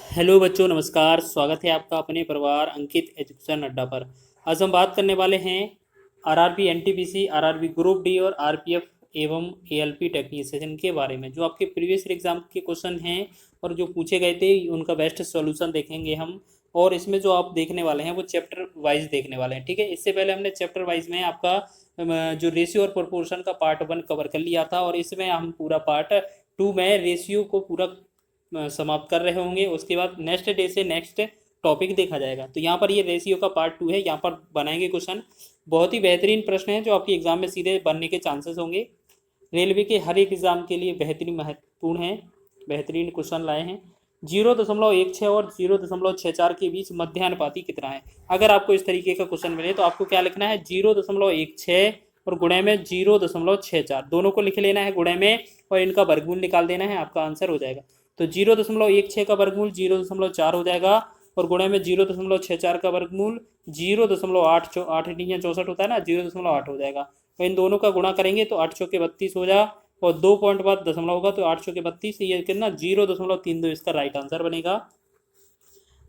Hello बच्चों, नमस्कार। स्वागत है आपका अपने परिवार अंकित एजुकेशन अड्डा पर। आज हम बात करने वाले हैं RRB NTPC, RRB group D और आरपीएफ एवं एएलपी टेक्नीशियन के बारे में। जो आपके प्रीवियस एग्जाम के क्वेश्चन हैं और जो पूछे गए थे उनका बेस्ट सॉल्यूशन देखेंगे हम। और इसमें जो आप देखने वाले हैं वो चैप्टर वाइज देखने वाले हैं, ठीक है। इससे पहले हमने चैप्टर वाइज में आपका जो रेशियो और प्रोपोर्शन का पार्ट 1 कवर कर लिया था, और इसमें हम पूरा पार्ट 2 में रेशियो को पूरा समाप्त कर रहे होंगे। उसके बाद नेक्स्ट डे से नेक्स्ट टॉपिक देखा जाएगा। तो यहाँ पर ये रेशियो का पार्ट 2 है, यहाँ पर बनाएंगे क्वेश्चन। बहुत ही बेहतरीन प्रश्न है जो आपके एग्जाम में सीधे बनने के चांसेस होंगे। रेलवे के हर एक एग्जाम के लिए बेहतरीन महत्वपूर्ण है, बेहतरीन क्वेश्चन लाए हैं। 0.16 और 0.64 के बीच मध्यानुपाती कितना है। अगर आपको इस तरीके का क्वेश्चन मिले तो आपको क्या लिखना है, 0.16 और गुणे में 0.64 दोनों को लिख लेना है गुणे में, और इनका वर्गमूल निकाल देना है, आपका आंसर हो जाएगा। तो 0.16 का वर्गमूल 0.4 हो जाएगा, और गुणे में 0.64 का वर्गमूल 0.8 64 होता है ना, 0.8 हो जाएगा। तो इन दोनों का गुणा करेंगे तो 8 चौके 32 हो जाएगा, और 2 पॉइंट बाद दशमलव होगा तो 8 चौके 32, ये कितना 0.32 इसका राइट आंसर बनेगा।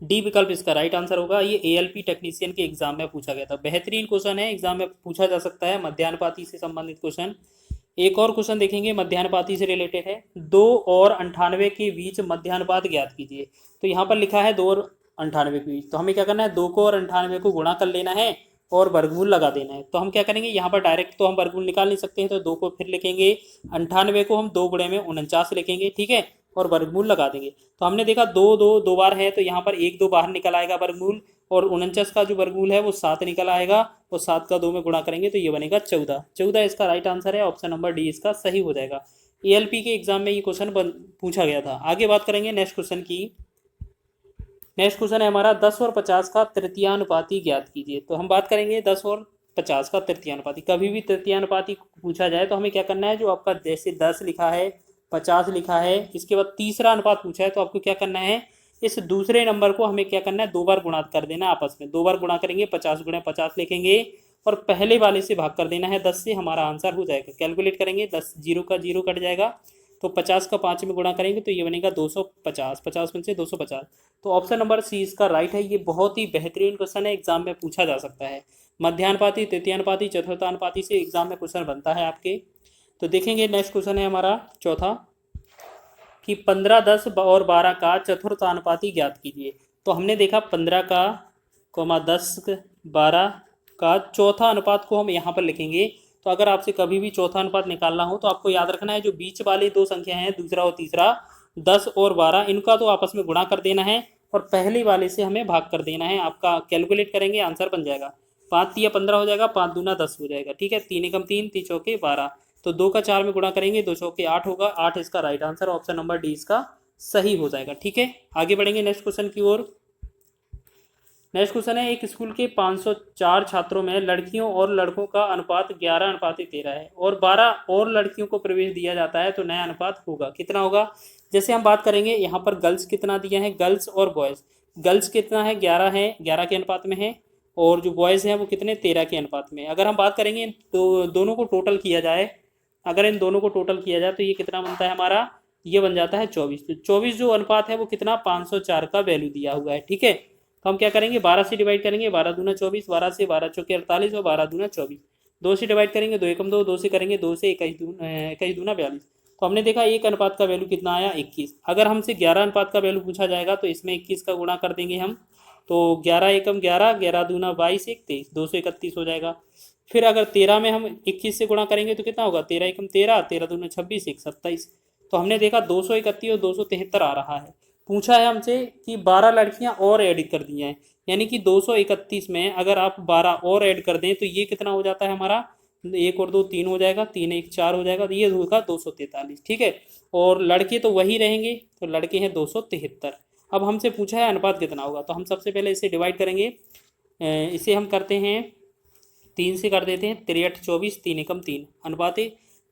डी विकल्प इसका राइट आंसर होगा। ये एएलपी टेक्नीशियन के एग्जाम में पूछा गया था, बेहतरीन क्वेश्चन है, एग्जाम में पूछा जा सकता है मध्यानुपाती से संबंधित क्वेश्चन। एक और क्वेश्चन देखेंगे मध्यानुपाती से रिलेटेड है। 2 और 98 के बीच मध्यानुपात ज्ञात कीजिए। तो यहाँ पर लिखा है 2 और 98 के बीच, तो हमें क्या करना है, 2 को और 98 को गुणा कर लेना है और वर्गमूल लगा देना है। तो हम क्या करेंगे, यहाँ पर डायरेक्ट तो हम वर्गमूल निकाल नहीं सकते हैं, तो 2 को फिर लिखेंगे, 98 को हम 2 गुणे में 49 लिखेंगे, ठीक है, और वर्गमूल लगा देंगे। तो हमने देखा 2 बार है, तो यहाँ पर 1 2 बाहर निकल आएगा वर्गमूल, और 49 का जो वर्गमूल है वो 7 निकल आएगा, और 7 का 2 में गुणा करेंगे तो ये बनेगा 14। 14 इसका राइट आंसर है, ऑप्शन नंबर डी इसका सही हो जाएगा। एएलपी के एग्जाम में ये क्वेश्चन पूछा गया था। आगे बात करेंगे नेक्स्ट क्वेश्चन की। नेक्स्ट क्वेश्चन है हमारा 10 और 50 का तृतीयानुपाती ज्ञात कीजिए। तो हम बात करेंगे 10 और 50 का तृतीयानुपाती। कभी भी तृतीयानुपाती पूछा जाए तो हमें क्या करना है, जो आपका जैसे 10 लिखा है, 50 लिखा है, इसके बाद तीसरा अनुपात पूछा है, तो आपको क्या करना है, इस दूसरे नंबर को हमें क्या करना है, 2 बार गुणा कर देना आपस में। 2 बार गुणा करेंगे, 50 गुणे 50 लिखेंगे, और पहले वाले से भाग कर देना है 10 से, हमारा आंसर हो जाएगा। कैलकुलेट करेंगे, 10 जीरो का जीरो कट जाएगा, तो 50 का 5 में गुणा करेंगे तो ये बनेगा 250, 50 में से 250। तो ऑप्शन नंबर सी इसका राइट है। ये बहुत ही बेहतरीन क्वेश्चन है, एग्जाम में पूछा जा सकता है। मध्यानुपाती, तृतीयानुपाती, चतुर्थानुपाती से एग्जाम में क्वेश्चन बनता है आपके। तो देखेंगे नेक्स्ट क्वेश्चन है हमारा चौथा, कि 15, 10 और 12 का चतुर्थानुपाती ज्ञात कीजिए। तो हमने देखा 15 का 10 12 का चौथा अनुपात को हम यहाँ पर लिखेंगे। तो अगर आपसे कभी भी चौथा अनुपात निकालना हो तो आपको याद रखना है, जो बीच वाले दो संख्या हैं, दूसरा और तीसरा, 10 और 12, इनका तो आपस में गुणा कर देना है, और पहले वाले से हमें भाग कर देना है। आपका कैलकुलेट करेंगे, आंसर बन जाएगा 5 या 15 हो जाएगा, 5 दूना 10 हो जाएगा, ठीक है। 3 एकम 3, 3 चौके 12, तो 2 का 4 में गुणा करेंगे, 2 चौके 8 होगा, 8 इसका right answer, option number D इसका सही हो जाएगा, ठीक है। आगे बढ़ेंगे नेक्स्ट क्वेश्चन की ओर। नेक्स्ट क्वेश्चन है, एक स्कूल के 504 छात्रों में लड़कियों और लड़कों का अनुपात 11:13 है, और 12 और लड़कियों को प्रवेश दिया जाता है, तो नया अनुपात होगा, कितना होगा। जैसे हम बात करेंगे, यहाँ पर गर्ल्स कितना दिया है, गर्ल्स और बॉयज़। गर्ल्स कितना है, 11 है, 11 के अनुपात में है, और जो बॉयज़ हैं वो कितने, 13 के अनुपात में। अगर हम बात करेंगे तो दोनों को टोटल किया जाए, अगर इन दोनों को टोटल किया जाए तो ये कितना बनता है हमारा, ये बन जाता है 24। तो 24 जो अनुपात है वो कितना, 504 का वैल्यू दिया हुआ है, ठीक है। तो हम क्या करेंगे, 12 से डिवाइड करेंगे, 12 दूना 24, 12 से 12 चौके 48, और 12 दूना 24। 2 से डिवाइड करेंगे, 2 एकम 2, 2 से करेंगे, 2 से 21 दूना 42। तो हमने देखा एक अनुपात का वैल्यू कितना आया, 21। अगर हमसे 11 अनुपात का वैल्यू पूछा जाएगा तो इसमें 21 का गुणा कर देंगे हम, तो 11 एकम 11, 11 दूना 22, 23, 231 हो जाएगा। फिर अगर 13 में हम 21 से गुणा करेंगे तो कितना होगा, 13 एकम 13, 13 दूना 26, 127। तो हमने देखा 231 और 273 आ रहा है। पूछा है हमसे कि 12 लड़कियां और ऐड कर दी हैं, यानी कि 231 में अगर आप 12 और ऐड कर दें तो ये कितना हो जाता है हमारा, 1 और 2 3 हो जाएगा, 3 1 4 हो जाएगा, तो ये होगा 243, ठीक है। और लड़के तो वही रहेंगे, तो लड़के हैं 273। अब हमसे पूछा है अनुपात कितना होगा, तो हम सबसे पहले इसे डिवाइड करेंगे। इसे हम करते हैं 3 से कर देते हैं, 63 24, 3 एकम 3 अनुपात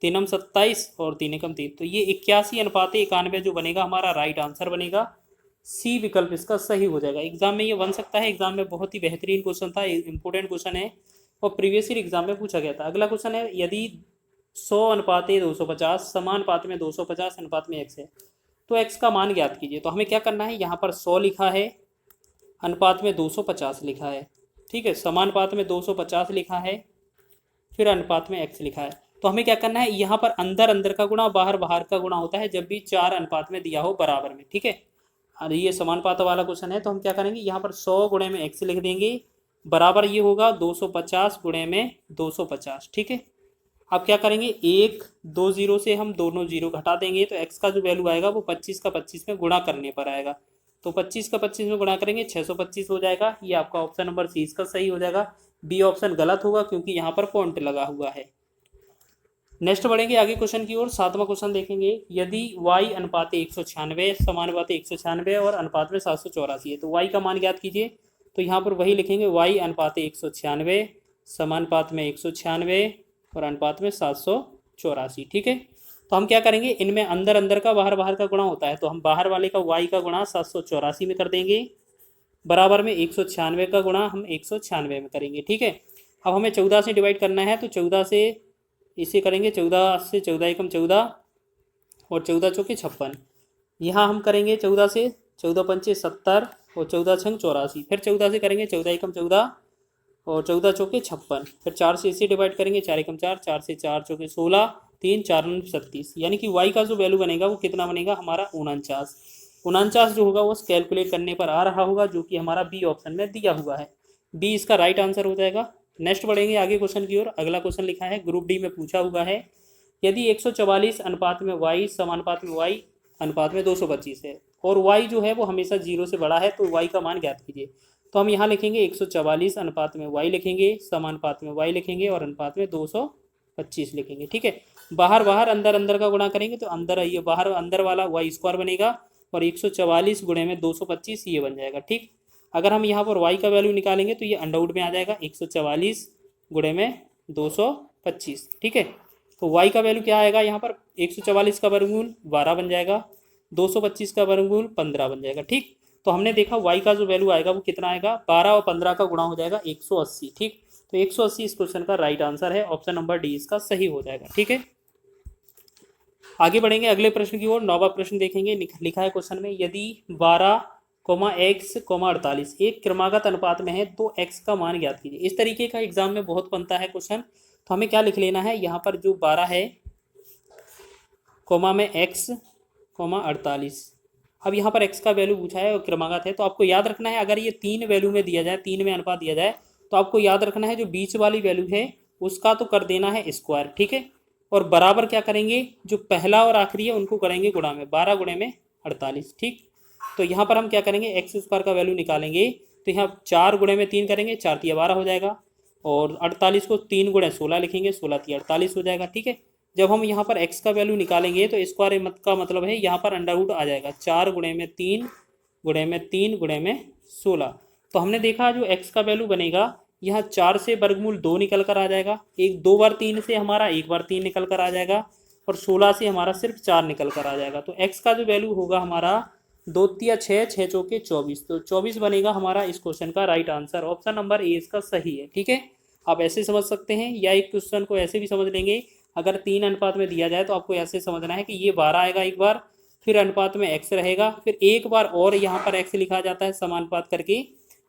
3 27 और 3 एकम 3, तो ये 81 अनुपात 91 जो बनेगा हमारा राइट आंसर बनेगा। सी विकल्प इसका सही हो जाएगा। एग्जाम में ये बन सकता है, एग्जाम में बहुत ही बेहतरीन क्वेश्चन था, इंपॉर्टेंट क्वेश्चन है, और प्रीवियस ईयर एग्जाम में पूछा गया था। अगला क्वेश्चन है, यदि 100 अनुपात 250 समान अनुपात में 250 अनुपात में x है, तो x का मान ज्ञात कीजिए। तो हमें क्या करना है, यहाँ पर 100 लिखा है, अनुपात में 250 लिखा है, ठीक है, समानुपात में 250 लिखा है, फिर अनुपात में x लिखा है। तो हमें क्या करना है, यहाँ पर अंदर अंदर का गुणा, बाहर बाहर का गुणा होता है जब भी 4 अनुपात में दिया हो बराबर में, ठीक है। और ये समानुपात वाला क्वेश्चन है, तो हम क्या करेंगे, यहाँ पर 100 गुणे में x लिख देंगे, बराबर ये होगा 250 गुणे में 250, ठीक है। अब क्या करेंगे, एक दो जीरो से हम दोनों जीरो घटा देंगे, तो x का जो वैल्यू आएगा वो 25 का 25 में गुणा करने पर आएगा। तो 25 का 25 में गुणा करेंगे 625 हो जाएगा। ये आपका ऑप्शन नंबर सी इसका सही हो जाएगा। बी ऑप्शन गलत होगा क्योंकि यहाँ पर पॉइंट लगा हुआ है। नेक्स्ट बढ़ेंगे आगे क्वेश्चन की ओर। 7वां क्वेश्चन देखेंगे, यदि y अनुपात 196 समानुपात 196 और अनुपात में 784 है तो y का मान ज्ञात कीजिए। तो यहाँ पर वही लिखेंगे, y अनुपात 196 समानुपात में 196 और अनुपात में 784, ठीक है। तो हम क्या करेंगे, इनमें अंदर अंदर का बाहर बाहर का गुणा होता है, तो हम बाहर वाले का y का गुणा 784 में कर देंगे, बराबर में 196 का गुणा हम 196 में करेंगे, ठीक है। अब हमें 14 से डिवाइड करना है, तो 14 से इसे करेंगे, 14 से 14 एकम 14 और 14 चौके 56। यहाँ हम करेंगे 14 से, 14 पंचे 70 और 14 छंग 84, फिर 14 से करेंगे 14 एकम 14 और 14 चौके 56, फिर 4 से इसे डिवाइड करेंगे, 4 एकम 4, 4 से 4 चौके 16, 3 4 37, यानी कि y का जो वैल्यू बनेगा वो कितना बनेगा हमारा 49 जो होगा वो कैलकुलेट करने पर आ रहा होगा, जो कि हमारा बी ऑप्शन में दिया हुआ है। बी इसका राइट आंसर हो जाएगा। नेक्स्ट बढ़ेंगे आगे क्वेश्चन की ओर। अगला क्वेश्चन लिखा है, ग्रुप डी में पूछा हुआ है, यदि 144 अनुपात में y समानुपात में y अनुपात में 225 है और y जो है वो हमेशा 0 से बड़ा है, तो y का मान ज्ञात कीजिए। तो हम यहाँ लिखेंगे 144 अनुपात में y लिखेंगे, समानुपात में y लिखेंगे और अनुपात में 225 लिखेंगे, ठीक है। बाहर बाहर अंदर अंदर का गुणा करेंगे तो अंदर ये बाहर अंदर वाला y स्क्वायर बनेगा और 144 गुणे में 225 ये बन जाएगा, ठीक। अगर हम यहाँ पर y का वैल्यू निकालेंगे तो ये अंडरवुड में आ जाएगा 144 गुणे में 225, ठीक है। तो y का वैल्यू क्या आएगा, यहाँ पर 144 का वर्गमूल 12 बन जाएगा, 225 का वर्गमूल 15 बन जाएगा, ठीक। तो हमने देखा y का जो वैल्यू आएगा वो कितना आएगा, 12 और 15 का गुणा हो जाएगा 180, ठीक। तो 180 इस क्वेश्चन का राइट आंसर है, ऑप्शन नंबर डी इसका सही हो जाएगा, ठीक है। आगे बढ़ेंगे अगले प्रश्न की ओर। 9वां प्रश्न देखेंगे, लिखा है क्वेश्चन में, यदि 12, x, 48 एक क्रमागत अनुपात में है तो x का मान ज्ञात कीजिए। इस तरीके का एग्जाम में बहुत बनता है क्वेश्चन। तो हमें क्या लिख लेना है, यहाँ पर जो 12 है कोमा में x, 48। अब यहाँ पर x का वैल्यू पूछा है और क्रमागत है, तो आपको याद रखना है, अगर ये 3 वैल्यू में दिया जाए, 3 में अनुपात दिया जाए, तो आपको याद रखना है जो बीच वाली वैल्यू है उसका तो कर देना है स्क्वायर, ठीक है। और बराबर क्या करेंगे, जो पहला और आखिरी है उनको करेंगे गुणा में, 12 गुणे में 48, ठीक। तो यहाँ पर हम क्या करेंगे, एक्स स्क्वायर का वैल्यू निकालेंगे, तो यहाँ 4 गुणे में 3 करेंगे, 4 तिया 12 हो जाएगा, और 48 को 3 गुणे 16 लिखेंगे, 16 तिया 48 हो जाएगा, ठीक है। जब हम यहाँ पर x का वैल्यू निकालेंगे तो स्क्वायर का मतलब है यहाँ पर अंडरवुड आ जाएगा, 4 गुणे में 3 गुणे में 3 गुणे में 16। तो हमने देखा जो x का वैल्यू बनेगा, यहाँ 4 से वर्गमूल 2 निकल कर आ जाएगा, एक 2 बार 3 से हमारा 1 बार 3 निकल कर आ जाएगा, और 16 से हमारा सिर्फ 4 निकल कर आ जाएगा। तो x का जो वैल्यू होगा हमारा 2 तिया 6, 6 चौके 24, तो 24 बनेगा हमारा इस क्वेश्चन का right answer. Option number A इसका सही है, ठीक है। आप ऐसे समझ सकते हैं, या एक क्वेश्चन को ऐसे भी समझ लेंगे, अगर 3 अनुपात में दिया जाए तो आपको ऐसे समझना है कि ये 12 आएगा एक बार, फिर अनुपात में x रहेगा, फिर एक बार और यहाँ पर x लिखा जाता है समानुपात करके,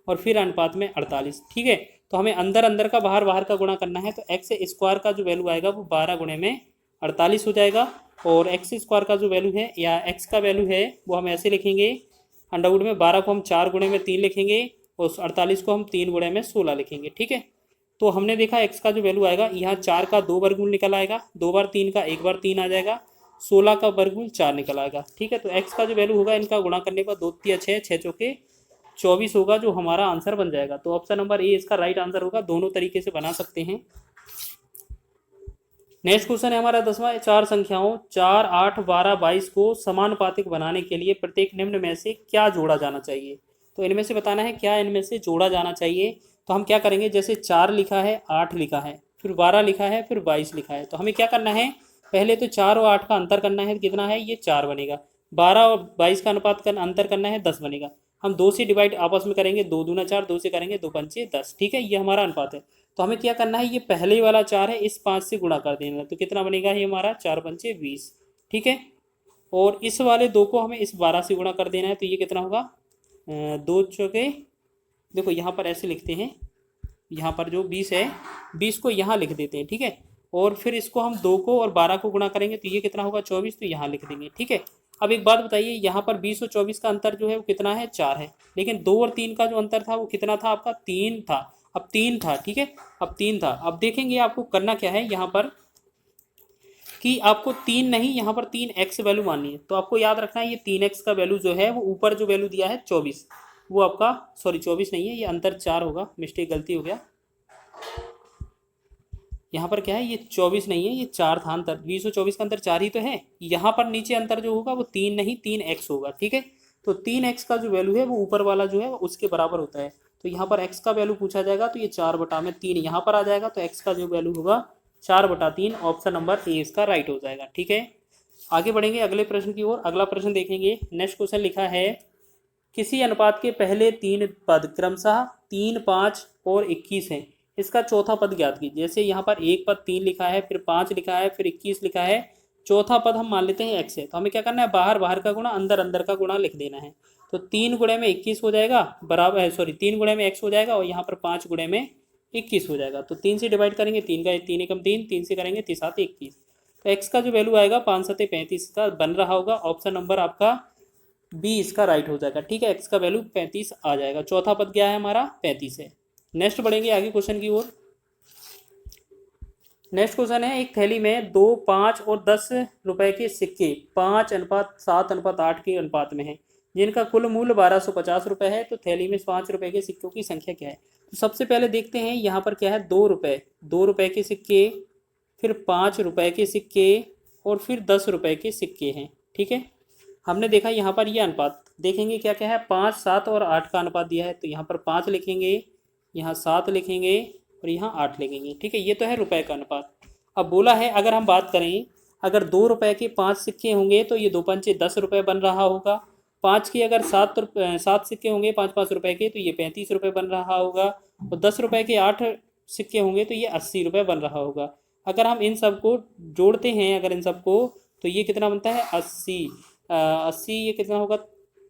और फिर अनुपात में 48, ठीक है। तो हमें अंदर अंदर का बाहर बाहर का गुणा करना है, तो एक्स स्क्वायर का जो वैल्यू आएगा वो 12 गुणे में 48 हो जाएगा, और एक्स स्क्वायर का जो वैल्यू है या एक्स का वैल्यू है वो हम ऐसे लिखेंगे, अंडरवुड में 12 को हम 4 गुणे में 3 लिखेंगे, और 48 को हम 3 गुणे में 16 लिखेंगे, ठीक है। तो हमने देखा x का जो वैल्यू आएगा, यहाँ 4 का 2 वर्गमूल निकल आएगा, 2 बार 3 का 1 बार 3 आ जाएगा, 16 का वर्गमूल 4 निकल आएगा, ठीक है। तो x का जो वैल्यू होगा इनका गुणा करने पर 2 तिया 6, 6 चौके 24 होगा, जो हमारा आंसर बन जाएगा। तो ऑप्शन नंबर ए इसका राइट आंसर होगा, दोनों तरीके से बना सकते हैं। नेक्स्ट क्वेश्चन है हमारा 10वां, 4 संख्याओं 4, 8, 12, 22 को समानुपातिक बनाने के लिए प्रत्येक निम्न में से क्या जोड़ा जाना चाहिए। तो इनमें से बताना है क्या इनमें से जोड़ा जाना चाहिए। तो हम क्या करेंगे, जैसे 4 लिखा है, 8 लिखा है, फिर 12 लिखा है, फिर 22 लिखा है, तो हमें क्या करना है, पहले तो 4 और 8 का अंतर करना है, कितना है ये 4 बनेगा, 12 और 22 का अनुपात का अंतर करना है 10 बनेगा। हम 2 से डिवाइड आपस में करेंगे, 2 दूना 4, 2 से करेंगे 2 पंचे 10, ठीक है, ये हमारा अनुपात है। तो हमें क्या करना है, ये पहले वाला 4 है, इस 5 से गुणा कर देना, तो कितना बनेगा ये हमारा 4 पंचे 20, ठीक है। और इस वाले 2 को हमें इस 12 से गुणा कर देना है, तो ये कितना होगा 2 चौके, देखो यहाँ पर ऐसे लिखते हैं, यहाँ पर जो 20 है 20 को यहाँ लिख देते हैं, ठीक है। और फिर इसको हम 2 को और 12 को गुणा करेंगे तो ये कितना होगा 24, तो यहाँ लिख देंगे, ठीक है। अब एक बात बताइए, यहाँ पर 20 और 24 का अंतर जो है वो कितना है 4 है, लेकिन 2 और 3 का जो अंतर था वो कितना था आपका 3 था, अब 3 था, ठीक है, अब 3 था। अब देखेंगे आपको करना क्या है यहाँ पर कि आपको 3 नहीं, यहाँ पर 3x वैल्यू माननी है। तो आपको याद रखना है ये 3x का वैल्यू जो है वो ऊपर जो वैल्यू दिया है 24, वो आपका सॉरी 24 नहीं है, ये अंतर 4 होगा, मिस्टेक गलती हो गया, यहाँ पर क्या है ये 24 नहीं है, ये 4 था अंतर, 20 और 24 का अंतर 4 ही तो है। यहाँ पर नीचे अंतर जो होगा वो 3 नहीं 3x होगा, ठीक है। तो 3x का जो वैल्यू है वो ऊपर वाला जो है उसके बराबर होता है। तो यहाँ पर x का वैल्यू पूछा जाएगा तो ये 4/3 यहाँ पर आ जाएगा, तो x का जो वैल्यू होगा 4/3, ऑप्शन नंबर ए इसका राइट हो जाएगा, ठीक है। आगे बढ़ेंगे अगले प्रश्न की ओर। अगला प्रश्न देखेंगे, नेक्स्ट क्वेश्चन लिखा है, किसी अनुपात के पहले 3 पद क्रमशः 3, 5 और 21 हैं, इसका चौथा पद ज्ञात कीजिए। जैसे यहाँ पर एक पद 3 लिखा है, फिर 5 लिखा है, फिर 21 लिखा है, चौथा पद हम मान लेते हैं x है, तो हमें क्या करना है बाहर बाहर का गुणा अंदर अंदर का गुणा लिख देना है। तो 3 गुणे में 21 हो जाएगा बराबर है, सॉरी 3 गुणे में x हो जाएगा और यहाँ पर 5 गुणे में 21 हो जाएगा। तो 3 से डिवाइड करेंगे, 3 का 3 एकम 3, 3 से करेंगे 3 7 21, तो x का जो वैल्यू आएगा 5 7 35 का बन रहा होगा, ऑप्शन नंबर आपका बी इसका राइट हो जाएगा, ठीक है। x का वैल्यू 35 आ जाएगा, चौथा पद क्या है हमारा 35 है। नेक्स्ट बढ़ेंगे आगे क्वेश्चन की ओर। नेक्स्ट क्वेश्चन है, एक थैली में 2, 5 और 10 रुपए के सिक्के 5:7:8 के अनुपात में हैं, जिनका कुल मूल्य 1250 रुपए है, तो थैली में 5 रुपए के सिक्कों की संख्या क्या है। तो सबसे पहले देखते हैं यहाँ पर क्या है 2 रुपए के सिक्के, फिर 5 रुपए के सिक्के और फिर 10 रुपए के सिक्के हैं, ठीक है। हमने देखा यहाँ पर ये अनुपात देखेंगे क्या क्या है, 5, 7 और 8 का अनुपात दिया है, तो यहाँ पर 5 लिखेंगे, यहाँ 7 लिखेंगे और यहाँ 8 लिखेंगे, ठीक है। ये तो है रुपए का अनुपात। अब बोला है अगर हम बात करें, अगर 2 रुपए के 5 सिक्के होंगे तो ये 2 पंचे 10 रुपये बन रहा होगा, 5 के अगर 7 सिक्के होंगे 5 रुपए के तो ये 35 रुपये बन रहा होगा, और 10 रुपए के 8 सिक्के होंगे तो ये 80 रुपये बन रहा होगा। अगर हम इन सबको जोड़ते हैं, अगर इन सबको, तो ये कितना बनता है 80, ये कितना होगा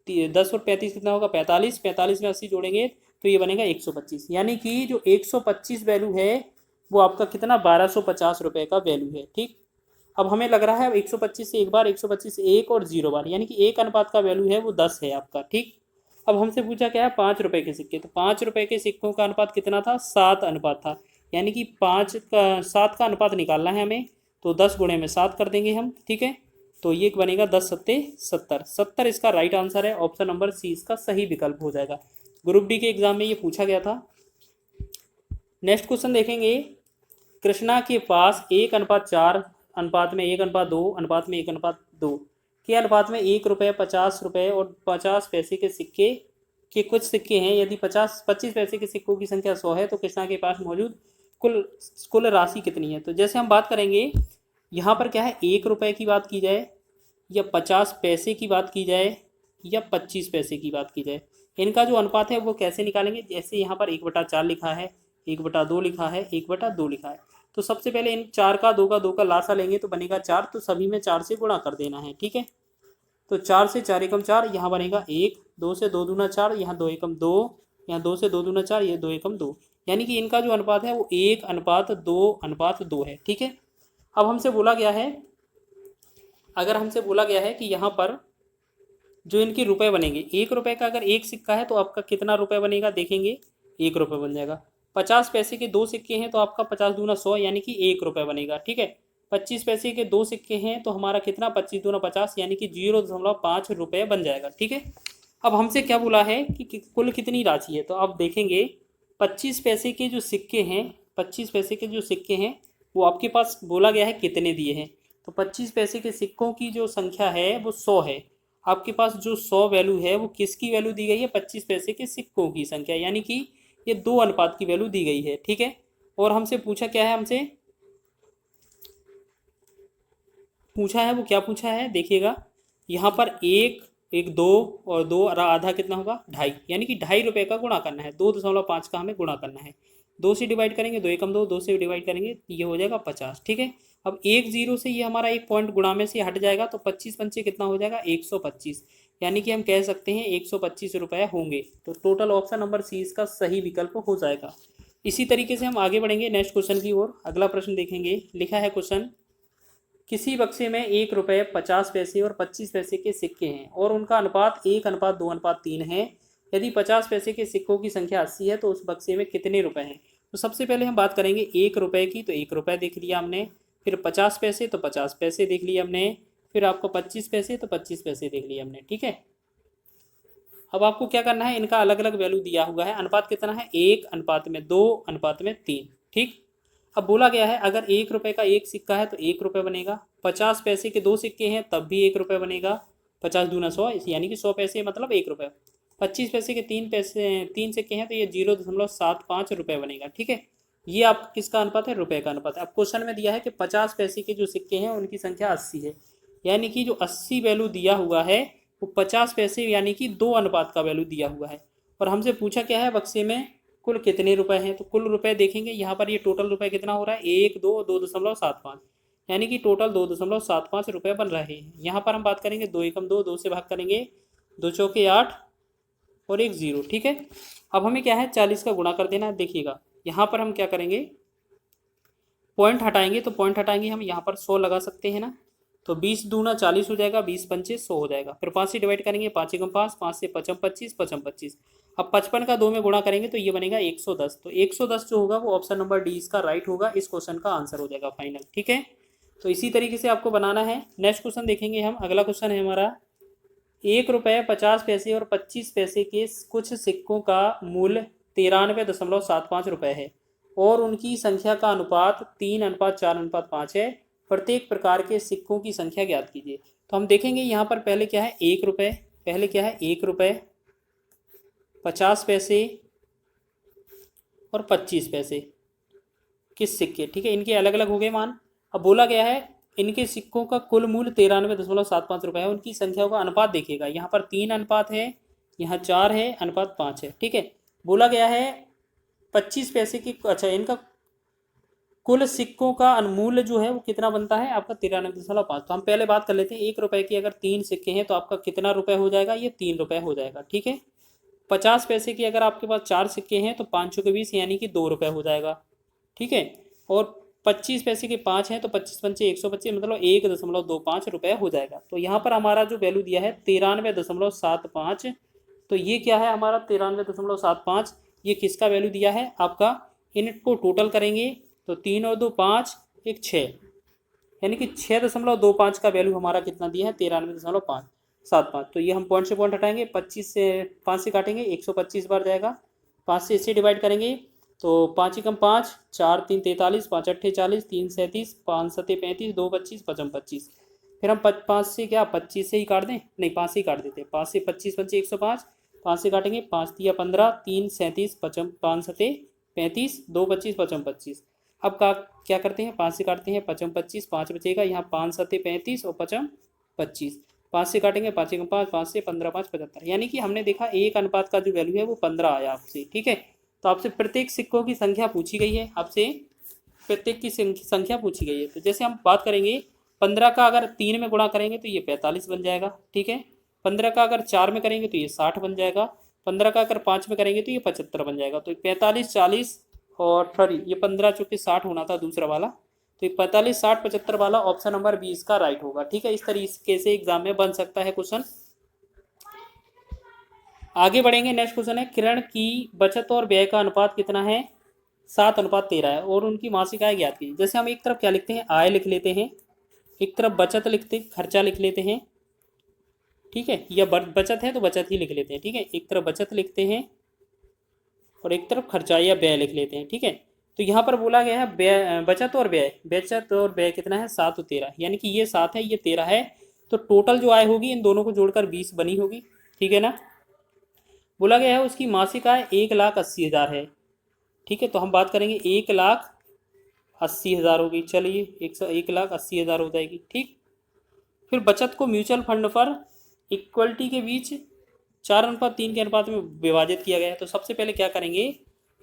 10 और 35 कितना होगा 45, 45 में 80 जोड़ेंगे तो ये बनेगा 125, यानी कि जो 125 वैल्यू है वो आपका कितना 1250 रुपये का वैल्यू है, ठीक। अब हमें लग रहा है 125 से एक बार, 125 से एक और 0 बार, यानी कि एक अनुपात का वैल्यू है वो 10 है आपका, ठीक। अब हमसे पूछा क्या है 5 रुपए के सिक्के, तो 5 रुपए के सिक्कों का अनुपात कितना था 7 अनुपात था, यानी कि 7 का अनुपात निकालना है हमें, तो 10 गुणे में 7 कर देंगे हम, ठीक है। तो ये बनेगा 10 सत्ते 70, 70 इसका राइट आंसर है, ऑप्शन नंबर सी इसका सही विकल्प हो जाएगा। ग्रुप डी के एग्जाम में ये पूछा गया था। नेक्स्ट क्वेश्चन देखेंगे, कृष्णा के पास 1:4 अनुपात में 1:2 अनुपात में 1:2 के अनुपात में 1 रुपये 50 रुपये और 50 पैसे के सिक्के के कुछ सिक्के हैं। यदि 25 पैसे के सिक्कों की संख्या 100 है तो कृष्णा के पास मौजूद कुल राशि कितनी है। तो जैसे हम बात करेंगे यहाँ पर क्या है 1 रुपये की बात की जाए या 50 पैसे की बात की जाए या 25 पैसे की बात की जाए, इनका जो अनुपात है वो कैसे निकालेंगे। जैसे यहाँ पर 1/4 लिखा है, 1/2 लिखा है, 1/2 लिखा है, तो सबसे पहले इन 4 का 2 का लासा लेंगे तो बनेगा 4, तो सभी में 4 से गुणा कर देना है, ठीक है। तो 4 से 4 एकम 4, यहाँ बनेगा 1, 2 से 2 दूना 4, यहाँ 2 एकम 2, यहाँ 2 से 2 दूना 4, ये 2 एकम 2, यानी कि इनका जो अनुपात है वो 1:2:2 है, ठीक है। अब हमसे बोला गया है, अगर हमसे बोला गया है कि यहाँ पर जो इनके रुपए बनेंगे, 1 रुपये का अगर एक सिक्का है तो आपका कितना रुपये बनेगा, देखेंगे 1 रुपये बन जाएगा। 50 पैसे के 2 सिक्के हैं तो आपका 50 दूना 100, यानी कि 1 रुपये बनेगा, ठीक है। 25 पैसे के 2 सिक्के हैं तो हमारा कितना 25 दूना 50, यानी कि 0.5 रुपये बन जाएगा, ठीक है। अब हमसे क्या बोला है कि कुल कितनी राशि है, तो आप देखेंगे 25 पैसे के जो सिक्के हैं, 25 पैसे के जो सिक्के हैं वो आपके पास बोला गया है कितने दिए हैं। तो 25 पैसे के सिक्कों की जो संख्या है वो 100 है। आपके पास जो 100 वैल्यू है वो किसकी वैल्यू दी गई है, 25 पैसे के सिक्कों की संख्या, यानी कि ये 2 अनुपात की वैल्यू दी गई है, ठीक है। और हमसे पूछा क्या है, हमसे पूछा है वो क्या पूछा है, देखिएगा यहाँ पर 1 2 और 2 आधा कितना होगा 2.5, यानी कि 2.5 रुपये का गुणा करना है, 2.5 का हमें गुणा करना है। 2 से डिवाइड करेंगे, 2 एकम 2, 2 से डिवाइड करेंगे ये हो जाएगा 50। ठीक है, अब 1 0 से ये हमारा एक पॉइंट गुणा में से हट जाएगा, तो 25 पंचे कितना हो जाएगा 125, यानी कि हम कह सकते हैं 125 रुपये होंगे। तो टोटल ऑप्शन नंबर सी इसका सही विकल्प हो जाएगा। इसी तरीके से हम आगे बढ़ेंगे नेक्स्ट क्वेश्चन की ओर। अगला प्रश्न देखेंगे, लिखा है क्वेश्चन, किसी बक्से में 1 रुपये 50 पैसे और 25 पैसे के सिक्के हैं और उनका अनुपात 1:2:3 है। यदि 50 पैसे के सिक्कों की संख्या 80 है तो उस बक्से में कितने रुपए हैं। तो सबसे पहले हम बात करेंगे 1 रुपये की, तो 1 रुपये देख लिया हमने, फिर 50 पैसे तो 50 पैसे देख लिया हमने, फिर आपको 25 पैसे तो 25 पैसे देख लिया हमने। ठीक है, अब आपको क्या करना है, इनका अलग अलग वैल्यू दिया हुआ है। अनुपात कितना है 1:2:3। ठीक, अब बोला गया है अगर 1 रुपये का एक सिक्का है तो 1 रुपये बनेगा, 50 पैसे के 2 सिक्के हैं तब भी 1 रुपये बनेगा, 50 दूना 100 यानी कि 100 पैसे मतलब 1 रुपये, 25 पैसे के 3 सिक्के हैं तो ये 0.75 रुपये बनेगा। ठीक है, ये आपका किसका अनुपात है, रुपये का अनुपात है। अब क्वेश्चन में दिया है कि 50 पैसे के जो सिक्के हैं उनकी संख्या 80 है, यानी कि जो 80 वैल्यू दिया हुआ है वो 50 पैसे यानी कि 2 अनुपात का वैल्यू दिया हुआ है। और हमसे पूछा क्या है, बक्से में कुल कितने रुपए हैं, तो कुल रुपए देखेंगे यहाँ पर, ये टोटल रुपए कितना हो रहा है 2.75, यानी कि टोटल 2.75 रुपये बन रहे हैं। यहाँ पर हम बात करेंगे 2 एकम 2, 2 से भाग करेंगे, 2 चौके 8 और 1 0। ठीक है, अब हमें क्या है 40 का गुणा कर देना है। देखिएगा यहाँ पर हम क्या करेंगे, पॉइंट हटाएंगे, तो पॉइंट हटाएंगे हम यहाँ पर 100 लगा सकते हैं ना, तो 20 दूना 40 हो जाएगा, 20 पंचे 100 हो जाएगा। फिर 5 से डिवाइड करेंगे, 5 एकम 5, 5 से 55 25, 55 25। अब 55 का 2 में गुणा करेंगे तो ये बनेगा 110। तो 110 जो होगा वो ऑप्शन नंबर डी इसका राइट होगा, इस क्वेश्चन का आंसर हो जाएगा फाइनल। ठीक है, तो इसी तरीके से आपको बनाना है। नेक्स्ट क्वेश्चन देखेंगे हम। अगला क्वेश्चन है हमारा, 1 रुपये 50 पैसे और 25 पैसे के कुछ सिक्कों का मूल्य 93.75 रुपये है और उनकी संख्या का अनुपात 3:4:5 है। प्रत्येक प्रकार के सिक्कों की संख्या ज्ञात कीजिए। तो हम देखेंगे यहाँ पर पहले क्या है 1 रुपये, पहले क्या है 1 रुपये 50 पैसे और 25 पैसे किस सिक्के। ठीक है, इनके अलग अलग हो गए मान। अब बोला गया है इनके सिक्कों का कुल मूल्य 93.75 रुपये है, उनकी संख्याओं का अनुपात देखिएगा, यहाँ पर 3 अनुपात है, यहाँ 4 है, अनुपात 5 है। ठीक है, बोला गया है 25 पैसे की, अच्छा इनका कुल सिक्कों का अनमूल्य जो है वो कितना बनता है आपका 93.5। तो हम पहले बात कर लेते हैं 1 रुपये की, अगर 3 सिक्के हैं तो आपका कितना रुपये हो जाएगा, ये 3 रुपये हो जाएगा। ठीक है, 50 पैसे की अगर आपके पास 4 सिक्के हैं तो 5 के 20 यानी कि 2 रुपये हो जाएगा। ठीक है, और 25 पैसे के 5 हैं तो 25 पंचे 125 मतलब 1.25 रुपये हो जाएगा। तो यहाँ पर हमारा जो वैल्यू दिया है 93.75, तो ये क्या है हमारा 93.75, ये किसका वैल्यू दिया है आपका। इनको टोटल करेंगे तो 3 और 2 5, 1 6, यानी कि 6.25 का वैल्यू हमारा कितना दिया है 93.75। तो ये हम पॉइंट से पॉइंट हटाएंगे, 25 से 5 से काटेंगे 125 बार जाएगा, 5 से इससे डिवाइड करेंगे तो 5 एकम 5, 4 3 43, 5 8 40, 3 37, 5 7 35, 2 25, 55 25। फिर हम 5 से क्या 25 से ही काट दें, नहीं 5 से ही काट देते हैं, 5 से 25 पंचे 105, 5 से काटेंगे 5 तिया 15, 3 37, 5 7 35, 2 25, 55 25। अब क्या करते हैं 5 से काटते हैं 55 25, 5 बचेगा, यहाँ 5 7 35 और 55 25, 5 से काटेंगे 5 एकम 5, 5 से 15 5 75, यानी कि हमने देखा 1 अनुपात का जो वैल्यू है वो 15 आया आपसे। ठीक है, तो आपसे प्रत्येक सिक्कों की संख्या पूछी गई है, आपसे प्रत्येक की संख्या पूछी गई है। तो जैसे हम बात करेंगे 15 का अगर 3 में गुणा करेंगे तो ये 45 बन जाएगा। ठीक है, 15 का अगर 4 में करेंगे तो ये 60 बन जाएगा, 15 का अगर 5 में करेंगे तो ये 75 बन जाएगा। तो 45 40 और सॉरी ये 15 चूँकि 60 होना था दूसरा वाला, तो ये 45 60 75 वाला ऑप्शन नंबर 20 का राइट होगा। ठीक है, इस तरीके से एग्जाम में बन सकता है क्वेश्चन। आगे बढ़ेंगे, नेक्स्ट क्वेश्चन है, किरण की बचत और व्यय का अनुपात कितना है, 7:13 है और उनकी मासिक आय ज्ञात कीजिए। जैसे हम एक तरफ क्या लिखते हैं आय लिख लेते हैं, एक तरफ बचत लिखते खर्चा लिख लेते हैं। ठीक है, या बचत है तो बचत ही लिख लेते हैं। ठीक है, एक तरफ बचत लिखते हैं और एक तरफ खर्चा या व्यय लिख लेते हैं। ठीक है, तो यहाँ पर बोला गया है बचत और व्यय कितना है 7 और 13, यानी कि ये 7 है ये 13 है, तो टोटल जो आय होगी इन दोनों को जोड़कर 20 बनी होगी। ठीक है ना, बोला गया है उसकी मासिक आय 1,80,000 है। ठीक है, तो हम बात करेंगे 1,80,000 होगी, चलिए 1,80,000 हो जाएगी। ठीक, फिर बचत को म्यूचुअल फंड पर इक्वलिटी के बीच 4:3 के अनुपात में विभाजित किया गया है। तो सबसे पहले क्या करेंगे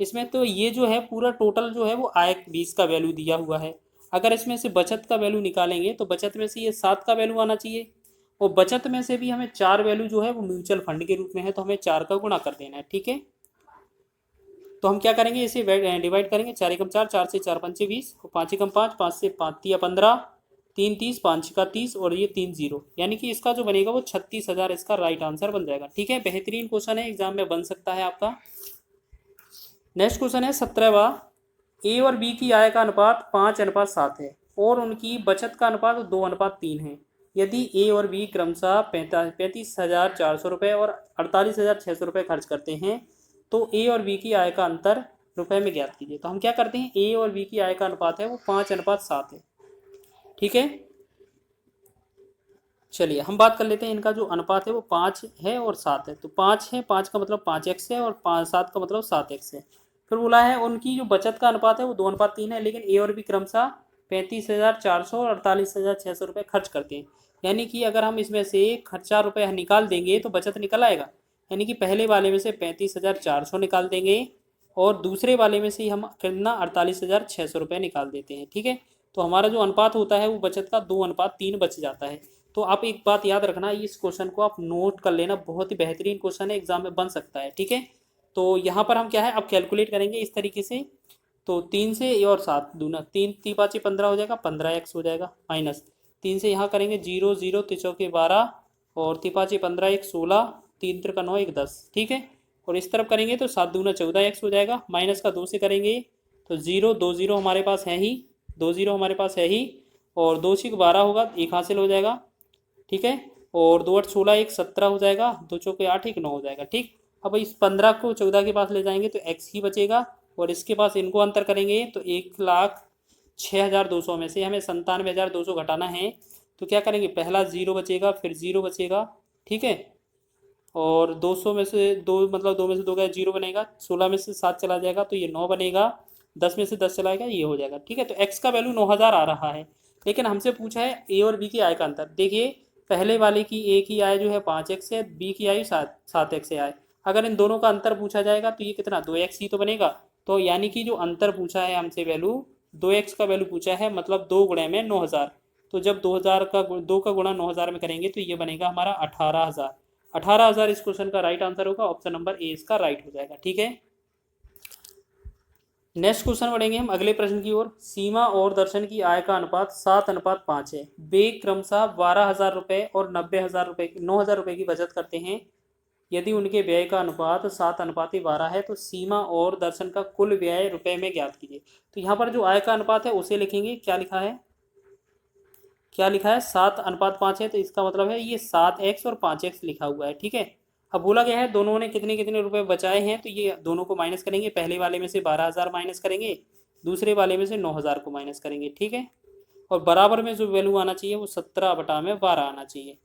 इसमें तो ये जो है पूरा टोटल जो है वो आय 20 का वैल्यू दिया हुआ है। अगर इसमें से बचत का वैल्यू निकालेंगे तो बचत में से ये 7 का वैल्यू आना चाहिए, और बचत में से भी हमें 4 वैल्यू जो है वो म्यूचुअल फंड के रूप में है, तो हमें 4 का गुणा कर देना है। ठीक है, तो हम क्या करेंगे, इसे डिवाइड करेंगे। 4 एकम 4, 4 से 4 पंचे 20, और 5 एकम 5, 5 से 5 तिया 15, 3 30, 5 का 30, और ये 3 जीरो, यानी कि इसका जो बनेगा वो 36,000 इसका राइट आंसर बन जाएगा। ठीक है, बेहतरीन क्वेश्चन है, एग्जाम में बन सकता है आपका। नेक्स्ट क्वेश्चन है 17वां। ए और बी की आय का अनुपात 5:7 है और उनकी बचत का अनुपात 2:3 है। यदि ए और बी क्रमशः 35,400 रुपये और 48,600 रुपये खर्च करते हैं तो ए और बी की आय का अंतर रुपए में ज्ञात कीजिए। तो हम क्या करते हैं, ए और बी की आय का अनुपात है वो 5:7 है। ठीक है, चलिए हम बात कर लेते हैं, इनका जो अनुपात है वो 5 है और 7 है। तो 5 है, 5 का मतलब 5x है, और 7 का मतलब 7x है। फिर बोला है उनकी जो बचत का अनुपात है वो 2:3 है, लेकिन ए और बी क्रमशः 35,400 और 48,600 रुपये खर्च करते हैं। यानी कि अगर हम इसमें से खर्चा रुपये निकाल देंगे तो बचत निकल आएगा। यानी कि पहले वाले में से 35,400 निकाल देंगे और दूसरे वाले में से हम कितना 48,600 रुपये निकाल देते हैं। ठीक है, तो हमारा जो अनुपात होता है वो बचत का 2:3 बच जाता है। तो आप एक बात याद रखना, इस क्वेश्चन को आप नोट कर लेना, बहुत ही बेहतरीन क्वेश्चन है, एग्जाम में बन सकता है। ठीक है, तो यहाँ पर हम क्या है अब कैलकुलेट करेंगे इस तरीके से। तो 3 से ये और 7 दूना 3 ती 5 15 हो जाएगा, 15x हो जाएगा, माइनस 3 से यहाँ करेंगे 0 0 तिचौके 12 और ती 5 15 1 16 3 3 का 9 1 10। ठीक है, और इस तरफ करेंगे तो 7 दूना 14x हो जाएगा, माइनस का 2 से करेंगे तो 0 2 0 हमारे पास है ही, 2 0 हमारे पास है ही, और 2 6 12 होगा, एक हासिल हो जाएगा। ठीक है, और 2 8 16 1 17 हो जाएगा, 2 चौके 8 1 9 हो जाएगा। ठीक, अब इस 15 को 14 के पास ले जाएंगे तो x ही बचेगा, और इसके पास इनको अंतर करेंगे तो 1,06,200 में से हमें 97,200 घटाना है। तो क्या करेंगे, पहला 0 बचेगा, फिर 0 बचेगा। ठीक है, और 200 में से 2 मतलब 2 में से 2 गया 0 बनेगा, 16 में से 7 चला जाएगा तो ये 9 बनेगा, 10 में से 10 चलाएगा ये हो जाएगा। ठीक है, तो x का वैल्यू 9,000 आ रहा है, लेकिन हमसे पूछा है ए और बी की आय का अंतर। देखिए पहले वाले की ए की आय जो है 5x है, बी की आय 7x है आय। अगर इन दोनों का अंतर पूछा जाएगा तो ये कितना 2x ही तो बनेगा। तो यानी कि जो अंतर पूछा है हमसे वैल्यू 2x का वैल्यू पूछा है, मतलब 2 गुणे में 9,000। तो जब 2,000 का 2 का गुणा 9,000 में करेंगे तो ये बनेगा हमारा 18,000। 18,000 इस क्वेश्चन का राइट आंसर होगा, ऑप्शन नंबर ए इसका राइट हो जाएगा। ठीक है, नेक्स्ट क्वेश्चन बढ़ेंगे हम अगले प्रश्न की ओर। सीमा और दर्शन की आय का अनुपात 7:5 है। वे क्रमशः 12,000 रुपये और 90,000 रुपये 9,000 रुपये की बचत करते हैं। यदि उनके व्यय का अनुपात 7:12 है तो सीमा और दर्शन का कुल व्यय रुपए में ज्ञात कीजिए। तो यहाँ पर जो आय का अनुपात है उसे लिखेंगे, क्या लिखा है, क्या लिखा है 7:5 है, तो इसका मतलब है ये 7x और 5x लिखा हुआ है। ठीक है, अब बोला गया है दोनों ने कितने कितने रुपए बचाए हैं, तो ये दोनों को माइनस करेंगे। पहले वाले में से 12,000 माइनस करेंगे, दूसरे वाले में से 9,000 को माइनस करेंगे। ठीक है, और बराबर में जो वैल्यू आना चाहिए वो 17/12 आना चाहिए।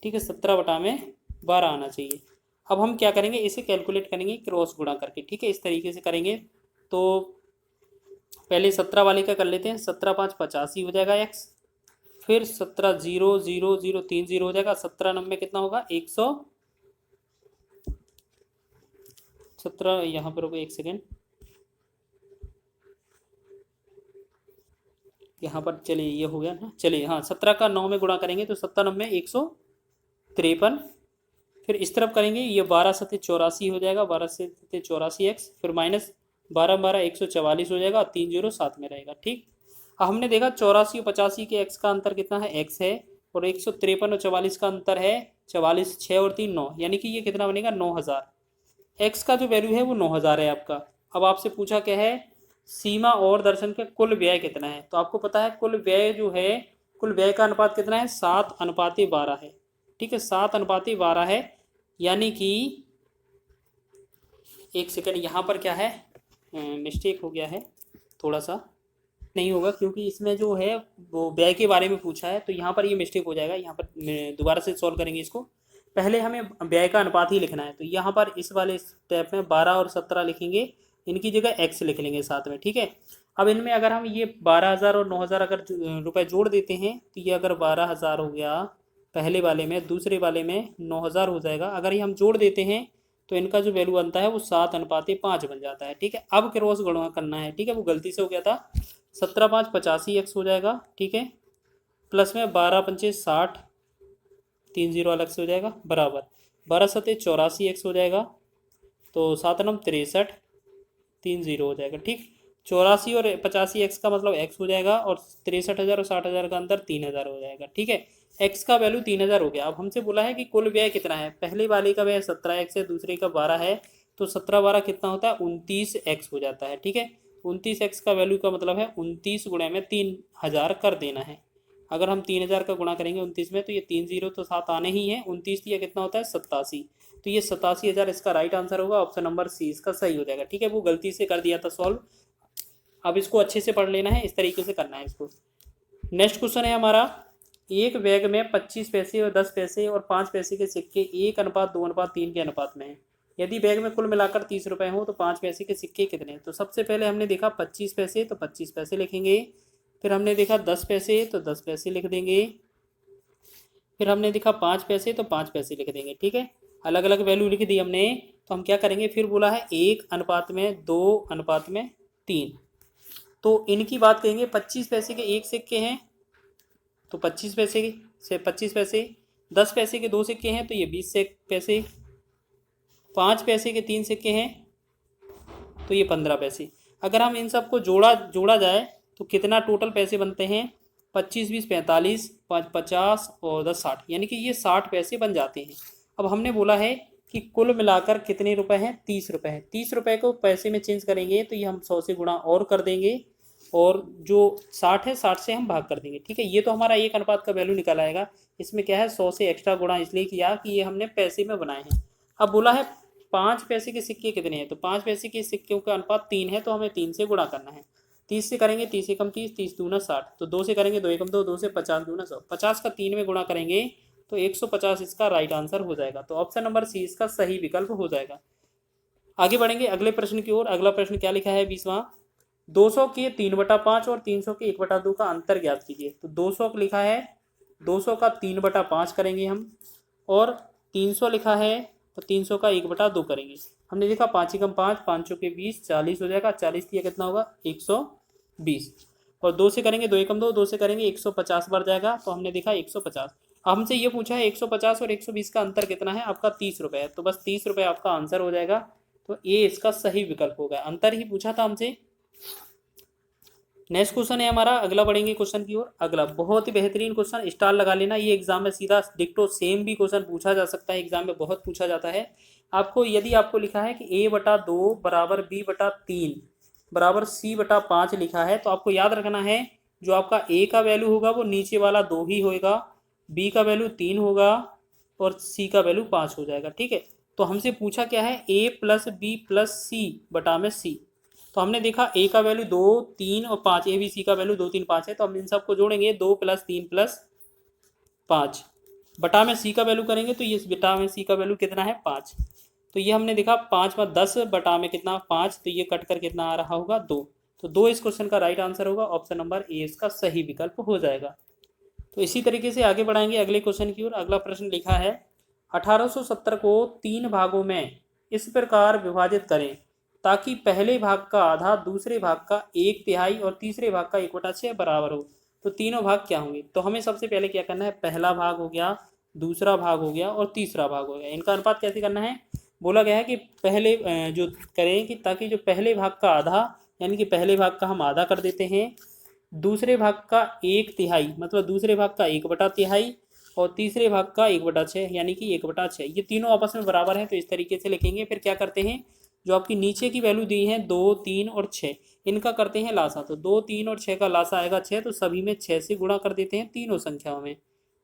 ठीक है, 17/12 आना चाहिए। अब हम क्या करेंगे, इसे कैलकुलेट करेंगे क्रॉस गुणा करके। ठीक है, इस तरीके से करेंगे। तो पहले 17 वाले का कर लेते हैं, 17 5 85 हो जाएगा x, फिर 17 0 0 0 3 0 हो जाएगा, 17 9 कितना होगा 117। यहाँ पर होगा, एक सेकेंड, यहाँ पर चलिए ये हो गया ना, चलिए हाँ 17 का 9 में गुणा करेंगे तो 17 9 153। फिर इस तरफ करेंगे, ये 12 7 84 हो जाएगा, 12 से 84 x, फिर माइनस 12 12 144 हो जाएगा, 3 0 7 में रहेगा। ठीक, अब हमने देखा 84 और 85 के x का अंतर कितना है, x है, और 153 और 44 का अंतर है 44, 6 और 3 9, यानी कि ये कितना बनेगा 9,000। x का जो वैल्यू है वो 9,000 है आपका। अब आपसे पूछा क्या है, सीमा और दर्शन के कुल व्यय कितना है। तो आपको पता है कुल व्यय जो है, कुल व्यय का अनुपात कितना है 7:12 है। ठीक है, 7:12 है, यानी कि एक सेकंड यहाँ पर क्या है, मिस्टेक हो गया है थोड़ा सा, नहीं होगा क्योंकि इसमें जो है वो व्यय के बारे में पूछा है, तो यहाँ पर ये मिस्टेक हो जाएगा। यहाँ पर दोबारा से सॉल्व करेंगे इसको। पहले हमें व्यय का अनुपात ही लिखना है, तो यहाँ पर इस वाले स्टेप में 12 और 17 लिखेंगे, इनकी जगह x लिख लेंगे साथ में। ठीक है, अब इनमें अगर हम ये 12,000 और 9,000 अगर रुपए जोड़ देते हैं तो ये अगर 12,000 हो गया पहले वाले में, दूसरे वाले में 9,000 हो जाएगा। अगर ये हम जोड़ देते हैं तो इनका जो वैल्यू बनता है वो 7:5 बन जाता है। ठीक है, अब क्रॉस गुणा करना है। ठीक है, वो गलती से हो गया था। 17×5 85x हो जाएगा। ठीक है, प्लस में 12×5 60, 3 0 अलग से हो जाएगा, बराबर 12×7 84x हो जाएगा। तो 7×9 63, 3 0 हो जाएगा। ठीक, 84 और 85x का मतलब x हो जाएगा, और 63,000 और 60,000 का अंतर 3,000 हो जाएगा। ठीक है, x का वैल्यू 3,000 हो गया। अब हमसे बोला है कि कुल व्यय कितना है। पहले वाले का व्यय 17x है, दूसरे का 12 है, तो 17 12 कितना होता है, 29x हो जाता है। ठीक है, 29x का वैल्यू का मतलब है 29 गुणे में 3,000 कर देना है। अगर हम 3,000 का गुणा करेंगे 29 में, तो ये 3 0 तो 7 आने ही है। 29 ये कितना होता है, 87। तो ये 87,000 इसका राइट आंसर होगा। ऑप्शन नंबर सी इसका सही हो जाएगा। ठीक है, वो गलती से कर दिया था सॉल्व। अब इसको अच्छे से पढ़ लेना है, इस तरीके से करना है इसको। नेक्स्ट क्वेश्चन है हमारा, एक बैग में 25 पैसे और 10 पैसे और 5 पैसे के सिक्के 1:2:3 के अनुपात में है। यदि बैग में कुल मिलाकर 30 रुपए हो तो 5 पैसे के सिक्के कितने। तो सबसे पहले हमने देखा 25 पैसे, तो 25 पैसे लिखेंगे। फिर हमने देखा 10 पैसे, तो 10 पैसे लिख देंगे। फिर हमने देखा 5 पैसे, तो 5 पैसे लिख देंगे। ठीक है, अलग अलग वैल्यू लिख दी हमने। तो हम क्या करेंगे, फिर बोला है 1:2:3। तो इनकी बात करेंगे। 25 पैसे के एक सिक्के हैं, तो 25 पैसे से 25 पैसे। 10 पैसे के 2 सिक्के हैं, तो ये 20 पैसे। 5 पैसे के 3 सिक्के हैं, तो ये 15 पैसे। अगर हम इन सबको जोड़ा जाए तो कितना टोटल पैसे बनते हैं, 25 20 45, 5 50 और 10 60, यानी कि ये 60 पैसे बन जाते हैं। अब हमने बोला है कि कुल मिलाकर कितने रुपए हैं, 30 रुपए हैं। 30 रुपए को पैसे में चेंज करेंगे तो ये हम 100 से गुणा और कर देंगे, और जो 60 है 60 से हम भाग कर देंगे। ठीक है, ये तो हमारा एक अनुपात का वैल्यू निकल आएगा। इसमें क्या है, 100 से एक्स्ट्रा गुणा इसलिए किया कि ये हमने पैसे में बनाए हैं। अब बोला है 5 पैसे के सिक्के कितने हैं, तो 5 पैसे के सिक्कों का अनुपात 3 है, तो हमें 3 से गुणा करना है। 30 से करेंगे 30 एकम 30, 30 दूना 60, तो 2 से करेंगे 2 एकम 2, 2 से 50 दूना 100, 50 का 3 में गुणा करेंगे तो 150 इसका राइट आंसर हो जाएगा। तो ऑप्शन नंबर सी इसका सही विकल्प हो जाएगा। आगे बढ़ेंगे अगले प्रश्न की ओर। अगला प्रश्न क्या लिखा है, 20वां, 200 के 3/5 और 300 के 1/2 का अंतर ज्ञात कीजिए। तो 200 लिखा है, 200 का 3/5 करेंगे हम, और 300 लिखा है तो 300 का 1/2 करेंगे। हमने देखा 5 एकम 5, 5 के 20, 40 हो जाएगा। 40 दिया कितना होगा, 120, और 2 से करेंगे 2 एकम 2, 2 से करेंगे 150 बढ़ जाएगा। तो हमने देखा 150। अब हमसे ये पूछा है 150 और 120 का अंतर कितना है, आपका 30 रुपये है। तो बस 30 रुपये आपका आंसर हो जाएगा। तो ये इसका सही विकल्प होगा। अंतर ही पूछा था हमसे। नेक्स्ट क्वेश्चन है हमारा, अगला बढ़ेंगे क्वेश्चन की ओर। अगला बहुत ही बेहतरीन क्वेश्चन, स्टार लगा लेना। ये एग्जाम में सीधा डिक्टो सेम भी क्वेश्चन पूछा जा सकता है, एग्जाम में बहुत पूछा जाता है। आपको यदि आपको लिखा है कि a/2 बराबर b/3 बराबर c/5 लिखा है, तो आपको याद रखना है जो आपका a का वैल्यू होगा वो नीचे वाला 2 ही होगा, b का वैल्यू 3 होगा, और c का वैल्यू 5 हो जाएगा। ठीक है, तो हमसे पूछा क्या है, a + b + c बटा में c। तो हमने देखा a का वैल्यू 2 3 और 5, ए बी सी का वैल्यू 2 3 5 है। तो हम इन सबको जोड़ेंगे, 2 + 3 + 5 बटा में c का वैल्यू करेंगे, तो ये बटा में c का वैल्यू कितना है, 5। तो ये हमने देखा 5 में 10 बटा में कितना 5, तो ये कट कर कितना आ रहा होगा, 2। तो 2 इस क्वेश्चन का राइट आंसर होगा। ऑप्शन नंबर ए इसका सही विकल्प हो जाएगा। तो इसी तरीके से आगे बढ़ाएंगे अगले क्वेश्चन की ओर। अगला प्रश्न लिखा है, 1870 को 3 भागों में इस प्रकार विभाजित करें ताकि पहले भाग का आधा, दूसरे भाग का 1/3 और तीसरे भाग का 1/6 बराबर हो। तो तीनों भाग क्या होंगे। तो हमें सबसे पहले क्या करना है, पहला भाग हो गया, दूसरा भाग हो गया और तीसरा भाग हो गया, इनका अनुपात कैसे करना है। बोला गया है कि पहले जो करें कि ताकि जो पहले भाग का आधा, यानी कि पहले भाग का हम आधा कर देते हैं, दूसरे भाग का 1/3 मतलब दूसरे भाग का 1/3 और तीसरे भाग का 1/6 यानी कि 1/6, ये तीनों आपस में बराबर हैं। तो इस तरीके से लिखेंगे। फिर क्या करते हैं, जो आपकी नीचे की वैल्यू दी है 2 3 और 6, इनका करते हैं लासा। तो 2 3 और 6 का लासा आएगा 6, तो सभी में 6 से गुणा कर देते हैं तीनों संख्याओं में।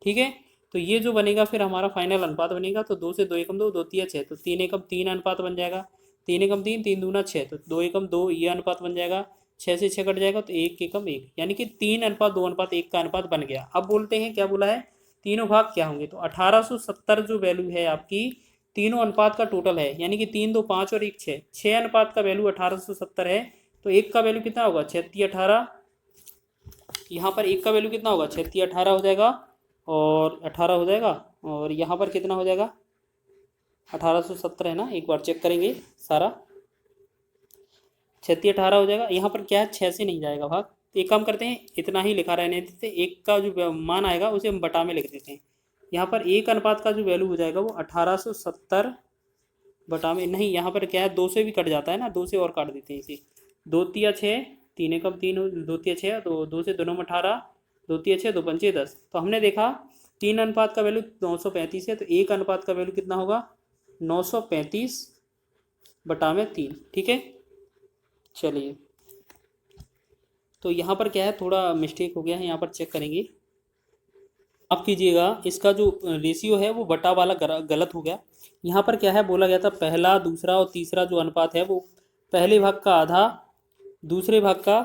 ठीक है, तो ये जो बनेगा फिर हमारा फाइनल अनुपात बनेगा। तो 2 से 2 एकम 2, 2 3 6, तो 3 एकम 3 अनुपात बन जाएगा। 3 एकम 3, 3 दूना 6, तो 2 एकम 2 ये अनुपात बन जाएगा। 6 से 6 कट जाएगा, तो 1 एकम 1, यानी कि 3:2:1 का अनुपात बन गया। अब बोलते हैं क्या बोला है, तीनों भाग क्या होंगे। तो 1870 जो वैल्यू है आपकी, तीनों अनुपात का टोटल है, यानी कि 3 2 5 और 1 6, 6 अनुपात का वैल्यू 1870 है। तो एक का वैल्यू कितना होगा, 36 18। यहाँ पर एक का वैल्यू कितना होगा, 36 18 हो जाएगा, और 18 हो जाएगा, और यहाँ पर कितना हो जाएगा, 1870 है ना, एक बार चेक करेंगे सारा। 36 18 हो जाएगा। यहाँ पर क्या है, 6 से नहीं जाएगा भाग, तो एक काम करते हैं, इतना ही लिखा रहने देते, एक का जो मान आएगा उसे हम बटा में लिख देते हैं। यहाँ पर एक अनुपात का जो वैल्यू हो जाएगा वो 1870 बटा में, नहीं यहाँ पर क्या है, 2 से भी कट जाता है ना, 2 से और काट देते हैं इसे। 2 तिया 6, 3 एकम 3, 2 तिया 6, तो 2 से 2 नौ 18, 2 तिया 6, 2 पंचे 10। तो हमने देखा 3 अनुपात का वैल्यू 935 है, तो एक अनुपात का वैल्यू कितना होगा, 935 बटा में 3। ठीक है, चलिए, तो यहाँ पर क्या है, थोड़ा मिस्टेक हो गया है, यहाँ पर चेक करेंगे आप कीजिएगा। इसका जो रेशियो है वो बटा वाला गलत हो गया। यहाँ पर क्या है, बोला गया था पहला दूसरा और तीसरा जो अनुपात है वो पहले भाग का आधा, दूसरे भाग का,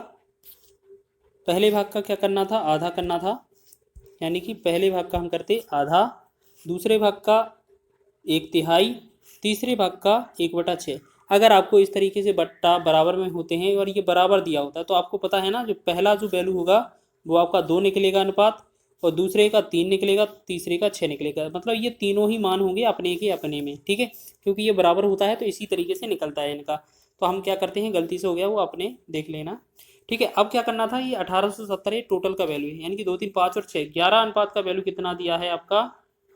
पहले भाग का क्या करना था, आधा करना था, यानी कि पहले भाग का हम करते आधा, दूसरे भाग का 1/3, तीसरे भाग का 1/6। अगर आपको इस तरीके से बट्टा बराबर में होते हैं और ये बराबर दिया होता है तो आपको पता है ना, जो पहला जो वैल्यू होगा वो आपका 2 निकलेगा अनुपात, और दूसरे का 3 निकलेगा, तीसरे का 6 निकलेगा, मतलब ये तीनों ही मान होंगे अपने के अपने में। ठीक है, क्योंकि ये बराबर होता है तो इसी तरीके से निकलता है इनका। तो हम क्या करते हैं, गलती से हो गया वो अपने देख लेना। ठीक है, अब क्या करना था, ये 1870 टोटल का वैल्यू है, यानी कि 2 3 5 और 6 11 अनुपात का वैल्यू कितना दिया है आपका,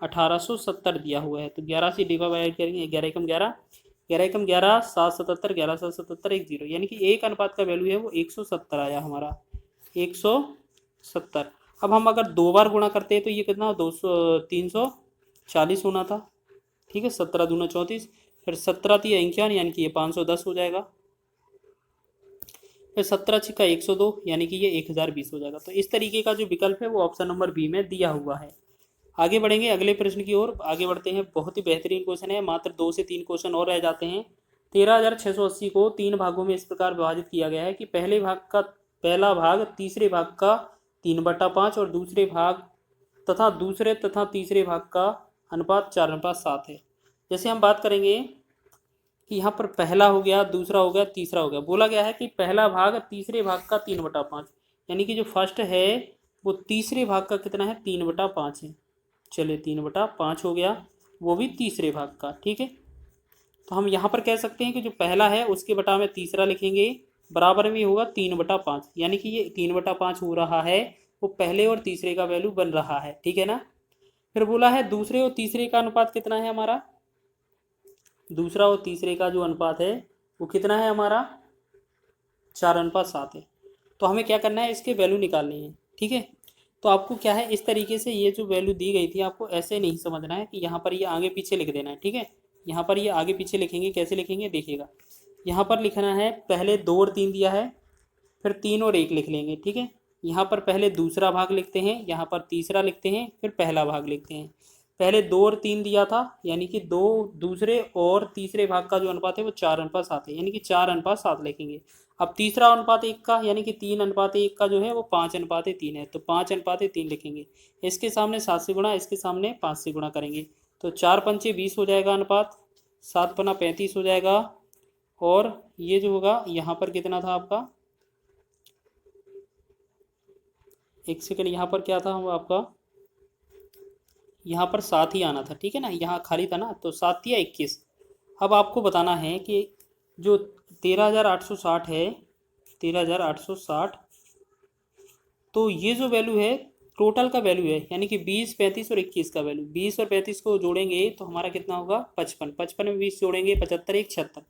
1870 दिया हुआ है। तो 11 से डिवाइड करेंगे, 11 एकम 11, 11 एकम 11, 777, 11 777, 1 0, यानी कि एक अनुपात का वैल्यू है वो 170 आया हमारा, 170। अब हम अगर 2 बार गुणा करते हैं तो ये कितना, 200 340 होना था। ठीक है, 17 दूना 34, फिर 17 तिया 51, यानी कि ये 510 हो जाएगा, फिर 17 छिक्का 102, यानी कि ये 1020 हो जाएगा। तो इस तरीके का जो विकल्प है वो ऑप्शन नंबर बी में दिया हुआ है। आगे बढ़ेंगे अगले प्रश्न की ओर, आगे बढ़ते हैं। बहुत ही बेहतरीन क्वेश्चन है, मात्र 2 से 3 क्वेश्चन और रह जाते हैं। 13,680 को 3 भागों में इस प्रकार विभाजित किया गया है कि पहले भाग का पहला भाग तीसरे भाग का 3/5 और दूसरे भाग तथा दूसरे तथा तीसरे भाग का अनुपात 4:7 है। जैसे हम बात करेंगे कि यहाँ पर पहला हो गया, दूसरा हो गया, तीसरा हो गया, बोला गया है कि पहला भाग तीसरे भाग का 3/5, यानी कि जो फर्स्ट है वो तीसरे भाग का कितना है, 3/5 है। चलिए 3/5 हो गया, वो भी तीसरे भाग का। ठीक है, तो हम यहाँ पर कह सकते हैं कि जो पहला है उसके बटा में तीसरा लिखेंगे, बराबर में होगा 3/5, यानी कि ये 3/5 हो रहा है, वो पहले और तीसरे का वैल्यू बन रहा है। ठीक है ना, फिर बोला है दूसरे और तीसरे का अनुपात कितना है हमारा, दूसरा और तीसरे का जो अनुपात है वो कितना है हमारा, 4:7 है। तो हमें क्या करना है, इसके वैल्यू निकालनी है। ठीक है, तो आपको क्या है, इस तरीके से ये जो वैल्यू दी गई थी आपको ऐसे नहीं समझना है कि यहाँ पर ये आगे पीछे लिख देना है। ठीक है, यहाँ पर ये आगे पीछे लिखेंगे, कैसे लिखेंगे देखिएगा। यहाँ पर लिखना है, पहले 2 और 3 दिया है, फिर 3 और 1 लिख लेंगे। ठीक है, यहाँ पर पहले दूसरा भाग लिखते हैं, यहाँ पर तीसरा लिखते हैं, फिर पहला भाग लिखते हैं। पहले 2 और 3 दिया था, यानी कि 2 दूसरे और तीसरे भाग का जो अनुपात है वो 4:7 है, यानी कि 4:7 लिखेंगे। अब तीसरा अनुपात 1 का, यानी कि 3:1 का जो है वो 5:3 है, तो 5:3 लिखेंगे। इसके सामने 7 से गुणा, इसके सामने 5 से गुणा करेंगे, तो 4 पंचे 20 हो जाएगा अनुपात, 7 पना 35 हो जाएगा, और ये जो होगा यहाँ पर कितना था आपका, एक सेकंड, यहाँ पर क्या था आपका, यहाँ पर 7 ही आना था। ठीक है ना, यहाँ खाली था ना, तो 7 या 21। अब आपको बताना है कि जो 13,860 है, 13,860, तो ये जो वैल्यू है टोटल का वैल्यू है, यानी कि 20 35 और 21 का वैल्यू, 20 और 35 को जोड़ेंगे तो हमारा कितना होगा, 55, 55 में 20 जोड़ेंगे 75, 1 76,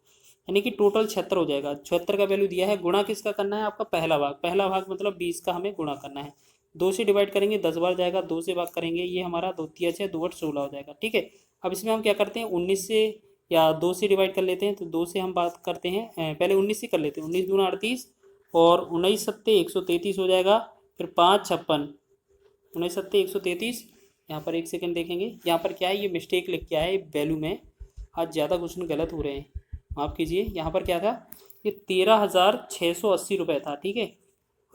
यानी कि टोटल 76 हो जाएगा। 76 का वैल्यू दिया है, गुणा किसका करना है आपका, पहला भाग, पहला भाग मतलब 20 का हमें गुणा करना है। 2 से डिवाइड करेंगे 10 बार जाएगा, 2 से भाग करेंगे, ये हमारा 2 तिया 6, 2 8 16 हो जाएगा। ठीक है, अब इसमें हम क्या करते हैं, 19 से या 2 से डिवाइड कर लेते हैं, तो 2 से हम बात करते हैं, पहले 19 से कर लेते हैं, 19 दूना 38 और 19 सत्ते 133 हो जाएगा, फिर 5 56, 19 सत्ते 133। यहाँ पर एक सेकंड देखेंगे, यहाँ पर क्या है, ये मिस्टेक लिख क्या है वैल्यू में, आज ज़्यादा क्वेश्चन गलत हो रहे हैं, माफ़ कीजिए। यहाँ पर क्या था, ये 13,680 रुपये था। ठीक है,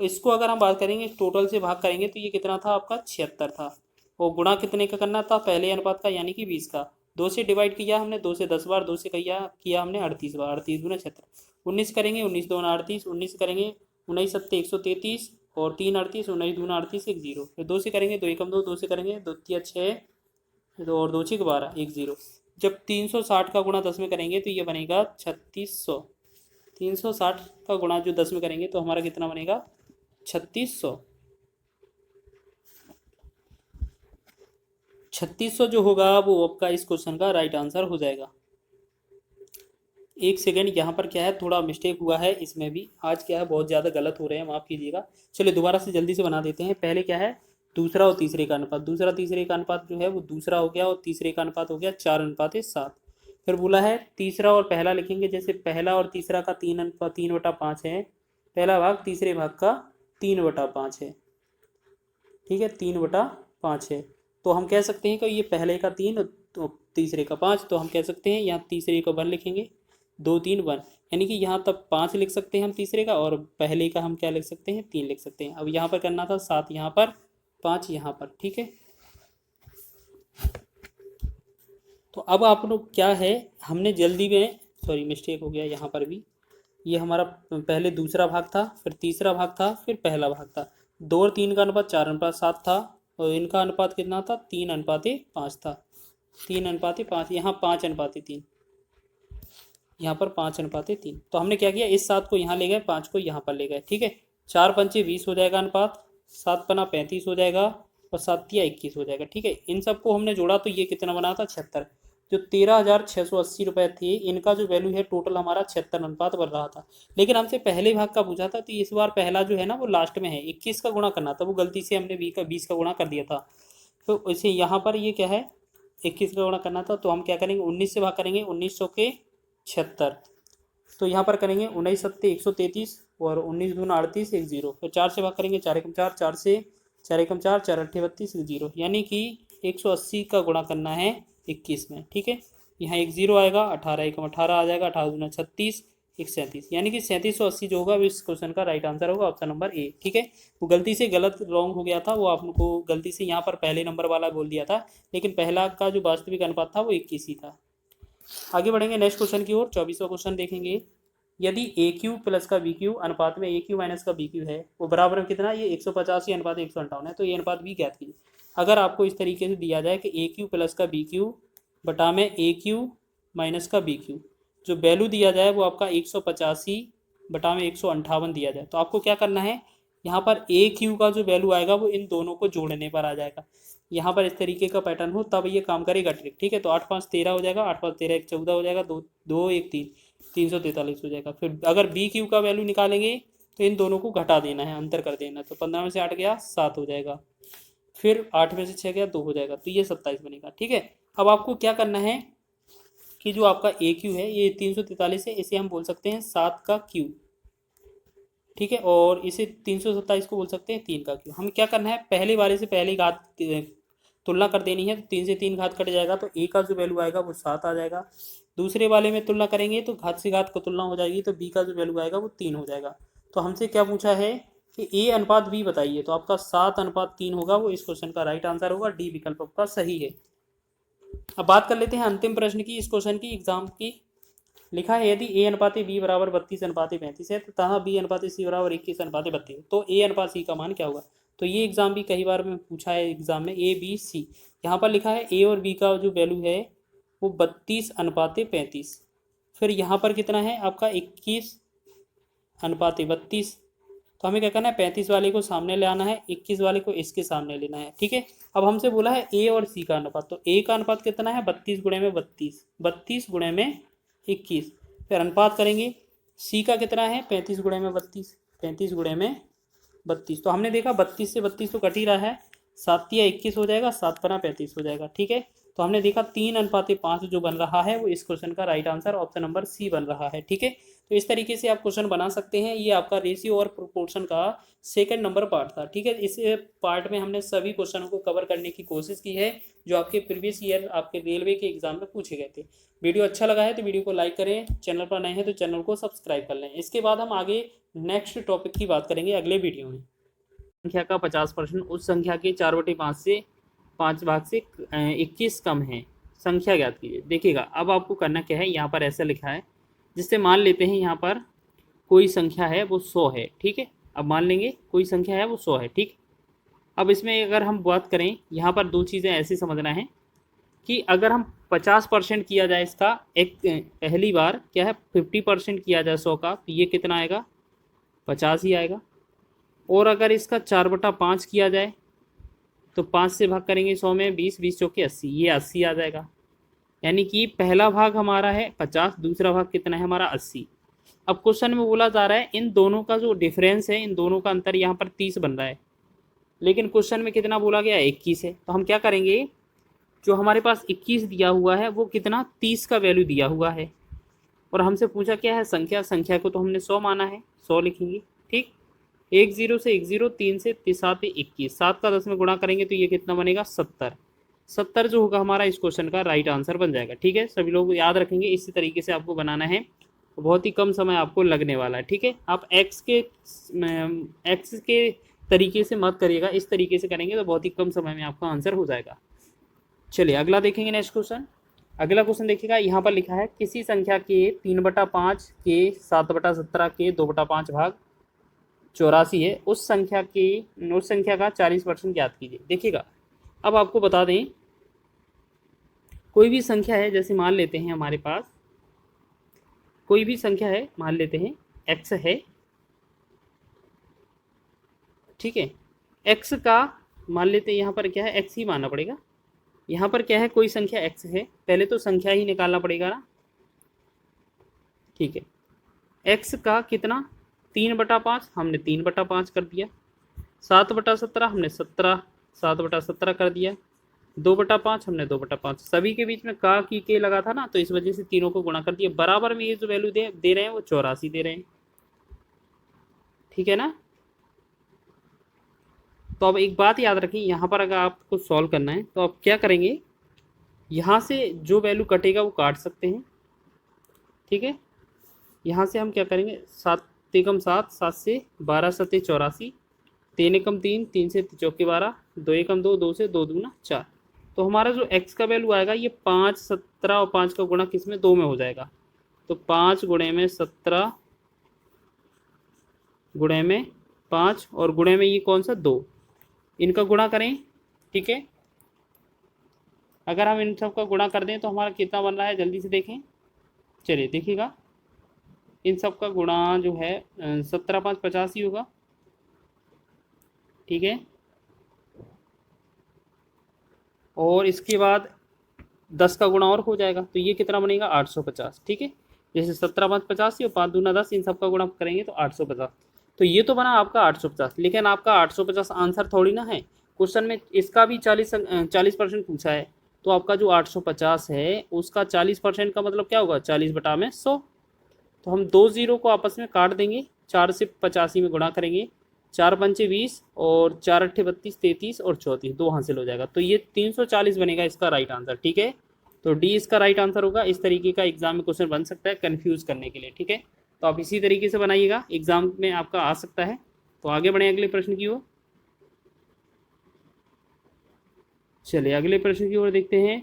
इसको अगर हम बात करेंगे टोटल से भाग करेंगे तो ये कितना था आपका, 76 था, और गुणा कितने का करना था, पहले अनुपात का, यानी कि 20 का। 2 से डिवाइड किया हमने, 2 से 10 बार, 2 से किया हमने 38 बार, 38 दूना 76, 19 करेंगे, 19 दूना 38, 19 करेंगे 19 सत्ते 133 और 3 38, 19 दूना 38, 1 0, फिर 2 से करेंगे 2 एकम 2, 2 से करेंगे 2 तिया 6 और 2 6 12, 1 0, जब 360 का गुणा 10 में करेंगे तो ये बनेगा 3600। 360 का गुणा जो 10 में करेंगे तो हमारा कितना बनेगा 3600। 3600 जो होगा वो आपका इस क्वेश्चन का राइट आंसर हो जाएगा। एक सेकेंड, यहाँ पर क्या है, थोड़ा मिस्टेक हुआ है इसमें भी। आज क्या है, बहुत ज़्यादा गलत हो रहे हैं, माफ़ कीजिएगा। चलिए दोबारा से जल्दी से बना देते हैं। पहले क्या है, दूसरा और तीसरे का अनुपात। दूसरा तीसरे का अनुपात जो है वो दूसरा हो गया, और तीसरे का अनुपात हो गया 4:7। फिर बोला है तीसरा और पहला लिखेंगे। जैसे पहला और तीसरा का 3:5 है, पहला भाग तीसरे भाग का 3/5 है। ठीक है, 3/5 है। तो हम कह सकते हैं कि ये पहले का 3 तो तीसरे का 5, तो हम कह सकते हैं यहाँ तीसरे का 1 लिखेंगे। 2 3 1, यानी कि यहाँ तक 5 लिख सकते हैं हम तीसरे का, और पहले का हम क्या लिख सकते हैं, 3 लिख सकते हैं। अब यहाँ पर करना था 7 यहाँ पर, 5 यहाँ पर। ठीक है, तो अब आप लोग क्या है, हमने जल्दी में, सॉरी मिस्टेक हो गया यहाँ पर भी। ये हमारा पहले दूसरा भाग था, फिर तीसरा भाग था, फिर पहला भाग था। 2 और 3 का अनुपात 4:7 था, और इनका अनुपात कितना था, 3:5 था। 3:5, यहाँ 5:3, यहाँ पर 5:3। तो हमने क्या किया, इस 7 को यहाँ ले गए, 5 को यहाँ पर ले गए। ठीक है, 4 पंचे 20 हो जाएगा अनुपात, 7 पना 35 हो जाएगा, और 7 तिया 21 हो जाएगा। ठीक है, इन सबको हमने जोड़ा तो ये कितना बना था, 76। जो 13,680 रुपये थे, इनका जो वैल्यू है टोटल हमारा 76 अनुपात बन रहा था। लेकिन हमसे पहले भाग का पूछा था, तो इस बार पहला जो है ना वो लास्ट में है। 21 का गुणा करना था, वो गलती से हमने 20 का गुणा कर दिया था। तो इसे यहाँ पर ये क्या है, 21 का गुणा करना था, तो हम क्या करेंगे, 19 से भाग करेंगे, 1900 के 76। तो यहाँ पर करेंगे 19 सत्ते 133, और 19 दूना 38, 1 0। फिर 4 से भाग करेंगे, 4 एकम 4, 4 से 4 एकम 4, 4 अट्ठे 32, 1 0। यानी कि 180 का गुणा करना है 21 में। ठीक है, यहाँ 1 0 आएगा, 18 एकम 18 आ जाएगा, 18 दूना 36, 1 37, यानी कि 3780 जो होगा इस क्वेश्चन का राइट आंसर होगा, ऑप्शन नंबर ए। ठीक है, वो गलती से गलत रॉन्ग हो गया था, वो आपको गलती से यहाँ पर पहले नंबर वाला बोल दिया था, लेकिन पहला का जो वास्तविक अनुपात था वो 21 ही था। आगे बढ़ेंगे नेक्स्ट क्वेश्चन की ओर। 24वां क्वेश्चन देखेंगे। यदि ए क्यू प्लस का बी क्यू अनुपात में ए क्यू माइनस का बी क्यू है, वो बराबर में कितना, ये 185 अनुपात 158 है, तो ये अनुपात भी ज्ञात कीजिए। अगर आपको इस तरीके से दिया जाए कि ए क्यू प्लस का बी क्यू बटा में ए क्यू माइनस का बी क्यू, जो वैल्यू दिया जाए वो आपका 185 बटा में 158 दिया जाए, तो आपको क्या करना है, यहाँ पर ए क्यू का जो वैल्यू आएगा वो इन दोनों को जोड़ने पर आ जाएगा। यहाँ पर इस तरीके का पैटर्न हो तब ये काम करेगा ट्रिक। ठीक है, तो 8 5 13 हो जाएगा, 8 5 13 1 14 हो जाएगा, 2 2 1 3, 343 हो जाएगा। फिर अगर बी क्यू का वैल्यू निकालेंगे तो इन दोनों को घटा देना है, अंतर कर देना। तो 15 में से 8 गया 7 हो जाएगा, फिर 8 में से 6 गया 2 हो जाएगा, तो ये 27 बनेगा। ठीक है, अब आपको क्या करना है कि जो आपका ए क्यू है ये 343 है, इसे हम बोल सकते हैं 7 का क्यू। ठीक है, और इसे 327 को बोल सकते हैं 3 का क्यू। हमें क्या करना है, पहले वाले से पहले घात तुलना कर देनी है, तो 3 से 3 घात कट जाएगा, तो ए का जो वैल्यू आएगा वो 7 आ जाएगा। दूसरे वाले में तुलना करेंगे तो घात से घात को तुलना हो जाएगी, तो बी का जो वैल्यू आएगा वो 3 हो जाएगा। तो हमसे क्या पूछा है कि ए अनुपात बी बताइए, तो आपका 7:3 होगा, वो इस क्वेश्चन का राइट आंसर होगा, डी विकल्प आपका सही है। अब बात कर लेते हैं अंतिम प्रश्न की, इस क्वेश्चन की एग्जाम की। लिखा है यदि ए अनुपात बी बराबर 32:35 है, तो तथा बी अनुपात सी बराबर 21:32, तो ए अनुपात सी का मान क्या होगा। तो ये एग्जाम भी कई बार में पूछा है एग्जाम में, ए बी सी। यहाँ पर लिखा है ए और बी का जो वैल्यू है वो 32:35। फिर यहाँ पर कितना है आपका 21:32। तो हमें क्या करना है, 35 वाले को सामने ले आना है, 21 वाले को इसके सामने लेना है। ठीक है, अब हमसे बोला है ए और सी का अनुपात, तो ए का अनुपात कितना है, 32 गुणे में 32, 32 गुणे में 21। फिर अनुपात करेंगे, सी का कितना है, 35 गुणे में 32, 35 गुणे में 32। तो हमने देखा 32 से 32 तो कट ही रहा है, 7 या 21 हो जाएगा, 7 पना 35 हो जाएगा। ठीक है, तो हमने देखा 3:5 जो बन रहा है वो इस क्वेश्चन का right answer option number C बन रहा है। ठीक है, तो इस तरीके से आप क्वेश्चन बना सकते हैं। ये आपका रेशियो और प्रोपोर्शन का सेकंड नंबर पार्ट था। ठीक है, इस पार्ट में हमने सभी क्वेश्चनों को कवर करने की कोशिश की है जो आपके प्रीवियस ईयर आपके रेलवे के एग्जाम में पूछे गए थे। वीडियो अच्छा लगा है तो वीडियो को लाइक करें, चैनल पर नए हैं तो चैनल को सब्सक्राइब कर लें। इसके बाद हम आगे नेक्स्ट टॉपिक की बात करेंगे अगले वीडियो में। संख्या का 50% उस संख्या के 4/5 से 5 भाग से 21 कम है, संख्या ज्ञात कीजिए। देखिएगा अब आपको करना क्या है, यहाँ पर ऐसा लिखा है, जिससे मान लेते हैं यहाँ पर कोई संख्या है वो 100 है। ठीक है, अब मान लेंगे कोई संख्या है वो 100 है। ठीक, अब इसमें अगर हम बात करें, यहाँ पर दो चीज़ें ऐसे समझना है कि अगर हम 50% किया जाए इसका, एक पहली बार क्या है 50% किया जाए 100 का, तो ये कितना आएगा 50 ही आएगा। और अगर इसका 4/5 किया जाए तो 5 से भाग करेंगे 100 में, 20, 20 चौके 80, ये 80 आ जाएगा। यानी कि पहला भाग हमारा है 50, दूसरा भाग कितना है हमारा 80। अब क्वेश्चन में बोला जा रहा है इन दोनों का जो डिफरेंस है, इन दोनों का अंतर यहाँ पर 30 बन रहा है, लेकिन क्वेश्चन में कितना बोला गया 21 है। तो हम क्या करेंगे, जो हमारे पास 21 दिया हुआ है वो कितना 30 का वैल्यू दिया हुआ है, और हमसे पूछा क्या है संख्या, संख्या को तो हमने 100 माना है, 100 लिखेंगे। ठीक, 10 से 10, 3 से 7 21, 7 का 10 में गुणा करेंगे तो ये कितना बनेगा 70। 70 जो होगा हमारा इस क्वेश्चन का राइट आंसर बन जाएगा। ठीक है, सभी लोग याद रखेंगे, इसी तरीके से आपको बनाना है, बहुत ही कम समय आपको लगने वाला है। ठीक है, आप एक्स के तरीके से मत करिएगा, इस तरीके से करेंगे तो बहुत ही कम समय में आपका आंसर हो जाएगा। चलिए अगला देखेंगे, नेक्स्ट क्वेश्चन। अगला क्वेश्चन देखिएगा, यहाँ पर लिखा है किसी संख्या के 3/5 के 7/17 के 2/5 भाग 84 है, उस संख्या का 40% ज्ञात कीजिए। देखिएगा, अब आपको बता दें, कोई भी संख्या है, जैसे मान लेते हैं हमारे पास कोई भी संख्या है, मान लेते हैं x है। ठीक है, x का मान लेते हैं, यहाँ पर क्या है x ही मानना पड़ेगा। यहाँ पर क्या है, कोई संख्या x है, पहले तो संख्या ही निकालना पड़ेगा ना। ठीक है, x का कितना 3/5, हमने 3/5 कर दिया। 7/17 हमने 7/17 कर दिया। 2/5 हमने 2/5, सभी के बीच में का की के लगा था ना, तो इस वजह से तीनों को गुणा कर दिया। बराबर में ये जो वैल्यू दे रहे हैं वो 84 दे रहे हैं। ठीक है ना। तो अब एक बात याद रखें, यहाँ पर अगर आपको सॉल्व करना है तो आप क्या करेंगे, यहाँ से जो वैल्यू कटेगा वो काट सकते हैं। ठीक है, यहाँ से हम क्या करेंगे, 7 एकम 7, 7 से 12 7 84, 3 एकम 3, 3 से चौके 12, 2 एकम 2, 2 से 2 दूना 4। तो हमारा जो x का वैल्यू आएगा ये 5, 17 और 5 का गुणा किस में 2 में हो जाएगा। तो 5 गुणे में 17 गुणे में 5 और गुणे में ये कौन सा 2, इनका गुणा करें। ठीक है, अगर हम इन सब का गुणा कर दें तो हमारा कितना बन रहा है, जल्दी से देखें। चलिए देखिएगा, इन सब का गुणा जो है 17 5 50 ही होगा। ठीक है, और इसके बाद 10 का गुणा और हो जाएगा, तो ये कितना बनेगा 850। ठीक है, जैसे 17 5 85 और 5 दूना 10, इन सब का गुणा करेंगे तो 850। तो ये तो बना आपका 850, लेकिन आपका 850 आंसर थोड़ी ना है, क्वेश्चन में इसका भी 40% पूछा है। तो आपका जो 850 है उसका 40% का मतलब क्या होगा, 40/100। तो हम 2 0 को आपस में काट देंगे, 4 से 85 में गुणा करेंगे, 4 पंचे 20 और 4 अट्ठे 32, 33 और 34, 2 हासिल हो जाएगा। तो ये 340 बनेगा इसका राइट आंसर। ठीक है, तो डी इसका राइट आंसर होगा। इस तरीके का एग्जाम में क्वेश्चन बन सकता है कंफ्यूज करने के लिए। ठीक है, तो आप इसी तरीके से बनाइएगा, एग्जाम में आपका आ सकता है। तो आगे बढ़े अगले प्रश्न की ओर। चलिए अगले प्रश्न की ओर देखते हैं।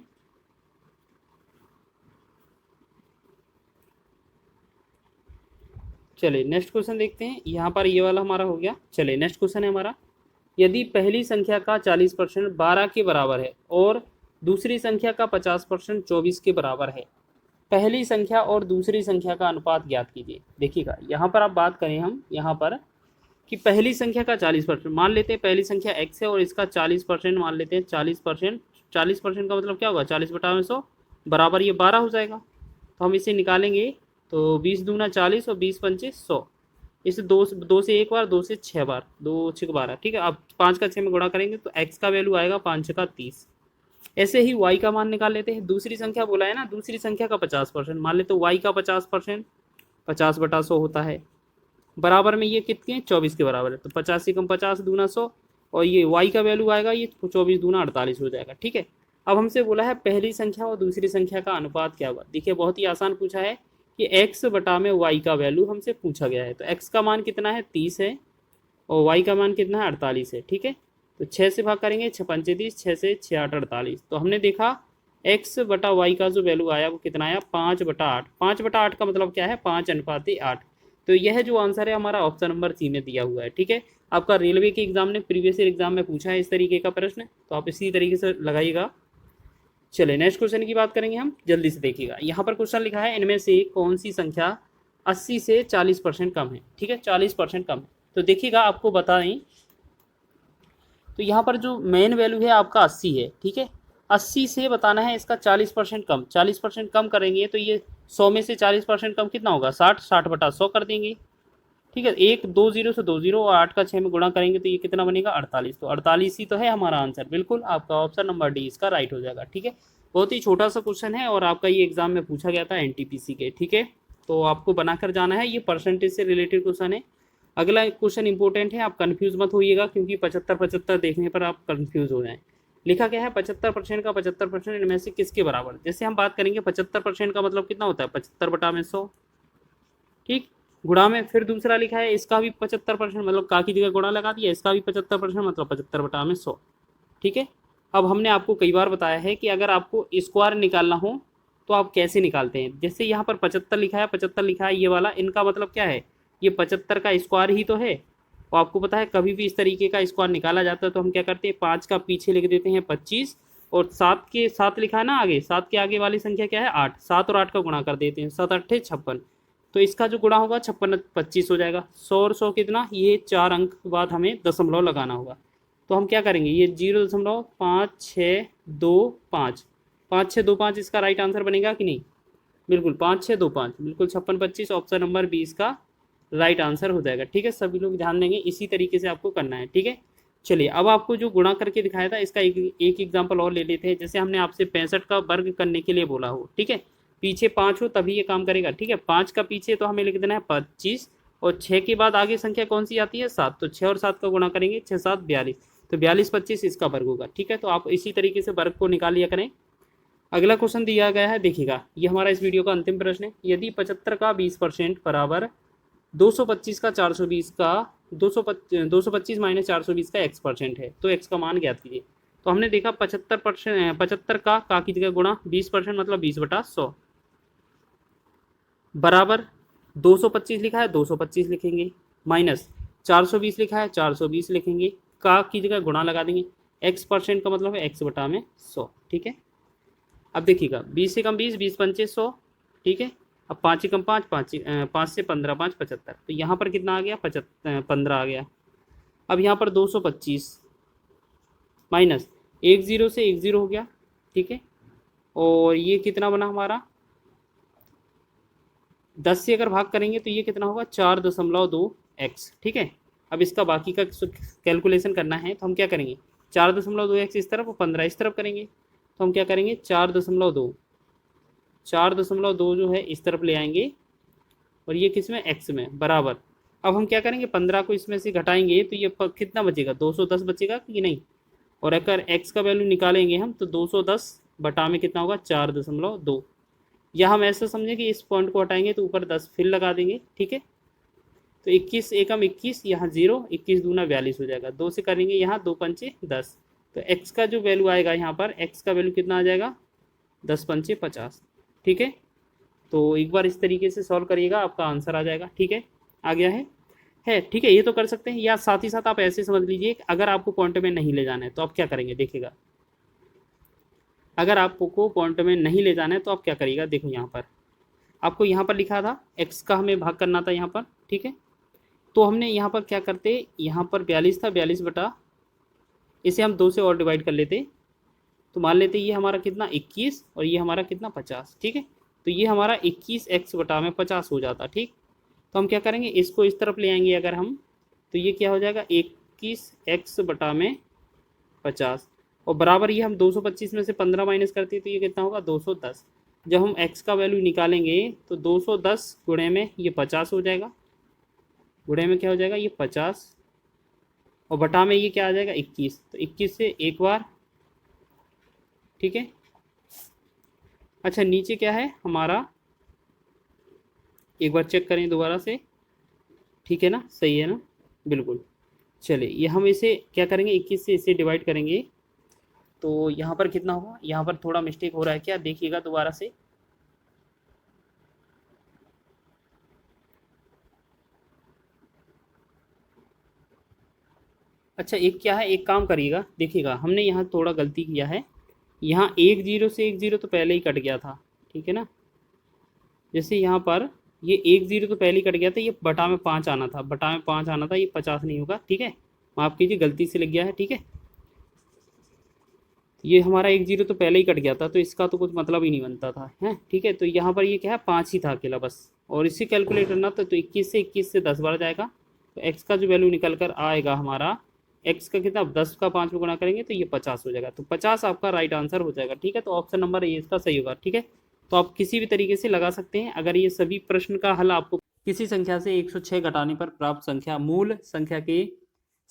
चलिए नेक्स्ट क्वेश्चन देखते हैं, यहाँ पर ये वाला हमारा हो गया। चलिए नेक्स्ट क्वेश्चन है हमारा, यदि पहली संख्या का 40% 12 के बराबर है और दूसरी संख्या का 50% 24 के बराबर है, पहली संख्या और दूसरी संख्या का अनुपात ज्ञात कीजिए। देखिएगा, यहाँ पर आप बात करें हम यहाँ पर कि पहली संख्या का 40%, मान लेते हैं पहली संख्या x है और इसका 40% मान लेते हैं। 40% का मतलब क्या होगा, 40/100 बराबर ये 12 हो जाएगा। तो हम इसे निकालेंगे तो 20 दूना 40 और 20 पंचे 100, इसे 2 से 1 बार, 2 से 6 बार, 2 6 12। ठीक है, अब 5 का 6 में गुणा करेंगे तो x का वैल्यू आएगा 5 6 का 30। ऐसे ही y का मान निकाल लेते हैं। दूसरी संख्या बोला है ना, दूसरी संख्या का 50%, मान लेते तो y का 50% 50/100 होता है, बराबर में ये कितने 24 के बराबर है। तो 50 से कम 50 दूना 100, और ये y का वैल्यू आएगा ये 24 दूना 48 हो जाएगा। ठीक है, अब हमसे बोला है पहली संख्या और दूसरी संख्या का अनुपात क्या हुआ। देखिए बहुत ही आसान पूछा है कि x बटा में y का वैल्यू हमसे पूछा गया है। तो x का मान कितना है 30 है और y का मान कितना है 48 है। ठीक है, तो 6 से भाग करेंगे, 6 पंचे 30, 6 से 6 8 48। तो हमने देखा x बटा y का जो वैल्यू आया वो कितना आया 5/8। 5/8 का मतलब क्या है 5:8। तो यह जो आंसर है हमारा ऑप्शन नंबर सी में दिया हुआ है। ठीक है, आपका रेलवे के एग्जाम ने प्रीवियस ईयर एग्जाम में पूछा है इस तरीके का प्रश्न, तो आप इसी तरीके से लगाइएगा। चलिए नेक्स्ट क्वेश्चन की बात करेंगे हम, जल्दी से देखिएगा। यहाँ पर क्वेश्चन लिखा है इनमें से कौन सी संख्या 80 से 40% कम है। ठीक है, 40% कम है। तो देखिएगा आपको बता दें, तो यहाँ पर जो मेन वैल्यू है आपका 80 है। ठीक है, 80 से बताना है इसका 40% कम। 40% कम करेंगे तो ये 100 में से 40% कम कितना होगा, 60। 60/100 कर देंगे। ठीक है, एक 2 जीरो से 2 जीरो और 8 का 6 में गुणा करेंगे तो ये कितना बनेगा, 48। तो 48 ही तो है हमारा आंसर। बिल्कुल आपका ऑप्शन नंबर डी इसका राइट हो जाएगा। ठीक है, बहुत ही छोटा सा क्वेश्चन है और आपका ये एग्जाम में पूछा गया था एनटीपीसी के। ठीक है, तो आपको बनाकर जाना है, ये परसेंटेज से रिलेटेड क्वेश्चन है। अगला क्वेश्चन इंपॉर्टेंट है, आप कंफ्यूज मत होइएगा क्योंकि 75-75 देखने पर आप कंफ्यूज हो जाएं। लिखा क्या है, 75% का 75% इनमें से किसके बराबर। जैसे हम बात करेंगे 75% का मतलब कितना होता है, 75/100। ठीक, गुणा में फिर दूसरा लिखा है इसका भी 75%, मतलब का की जगह गुणा लगा दिया, इसका भी 75% मतलब 75/100। ठीक है, अब हमने आपको कई बार बताया है कि अगर आपको स्क्वायर निकालना हो तो आप कैसे निकालते हैं। जैसे यहाँ पर 75 लिखा है, 75 लिखा है, ये वाला इनका मतलब क्या है, ये 75 का स्क्वायर ही तो है। और आपको पता है कभी भी इस तरीके का स्क्वायर निकाला जाता है तो हम क्या करते हैं, 5 का पीछे लिख देते हैं 25, और 7 के साथ लिखा है ना आगे, 7 के आगे वाली संख्या क्या है, 8। 7 और 8 का गुणा कर देते हैं, 7 8 56। तो इसका जो गुणा होगा 56 हो जाएगा। 100 और 100 कितना, ये 4 अंक के बाद हमें दशमलव लगाना होगा। तो हम क्या करेंगे, ये 0.5625, 5625 इसका राइट आंसर बनेगा कि नहीं। बिल्कुल 5625, बिल्कुल 5625 ऑप्शन नंबर 20 का राइट आंसर हो जाएगा। ठीक है, सभी लोग ध्यान देंगे, इसी तरीके से आपको करना है। ठीक है, चलिए अब आपको जो गुणा करके दिखाया था इसका एक एग्जाम्पल और ले लेते हैं। जैसे हमने आपसे 65 का वर्ग करने के लिए बोला हो, ठीक है, पीछे 5 हो तभी ये काम करेगा। ठीक है, 5 का पीछे तो हमें लिख देना है 25, और 6 के बाद आगे संख्या कौन सी आती है, 7। तो 6 और 7 का गुणा करेंगे, 6 7 42, तो 42 25 इसका वर्ग होगा। ठीक है, तो आप इसी तरीके से वर्ग को निकाल लिया करें। अगला क्वेश्चन दिया गया है, देखिएगा, ये हमारा इस वीडियो का अंतिम प्रश्न है। यदि 75 का 20% बराबर 225 का 420 का 225 माइनस 420 का x% है तो x का मान ज्ञात कीजिए। तो हमने देखा 75%, 75 का की जगह गुणा 20% मतलब 20/100 बराबर 225 लिखा है 225 लिखेंगे, माइनस 420 लिखा है 420 लिखेंगे, का की जगह गुणा लगा देंगे। x% का मतलब है x/100। ठीक है, अब देखिएगा 20 से कम 20, 20 पंचे 100। ठीक है, अब 5 से कम 5, 5 से 15, 5 75। तो यहाँ पर कितना आ गया, 15 आ गया। अब यहाँ पर 225 माइनस 1 0 से 1 0 हो गया। ठीक है, और ये कितना बना हमारा, 10 से अगर भाग करेंगे तो ये कितना होगा, 4.2x। ठीक है, अब इसका बाकी का कैलकुलेशन करना है तो हम क्या करेंगे, 4.2x इस तरफ और 15 इस तरफ करेंगे। तो हम क्या करेंगे, 4.2 जो है इस तरफ ले आएंगे, और ये किस में, x में, बराबर। अब हम क्या करेंगे, 15 को इसमें से घटाएंगे तो ये कितना बचेगा, 210 बचेगा कि नहीं। और अगर x का वैल्यू निकालेंगे हम तो 210 बटा में कितना होगा, 4.2। या हम ऐसा समझें कि इस पॉइंट को हटाएंगे तो ऊपर 10 फिर लगा देंगे। ठीक है, तो 21 एकम 21, यहाँ 0, 21 दूना 42 हो जाएगा। 2 से करेंगे यहाँ 2 पंचे 10, तो x का जो वैल्यू आएगा यहाँ पर, x का वैल्यू कितना आ जाएगा, 10 पंचे 50। ठीक है, तो एक बार इस तरीके से सॉल्व करिएगा, आपका आंसर आ जाएगा। ठीक है, आ गया है। ठीक है, ये तो कर सकते हैं, या साथ ही साथ आप ऐसे समझ लीजिए अगर आपको पॉइंट में नहीं ले जाना है तो आप क्या करेंगे, देखिएगा, अगर आपको पॉइंट में नहीं ले जाना है तो आप क्या करिएगा। देखो यहाँ पर आपको यहाँ पर लिखा था x का हमें भाग करना था यहाँ पर। ठीक है, तो हमने यहाँ पर क्या करते, यहाँ पर 42 था, 42 बटा, इसे हम 2 से और डिवाइड कर लेते, तो मान लेते ये हमारा कितना 21 और ये हमारा कितना 50। ठीक है, तो ये हमारा 21x बटा में 50 हो जाता। ठीक, तो हम क्या करेंगे, इसको इस तरफ ले आएंगे अगर हम, तो ये क्या हो जाएगा, 21x बटा में 50, और बराबर ये हम 225 में से 15 माइनस करते हैं तो ये कितना होगा, 210। जब हम x का वैल्यू निकालेंगे तो 210 गुणे में ये 50 हो जाएगा, गुणे में क्या हो जाएगा, ये 50, और बटा में ये क्या आ जाएगा, 21। तो 21 से एक बार। ठीक है, अच्छा नीचे क्या है हमारा, एक बार चेक करें दोबारा से। ठीक है ना, सही है ना, बिल्कुल। चलिए ये हम इसे क्या करेंगे, 21 से इसे डिवाइड करेंगे तो यहाँ पर कितना होगा, यहाँ पर थोड़ा मिस्टेक हो रहा है क्या, देखिएगा दोबारा से। अच्छा एक क्या है, एक काम करिएगा, देखिएगा हमने यहाँ थोड़ा गलती किया है। यहाँ 1 0 से 1 0 तो पहले ही कट गया था, ठीक है ना। जैसे यहाँ पर ये 1 0 तो पहले ही कट गया था, ये बटा में 5 आना था, बटा में 5 आना था, ये 50 नहीं होगा, ठीक है। माफ़ कीजिए, गलती से लग गया है, ठीक है। ये हमारा 1 0 तो पहले ही कट गया था, तो इसका तो कुछ मतलब ही नहीं बनता था, है ठीक है। तो यहाँ पर ये क्या है, 5 ही था अकेला बस, और इससे कैलकुलेट करना था। तो 21 से 10 बार जाएगा, तो एक्स का जो वैल्यू निकल कर आएगा हमारा, एक्स का कितना, 10 का 5 में गुणा करेंगे तो ये 50 हो जाएगा। तो 50 आपका राइट आंसर हो जाएगा, ठीक है। तो ऑप्शन नंबर ए इसका सही होगा, ठीक है। तो आप किसी भी तरीके से लगा सकते हैं। अगर ये सभी प्रश्न का हल आपको किसी संख्या से 106 घटाने पर प्राप्त संख्या मूल संख्या के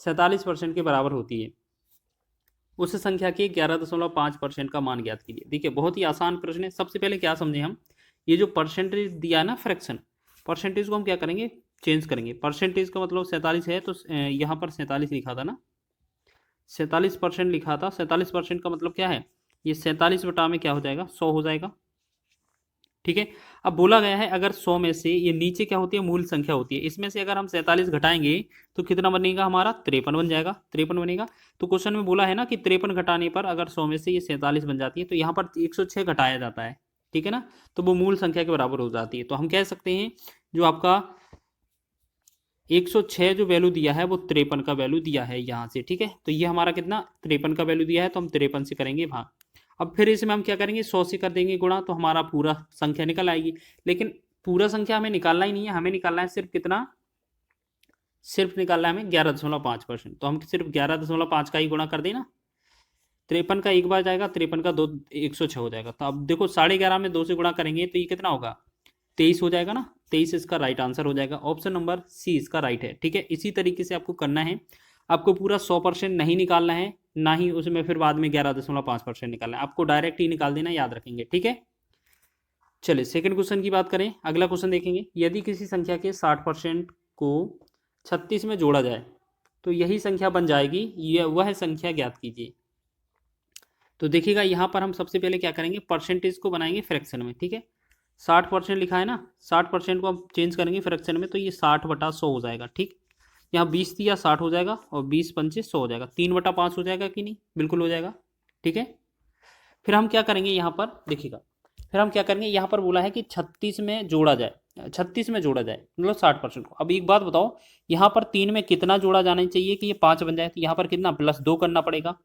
47% के बराबर होती है, उस संख्या के 11.5% का मान ज्ञात कीजिए। देखिए बहुत ही आसान प्रश्न है। सबसे पहले क्या समझे हम, ये जो परसेंटेज दिया है ना, फ्रैक्शन, परसेंटेज को हम क्या करेंगे, चेंज करेंगे। परसेंटेज का मतलब 47 है, तो यहाँ पर 47 लिखा था ना, 47% लिखा था। 47% का मतलब क्या है, ये 47 बटा में क्या हो जाएगा, 100 हो जाएगा, ठीक है। अब बोला गया है अगर 100 में से, ये नीचे क्या होती है, मूल संख्या होती है, इसमें से अगर हम 47 घटाएंगे तो कितना बनेगा हमारा, 53 बन जाएगा, 53 बनेगा। तो क्वेश्चन में बोला है ना कि 53 घटाने पर अगर 100 में से ये 47 बन जाती है, तो यहाँ पर 106 घटाया जाता है, ठीक है ना। तो वो मूल संख्या के बराबर हो जाती है। तो हम कह सकते हैं जो आपका 106 जो वैल्यू दिया है वो 53 का वैल्यू दिया है यहाँ से, ठीक है। तो ये हमारा कितना, 53 का वैल्यू दिया है, तो हम 53 से करेंगे भाग। अब फिर इसमें हम क्या करेंगे, 100 से कर देंगे गुणा, तो हमारा पूरा संख्या निकल आएगी। लेकिन पूरा संख्या हमें निकालना ही नहीं है, हमें निकालना है सिर्फ कितना, सिर्फ निकालना है हमें 11.5%। तो हम सिर्फ 11.5 का ही गुणा कर देना। 53 का एक बार जाएगा, 53 का 2, 106 हो जाएगा। तो अब देखो 11.5 में 2 से गुणा करेंगे तो ये कितना होगा, 23 हो जाएगा ना। 23 इसका राइट आंसर हो जाएगा। ऑप्शन नंबर सी इसका राइट है, ठीक है। इसी तरीके से आपको करना है। आपको पूरा 100% नहीं निकालना है, ना ही उसमें फिर बाद में 11.5% निकालना है, आपको डायरेक्ट ही निकाल देना, याद रखेंगे, ठीक है। चलिए सेकंड क्वेश्चन की बात करें। अगला क्वेश्चन देखेंगे, यदि किसी संख्या के 60% को 36 में जोड़ा जाए तो यही संख्या बन जाएगी, यह वह संख्या ज्ञात कीजिए। तो देखिएगा यहाँ पर हम सबसे पहले क्या करेंगे, परसेंटेज को बनाएंगे फ्रैक्शन में, ठीक है। 60% लिखा है ना, 60% को हम चेंज करेंगे फ्रैक्शन में, तो ये 60/100 हो जाएगा, ठीक। यहाँ 20 दिया, 60 हो जाएगा, और 20×5 100 हो जाएगा, 3/5 हो जाएगा कि नहीं, बिल्कुल हो जाएगा, ठीक है। फिर हम क्या करेंगे यहाँ पर, देखिएगा फिर हम क्या करेंगे, यहाँ पर बोला है कि 36 में जोड़ा जाए, 36 में जोड़ा जाए मतलब 60% को। अब एक बात बताओ, यहाँ पर 3 में कितना जोड़ा जाना चाहिए कि ये 5 बन जाए, तो यहाँ पर कितना, +2 करना पड़ेगा।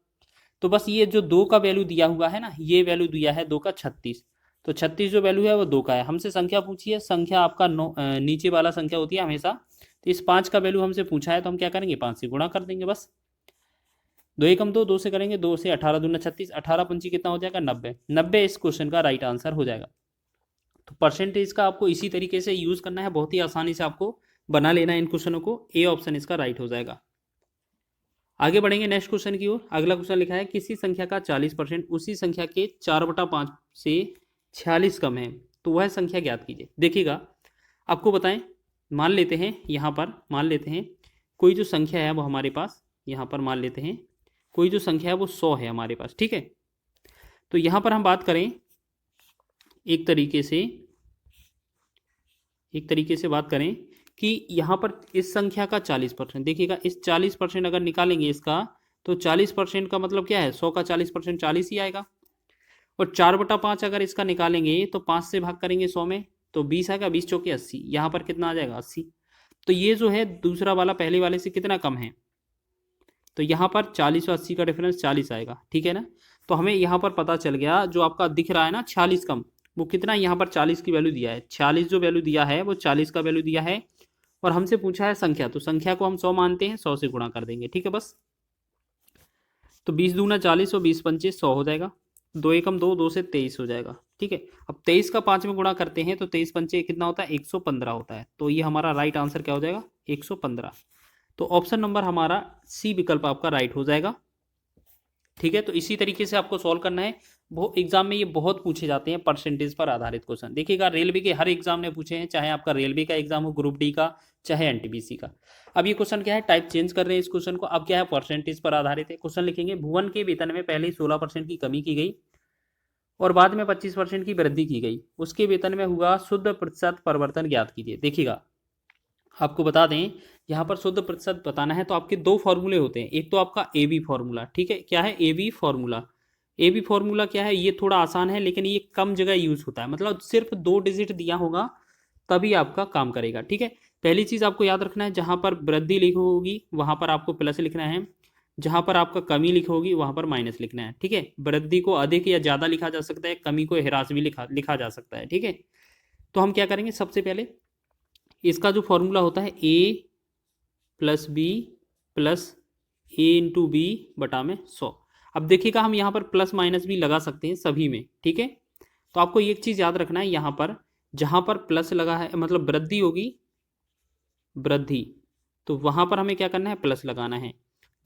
तो बस ये जो 2 का वैल्यू दिया हुआ है ना, ये वैल्यू दिया है 2 का 36। तो 36 जो वैल्यू है वो 2 का है। हमसे संख्या पूछी है, संख्या आपका नीचे वाला संख्या होती है हमेशा। तो इस 5 का वैल्यू हमसे पूछा है, तो हम क्या करेंगे, 5 से गुणा कर देंगे बस। 2 एकम 2, 2 से करेंगे, 2 से 18 दूना 36, 18×5 कितना हो जाएगा, 90। 90 इस क्वेश्चन का राइट आंसर हो जाएगा। तो परसेंटेज का आपको इसी तरीके से यूज करना है, बहुत ही आसानी से आपको बना लेना है इन क्वेश्चनों को। ए ऑप्शन इसका राइट हो जाएगा। आगे बढ़ेंगे नेक्स्ट क्वेश्चन की ओर। अगला क्वेश्चन लिखा है, किसी संख्या का 40% उसी संख्या के 4/5 से 46 कम है, तो वह संख्या ज्ञात कीजिए। देखिएगा आपको बताएं, मान लेते हैं यहाँ पर, मान लेते हैं कोई जो संख्या है वो हमारे पास, यहाँ पर मान लेते हैं कोई जो संख्या है वो 100 है हमारे पास, ठीक है। तो यहाँ पर हम बात करें एक तरीके से बात करें कि यहाँ पर इस संख्या का 40%, देखिएगा इस 40% अगर निकालेंगे इसका, तो 40% का मतलब क्या है, 100 का 40% 40 ही आएगा। और 4/5 अगर इसका निकालेंगे तो 5 से भाग करेंगे 100 में, तो 20 आएगा, 20 चौके 80, यहाँ पर कितना आ जाएगा, 80। तो ये जो है दूसरा वाला पहले वाले से कितना कम है, तो यहाँ पर 40 और 80 का डिफरेंस 40 आएगा, ठीक है ना। तो हमें यहाँ पर पता चल गया, जो आपका दिख रहा है ना 46 कम, वो कितना, यहाँ पर 40 की वैल्यू दिया है, 46 जो वैल्यू दिया है वो 40 का वैल्यू दिया है। और हमसे पूछा है संख्या, तो संख्या को हम 100 मानते हैं, 100 से गुणा कर देंगे, ठीक है बस। तो 20 दूना 40 और 20×5 100 हो जाएगा। 2 एकम 2, 2 से 23 हो जाएगा, ठीक है। अब 23 का 5 में गुणा करते हैं तो 23×5 कितना होता है, 115 होता है। तो ये हमारा राइट आंसर क्या हो जाएगा, 115। तो ऑप्शन नंबर हमारा सी विकल्प आपका राइट हो जाएगा, ठीक है। तो इसी तरीके से आपको सॉल्व करना है। वो एग्जाम में ये बहुत पूछे जाते हैं परसेंटेज पर आधारित क्वेश्चन। देखिएगा रेलवे के हर एग्जाम ने पूछे हैं, चाहे आपका रेलवे का एग्जाम हो, ग्रुप डी का, चाहे एनटीपीसी का। अब ये क्वेश्चन क्या है, टाइप चेंज कर रहे हैं इस क्वेश्चन को। अब क्या है, परसेंटेज पर आधारित है। क्वेश्चन लिखेंगे, भुवन के वेतन में पहले 16% की कमी की गई और बाद में 25% की वृद्धि की गई, उसके वेतन में हुआ शुद्ध प्रतिशत परिवर्तन ज्ञात कीजिए। देखिएगा आपको बता दें, यहाँ पर शुद्ध प्रतिशत बताना है तो आपके दो फॉर्मूले होते हैं। एक तो आपका ए बी फॉर्मूला, ठीक है, क्या है, A B formula. A B formula क्या है, ये थोड़ा आसान है लेकिन ये कम जगह यूज होता है, मतलब सिर्फ 2 डिजिट दिया होगा तभी आपका काम करेगा। ठीक है, पहली चीज आपको याद रखना है, जहां पर वृद्धि लिखी होगी वहां पर आपको प्लस लिखना है, जहां पर आपका कमी लिखी होगी वहां पर माइनस लिखना है। ठीक है, वृद्धि को अधिक या ज्यादा लिखा जा सकता है, कमी को ह्रास भी लिखा जा सकता है। ठीक है, तो हम क्या करेंगे, सबसे पहले इसका जो फॉर्मूला होता है ए प्लस बी प्लस ए इंटू बी बटा में 100। अब देखिएगा हम यहाँ पर प्लस माइनस भी लगा सकते हैं सभी में। ठीक है, तो आपको एक चीज याद रखना है, यहाँ पर जहां पर प्लस लगा है मतलब वृद्धि होगी, वृद्धि, तो वहां पर हमें क्या करना है, प्लस लगाना है।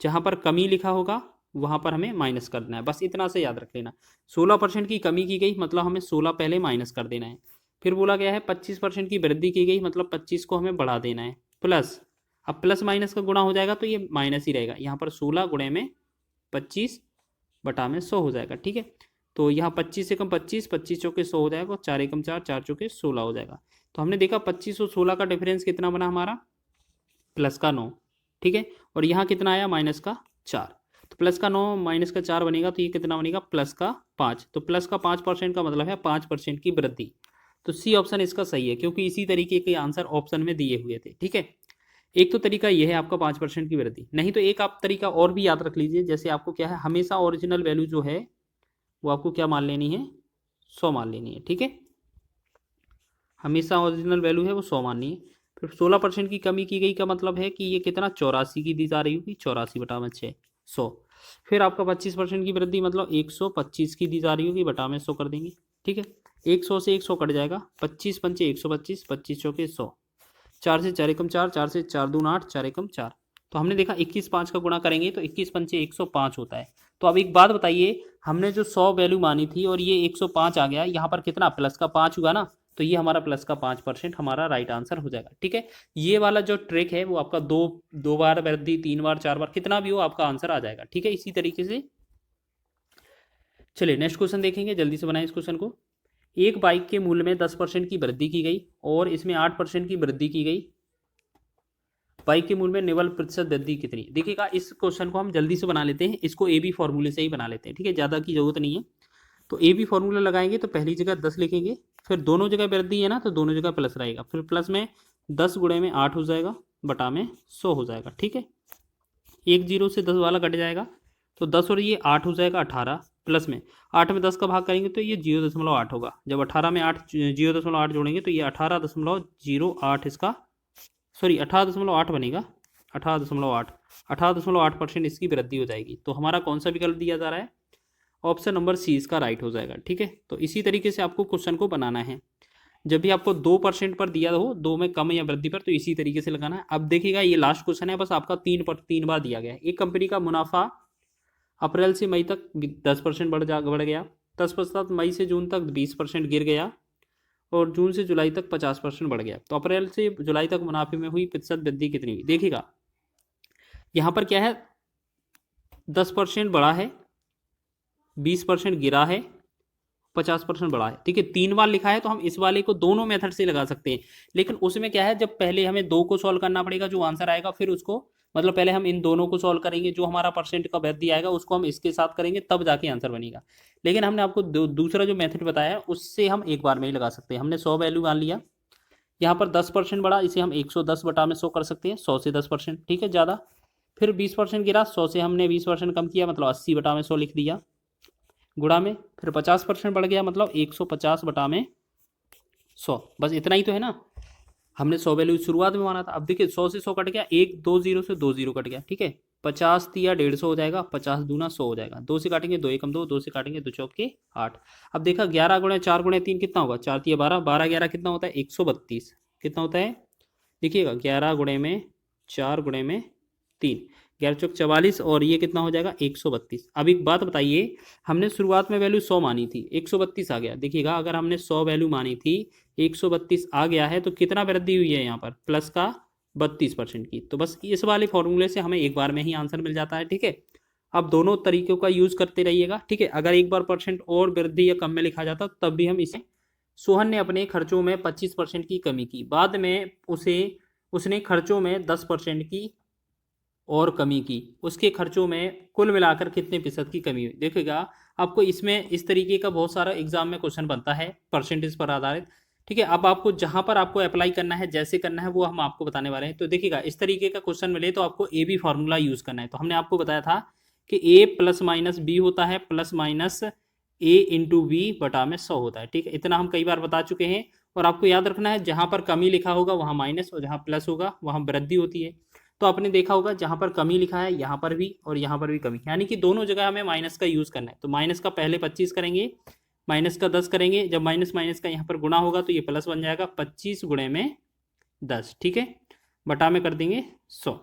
जहां पर कमी लिखा होगा वहां पर हमें माइनस करना है, बस इतना से याद रख लेना। 16% की कमी की गई मतलब हमें 16 पहले माइनस कर देना है। फिर बोला गया है 25% की वृद्धि की गई मतलब 25 को हमें बढ़ा देना है, प्लस। अब प्लस माइनस का गुणा हो जाएगा तो ये माइनस ही रहेगा, यहाँ पर 16 गुणे में 25 बटा में 100 हो जाएगा। ठीक है, तो यहाँ 25 से कम 25, 25 चौके 100 हो जाएगा, 4 एकम 4, 4 चौके 16 हो जाएगा। तो हमने देखा 25 और 16 का डिफरेंस कितना बना हमारा, प्लस का 9। ठीक है, और यहाँ कितना आया, माइनस का 4। तो प्लस का 9 माइनस का 4 बनेगा तो ये कितना बनेगा, प्लस का 5। तो प्लस का 5% का मतलब है 5% की वृद्धि। तो सी ऑप्शन इसका सही है, क्योंकि इसी तरीके के आंसर ऑप्शन में दिए हुए थे। ठीक है, एक तो तरीका ये है आपका 5% की वृद्धि, नहीं तो एक आप तरीका और भी याद रख लीजिए। जैसे आपको क्या है, हमेशा ओरिजिनल वैल्यू जो है वो आपको क्या मान लेनी है, 100 मान लेनी है। ठीक है, हमेशा ओरिजिनल वैल्यू है वो 100 माननी है। फिर 16% की कमी की गई का मतलब है कि ये कितना, 84 की दी जा रही होगी, 84 बटा में 6, 100। फिर आपका 25% की वृद्धि मतलब 125 की दी जा रही होगी, बटा में 100 कर देंगे। ठीक है, 100 से 100 कट जाएगा, 25 पंचे 125, 25 चौके 100, 4 से 4 एकम 4, 4 से 4 दून 8, 4 एकम 4। तो हमने देखा 21 5 का गुणा करेंगे तो 21 पंचे 105 होता है। तो अब एक बात बताइए, हमने जो 100 वैल्यू मानी थी और ये 105 आ गया, यहाँ पर कितना प्लस का 5 हुआ ना, तो ये हमारा प्लस का 5% हमारा राइट आंसर हो जाएगा। ठीक है, ये वाला जो ट्रिक है वो आपका दो बार वृद्धि, 3 बार, 4 बार, कितना भी हो आपका आंसर आ जाएगा। ठीक है, इसी तरीके से चलिए नेक्स्ट क्वेश्चन देखेंगे, जल्दी से बनाएं इस क्वेश्चन को। एक बाइक के मूल्य में 10% की वृद्धि की गई और इसमें 8% की वृद्धि की गई, बाइक के मूल्य में निवल प्रतिशत वृद्धि कितनी। देखिएगा इस क्वेश्चन को हम जल्दी से बना लेते हैं, इसको ए बी फॉर्मूले से ही बना लेते हैं। ठीक है, ज़्यादा की जरूरत नहीं है। तो ए बी फॉर्मूला लगाएंगे तो पहली जगह 10 लिखेंगे, फिर दोनों जगह वृद्धि है ना तो दोनों जगह प्लस रहेगा, फिर प्लस में 10 गुणे में 8 हो जाएगा, बटा में 100 हो जाएगा। ठीक है, एक जीरो से 10 वाला कट जाएगा तो 10 और ये 8 हो जाएगा 18, प्लस में 8 में 10 का भाग करेंगे तो ये 0.8 होगा। जब 18 में 8 0.8 जोड़ेंगे तो ये 18.08 इसका, सॉरी 18.8 बनेगा, 18.8, 18.8% इसकी वृद्धि हो जाएगी। तो हमारा कौन सा विकल्प दिया जा रहा है, ऑप्शन नंबर सी इसका राइट हो जाएगा। ठीक है, तो इसी तरीके से आपको क्वेश्चन को बनाना है। जब भी आपको 2% पर दिया हो, 2 में कम या वृद्धि पर, तो इसी तरीके से लगाना है। अब देखिएगा ये लास्ट क्वेश्चन है, बस आपका 3 बार दिया गया है। एक कंपनी का मुनाफा अप्रैल से मई तक 10% बढ़ गया, तत्पश्चात मई से जून तक 20% गिर गया और जून से जुलाई तक 50% बढ़ गया। तो अप्रैल से जुलाई तक मुनाफे में हुई प्रतिशत वृद्धि कितनी हुई। देखिएगा यहाँ पर क्या है, 10% बढ़ा है, 20% गिरा है, 50% बढ़ा है। ठीक है, 3 बार लिखा है तो हम इस वाले को दोनों मेथड से लगा सकते हैं, लेकिन उसमें क्या है, जब पहले हमें 2 को सॉल्व करना पड़ेगा, जो आंसर आएगा फिर उसको, मतलब पहले हम इन दोनों को सॉल्व करेंगे, जो हमारा परसेंट का वृद्धि आएगा उसको हम इसके साथ करेंगे, तब जाके आंसर बनेगा। लेकिन हमने आपको दूसरा जो मेथड बताया है उससे हम एक बार में ही लगा सकते हैं। हमने 100 वैल्यू मान लिया, यहाँ पर 10% बढ़ा, इसे हम 110 बटा में 100 कर सकते हैं, 100 से 10%। ठीक है, ज़्यादा। फिर 20% गिरा, 100 से हमने 20% कम किया, मतलब 80 बटा में 100 लिख दिया, गुणा में। फिर 50% बढ़ गया, मतलब 150 बटा में 100। बस इतना ही तो है ना, हमने 100 वैल्यू शुरुआत में माना था। अब देखिए 100 से 100 कट गया, 1 2 0 से 2 0 कट गया। ठीक है, 50 दिया 150 हो जाएगा, 50 दूना 100 हो जाएगा, 2 से काटेंगे 2 एकम 2, 2 से काटेंगे 2 चौके 8। अब देखा 11 गुणे 4 गुणे 3 कितना होगा, 4 3 12, 12 11 कितना होता है, 132 कितना होता है। देखिएगा 11 गुणे में 4 गुणे में 3, 11 चौक 44 और ये कितना हो जाएगा 132। अब एक बात बताइए, हमने शुरुआत में वैल्यू 100 मानी थी, 132 आ गया। देखिएगा अगर हमने 100 वैल्यू मानी थी, 132 आ गया है, तो कितना वृद्धि हुई है यहाँ पर, प्लस का 32% की। तो बस इस वाले फॉर्मूले से हमें एक बार में ही आंसर मिल जाता है। ठीक है, अब दोनों तरीकों का यूज करते रहिएगा। ठीक है, अगर एक बार परसेंट और वृद्धि या कम में लिखा जाता तब भी हम इसे, सोहन ने अपने खर्चों में 25% की कमी की, बाद में उसने खर्चों में 10% की और कमी की, उसके खर्चों में कुल मिलाकर कितने प्रतिशत की कमी हुई। देखिएगा आपको इसमें इस तरीके का बहुत सारा एग्जाम में क्वेश्चन बनता है परसेंटेज पर आधारित। ठीक है, अब आपको जहां पर आपको अप्लाई करना है, जैसे करना है, वो हम आपको बताने वाले हैं। तो देखिएगा इस तरीके का क्वेश्चन मिले तो आपको ए बी फार्मूला यूज करना है। तो हमने आपको बताया था कि ए प्लस माइनस बी होता है, प्लस माइनस ए इंटू बी बटा में 100 होता है। ठीक है, इतना हम कई बार बता चुके हैं। और आपको याद रखना है जहां पर कमी लिखा होगा वहां माइनस, और जहां प्लस होगा वहां वृद्धि होती है। तो आपने देखा होगा जहां पर कमी लिखा है यहाँ पर भी और यहाँ पर भी कमी, यानी कि दोनों जगह हमें माइनस का यूज करना है। तो माइनस का पहले 25 करेंगे, माइनस का 10 करेंगे, जब माइनस माइनस का यहाँ पर गुणा होगा तो ये प्लस बन जाएगा, 25 गुणे में 10। ठीक है, बटा में कर देंगे 100,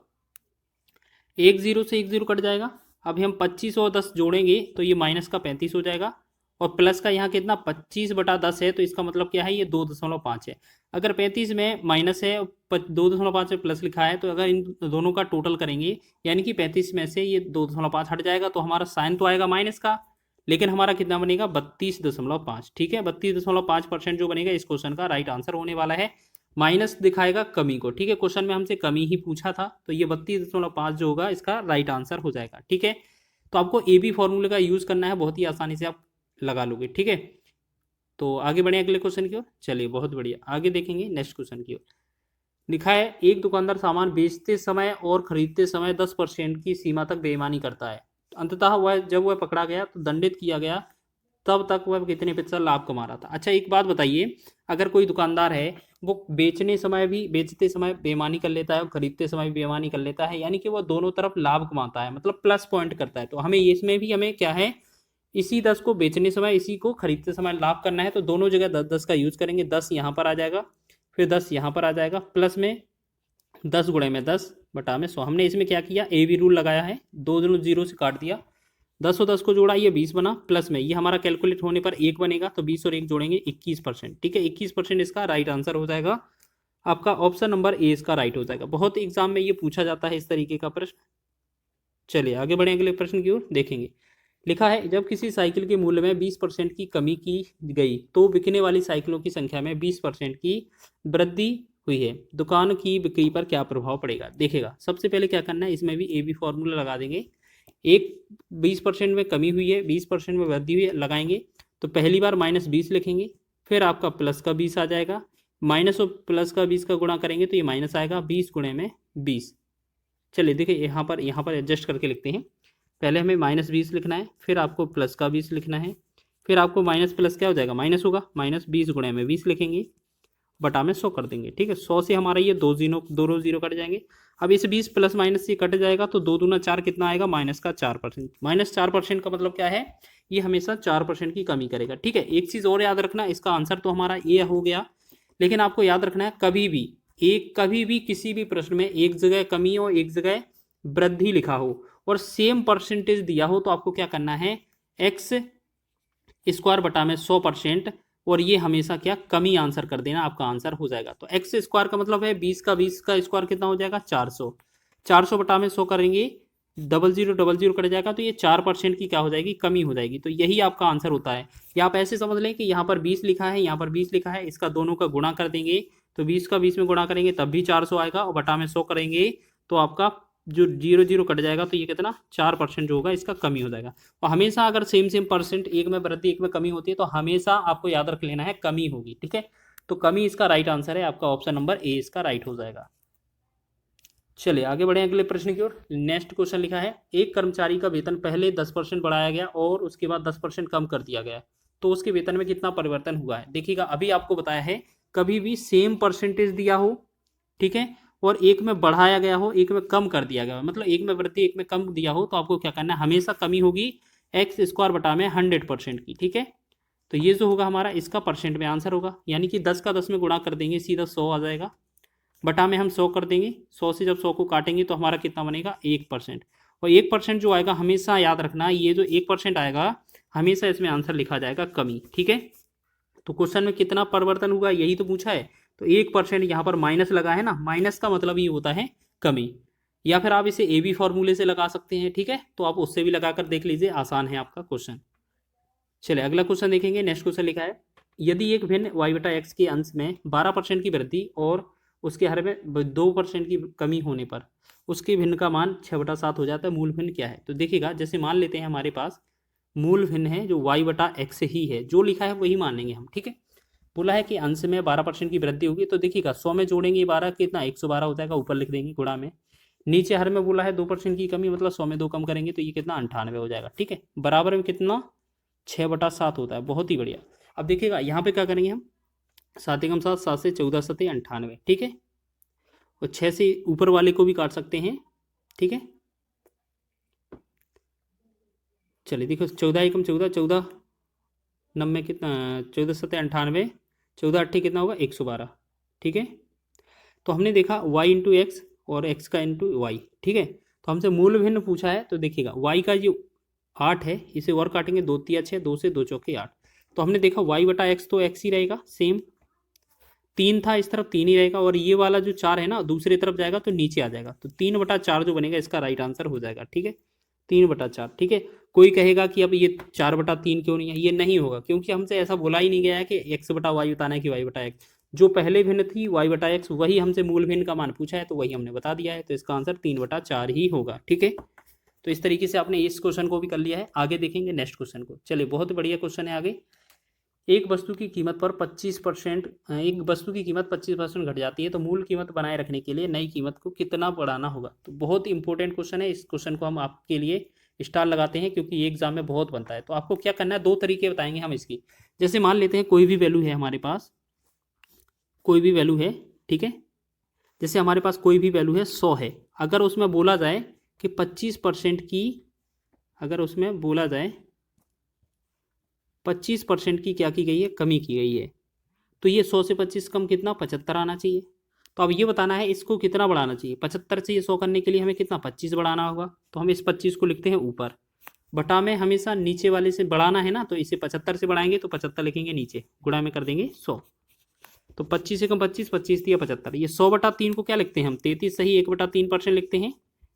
एक जीरो से एक जीरो कट जाएगा। अभी हम 25 और 10 जोड़ेंगे तो ये माइनस का 35 हो जाएगा, और प्लस का यहाँ कितना 25 बटा 10 है, तो इसका मतलब क्या है, ये 2.5 है। अगर 35 में माइनस है, 2.5 में प्लस लिखा है, तो अगर इन दोनों का टोटल करेंगे, यानी कि 35 में से ये 2.5 हट जाएगा, तो हमारा साइन तो आएगा माइनस का, लेकिन हमारा कितना बनेगा 32.5। ठीक है, 32.5% जो बनेगा इस क्वेश्चन का राइट आंसर होने वाला है। माइनस दिखाएगा कमी को। ठीक है, क्वेश्चन में हमसे कमी ही पूछा था, तो ये 32.5 जो होगा इसका राइट आंसर हो जाएगा। ठीक है, तो आपको ए बी फॉर्मूले का यूज करना है, बहुत ही आसानी से आप लगा लोगे। ठीक है, तो आगे बढ़े अगले क्वेश्चन की ओर। चलिए बहुत बढ़िया, आगे देखेंगे नेक्स्ट क्वेश्चन की ओर। लिखा है एक दुकानदार सामान बेचते समय और खरीदते समय 10% की सीमा तक बेईमानी करता है। अंततः वह जब वह पकड़ा गया तो दंडित किया गया, तब तक वह कितने प्रतिशत लाभ कमा रहा था। अच्छा एक बात बताइए, अगर कोई दुकानदार है वो बेचते समय बेईमानी कर लेता है और खरीदते समय भी बेईमानी कर लेता है, यानी कि वह दोनों तरफ लाभ कमाता है, मतलब प्लस पॉइंट करता है, तो हमें इसमें भी हमें क्या है, इसी 10 को बेचने समय, इसी को खरीदते समय लाभ करना है। तो दोनों जगह 10-10 का यूज करेंगे। 10 यहाँ पर आ जाएगा, फिर 10 यहाँ पर आ जाएगा, प्लस में 10 गुणे में 10 बटा में 100। हमने इसमें क्या किया, ए बी रूल लगाया है, दो दोनों जीरो से काट दिया, 10 और 10 को जोड़ा, ये 20 बना, प्लस में ये हमारा कैलकुलेट होने पर 1 बनेगा, तो 20 और 1 जोड़ेंगे 21%। ठीक है, 21% इसका राइट आंसर हो जाएगा। आपका ऑप्शन नंबर ए इसका राइट हो जाएगा। बहुत एग्जाम में ये पूछा जाता है इस तरीके का प्रश्न। चलिए आगे बढ़े अगले प्रश्न की ओर देखेंगे। लिखा है जब किसी साइकिल के मूल्य में 20% की कमी की गई तो बिकने वाली साइकिलों की संख्या में 20% की वृद्धि हुई है, दुकान की बिक्री पर क्या प्रभाव पड़ेगा। देखेगा सबसे पहले क्या करना है, इसमें भी ए बी फॉर्मूला लगा देंगे। एक 20% में कमी हुई है, 20% में वृद्धि हुई है, लगाएंगे तो पहली बार -20 लिखेंगे, फिर आपका प्लस का 20 आ जाएगा, माइनस और प्लस का 20 का गुणा करेंगे तो ये माइनस आएगा, 20 गुणे में 20। चलिए देखिए यहाँ पर एडजस्ट करके लिखते हैं। पहले हमें -20 लिखना है, फिर आपको प्लस का 20 लिखना है, फिर आपको माइनस प्लस क्या हो जाएगा, माइनस होगा, -20 गुणे में 20 लिखेंगे, बटा में 100 कर देंगे। ठीक है, 100 से हमारा ये दो जीरो कट जाएंगे। अब इस 20 प्लस माइनस से कट जाएगा तो 2 दूना 4 कितना आएगा, -4%। -4% का मतलब क्या है, ये हमेशा 4% की कमी करेगा। ठीक है, एक चीज़ और याद रखना, इसका आंसर तो हमारा ये हो गया, लेकिन आपको याद रखना है कभी भी किसी भी प्रश्न में एक जगह कमी हो, एक जगह वृद्धि लिखा हो और सेम परसेंटेज दिया हो, तो आपको क्या करना है, एक्स स्क्वायर बटा में 100%, और ये हमेशा क्या कमी आंसर कर देना, आपका आंसर हो जाएगा। तो एक्स स्क्वायर का मतलब है 20 का स्क्वायर कितना हो जाएगा, 400। 400 बटा में 100 करेंगे, 0000 कट जाएगा, तो ये 4% की क्या हो जाएगी, कमी हो जाएगी। तो यही आपका आंसर होता है। या आप ऐसे समझ लें कि यहाँ पर 20 लिखा है, यहाँ पर 20 लिखा है, इसका दोनों का गुणा कर देंगे, तो 20 का 20 में गुणा करेंगे तब भी 400 आएगा, और बटा में 100 करेंगे तो आपका जो 00 कट जाएगा, तो ये कितना 4% जो होगा इसका कमी हो जाएगा। और हमेशा अगर सेम परसेंट, एक में वृद्धि एक में कमी होती है, तो हमेशा आपको याद रख लेना है कमी होगी। ठीक है, तो कमी इसका राइट आंसर है, आपका ऑप्शन नंबर ए इसका राइट हो जाएगा। चलिए आगे बढ़े अगले प्रश्न की ओर। नेक्स्ट क्वेश्चन लिखा है एक कर्मचारी का वेतन पहले 10% बढ़ाया गया और उसके बाद 10% कम कर दिया गया, तो उसके वेतन में कितना परिवर्तन हुआ है। देखिएगा अभी आपको बताया है, कभी भी सेम परसेंटेज दिया हो, ठीक है, और एक में बढ़ाया गया हो, एक में कम कर दिया गया हो, मतलब एक में वृद्धि एक में कम दिया हो, तो आपको क्या करना है, हमेशा कमी होगी एक्स स्क्वायर बटा में 100% की। ठीक है, तो ये जो होगा हमारा इसका परसेंट में आंसर होगा, यानी कि 10 का 10 में गुणा कर देंगे, सीधा 100 आ जाएगा, बटा में हम 100 कर देंगे, 100 से जब 100 को काटेंगे तो हमारा कितना बनेगा 1%। और 1% जो आएगा, हमेशा याद रखना, ये जो 1% आएगा हमेशा इसमें आंसर लिखा जाएगा कमी। ठीक है, तो क्वेश्चन में कितना परिवर्तन हुआ यही तो पूछा है, तो 1% यहाँ पर माइनस लगा है ना, माइनस का मतलब ये होता है कमी। या फिर आप इसे ए बी फॉर्मूले से लगा सकते हैं। ठीक है, तो आप उससे भी लगाकर देख लीजिए, आसान है आपका क्वेश्चन। चलिए अगला क्वेश्चन देखेंगे। नेक्स्ट क्वेश्चन लिखा है यदि एक भिन्न y बटा एक्स के अंश में 12% की वृद्धि और उसके हर में 2% की कमी होने पर उसके भिन्न का मान 6/7 हो जाता है। मूल भिन्न क्या है? तो देखिएगा, जैसे मान लेते हैं हमारे पास मूल भिन्न है जो y/x ही है, जो लिखा है वही मानेंगे हम, ठीक है। बोला है कि अंश में 12% की वृद्धि होगी, तो देखिएगा 100 में जोड़ेंगे 12 कितना 112 हो जाएगा, ऊपर लिख देंगे गुणा में। नीचे हर में बोला है 2% की कमी, मतलब 100 में 2 कम करेंगे तो ये कितना 98 हो जाएगा, ठीक है। बराबर में कितना 6/7 होता है, बहुत ही बढ़िया। अब देखिएगा यहाँ पे क्या करेंगे हम, 7 एकम 7, 7 से 14 सते 98, ठीक है। और 6 से ऊपर वाले को भी काट सकते हैं, ठीक है। चलिए देखो 14 एकम 14, 14 नब्बे कितना 14 सते 98, 14 अट्ठी कितना होगा 112, ठीक है। तो हमने देखा y इंटू एक्स और x का इंटू वाई, ठीक है। तो हमसे मूल भिन्न पूछा है, तो देखिएगा y का जो 8 है इसे और काटेंगे, 2 तिया 6, 2 से 2 चौके 8। तो हमने देखा y/x तो x ही रहेगा सेम, 3 था इस तरफ 3 ही रहेगा, और ये वाला जो 4 है ना दूसरी तरफ जाएगा तो नीचे आ जाएगा, तो 3/4 जो बनेगा इसका राइट आंसर हो जाएगा, ठीक है। 3/4, ठीक है। कोई कहेगा कि अब ये 4/3 क्यों नहीं है, ये नहीं होगा क्योंकि हमसे ऐसा बोला ही नहीं गया है कि x/y बताना है कि y/x। जो पहले भिन्न थी y/x वही हमसे मूल भिन्न का मान पूछा है, तो वही हमने बता दिया है, तो इसका आंसर 3/4 ही होगा, ठीक है। तो इस तरीके से आपने इस क्वेश्चन को भी कर लिया है। आगे देखेंगे नेक्स्ट क्वेश्चन को। चलिए बहुत बढ़िया क्वेश्चन है आगे। एक वस्तु की कीमत पर 25% एक वस्तु की कीमत 25% घट जाती है, तो मूल कीमत बनाए रखने के लिए नई कीमत को कितना बढ़ाना होगा? तो बहुत इंपॉर्टेंट क्वेश्चन है, इस क्वेश्चन को हम आपके लिए स्टार लगाते हैं क्योंकि ये एग्जाम में बहुत बनता है। तो आपको क्या करना है, 2 तरीके बताएंगे हम इसकी। जैसे मान लेते हैं कोई भी वैल्यू है हमारे पास, कोई भी वैल्यू है, ठीक है। जैसे हमारे पास कोई भी वैल्यू है 100 है, अगर उसमें बोला जाए कि 25% की, अगर उसमें बोला जाए 25% की क्या की गई है, कमी की गई है, तो ये 100 से 25 कम कितना 75 आना चाहिए। तो अब ये बताना है इसको कितना बढ़ाना चाहिए, 75 से ये 100 करने के लिए हमें कितना 25 बढ़ाना होगा। तो हम इस 25 को लिखते हैं ऊपर, बटा में हमेशा नीचे वाले से बढ़ाना है ना, तो इसे 75 से बढ़ाएंगे तो 75 लिखेंगे नीचे, गुणा में कर देंगे 100। तो 25 से कम 25, 25 दिया 75, ये 100/3 को क्या लिखते हैं हम 33 सही 1/3% लिखते हैं,